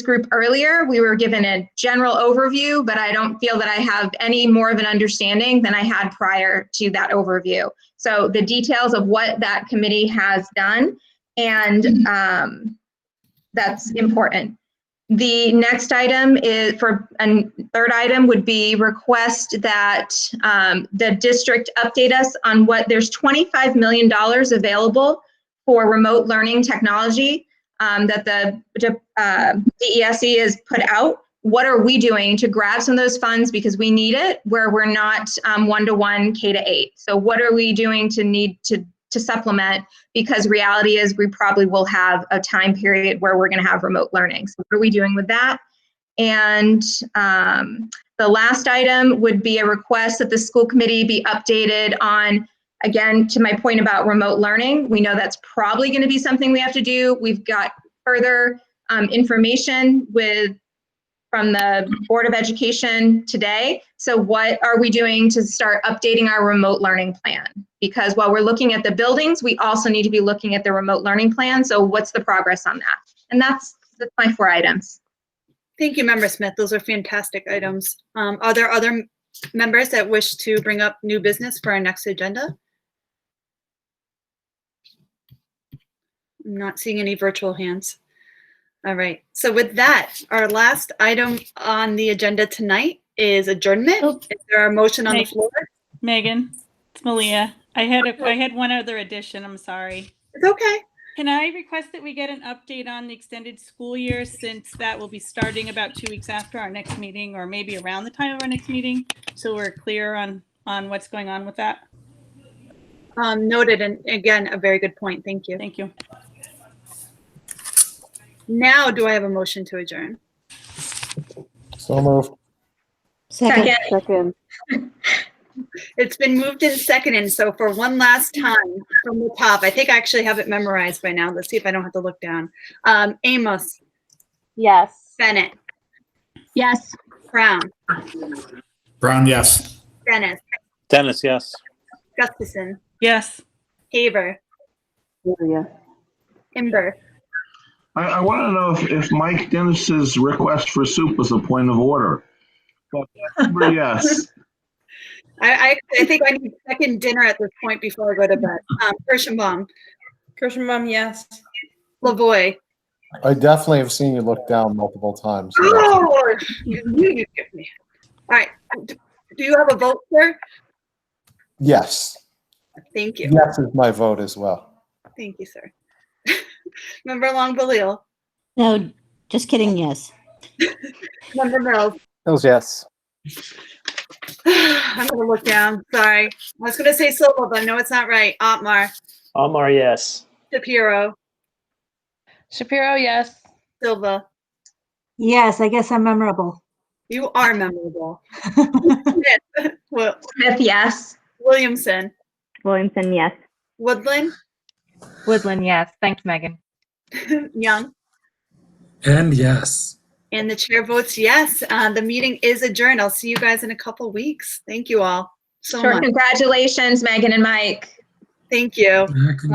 group earlier, we were given a general overview, but I don't feel that I have any more of an understanding than I had prior to that overview. So the details of what that committee has done, and that's important. The next item is third item would be request that the district update us on there's $25 million available for remote learning technology that the DESE has put out. What are we doing to grab some of those funds, because we need it where we're not one-to-one K-8. So what are we doing to supplement, because reality is we probably will have a time period where we're going to have remote learning. So what are we doing with that? And the last item would be a request that the school committee be updated on, again, to my point about remote learning. We know that's probably going to be something we have to do. We've got further information from the Board of Education today. So what are we doing to start updating our remote learning plan? Because while we're looking at the buildings, we also need to be looking at the remote learning plan. So what's the progress on that? And that's my 4 items. Thank you, Member Smith. Those are fantastic items. Are there other members that wish to bring up new business for our next agenda? I'm not seeing any virtual hands. All right. So with that, our last item on the agenda tonight is adjournment. Is there a motion on the floor? Megan, it's Malia. I had one other addition. I'm sorry. It's okay. Can I request that we get an update on the extended school year, since that will be starting about 2 weeks after our next meeting, or maybe around the time of our next meeting, so we're clear on what's going on with that? Noted, and again, a very good point. Thank you. Thank you. Now, do I have a motion to adjourn? So moved. Second. It's been moved and seconded. So for one last time from the top, I think I actually have it memorized by now. Let's see if I don't have to look down. Amos. Yes. Bennett. Yes. Brown. Brown, yes. Dennis. Dennis, yes. Gustafson. Yes. Haver. Yeah. Imber. I want to know if Mike Dennis's request for soup was a point of order. But yes. I think I need second dinner at this point before I go to bed. Kirschenbaum. Kirschenbaum, yes. Lavoy. I definitely have seen you look down multiple times. Oh, you give me. All right. Do you have a vote, sir? Yes. Thank you. Yes is my vote as well. Thank you, sir. Member Long-Balil. No, just kidding, yes. Member Mills. Mills, yes. I'm going to look down. Sorry. I was going to say Silva, but no, it's not right. Otmar. Amar, yes. Shapiro. Shapiro, yes. Silva. Yes, I guess I'm memorable. You are memorable. Smith. Smith, yes. Williamson. Williamson, yes. Woodland. Woodland, yes. Thanks, Megan. Young. And yes. And the chair votes yes. The meeting is adjourned. I'll see you guys in a couple weeks. Thank you all so much. Congratulations, Megan and Mike. Thank you. Yeah,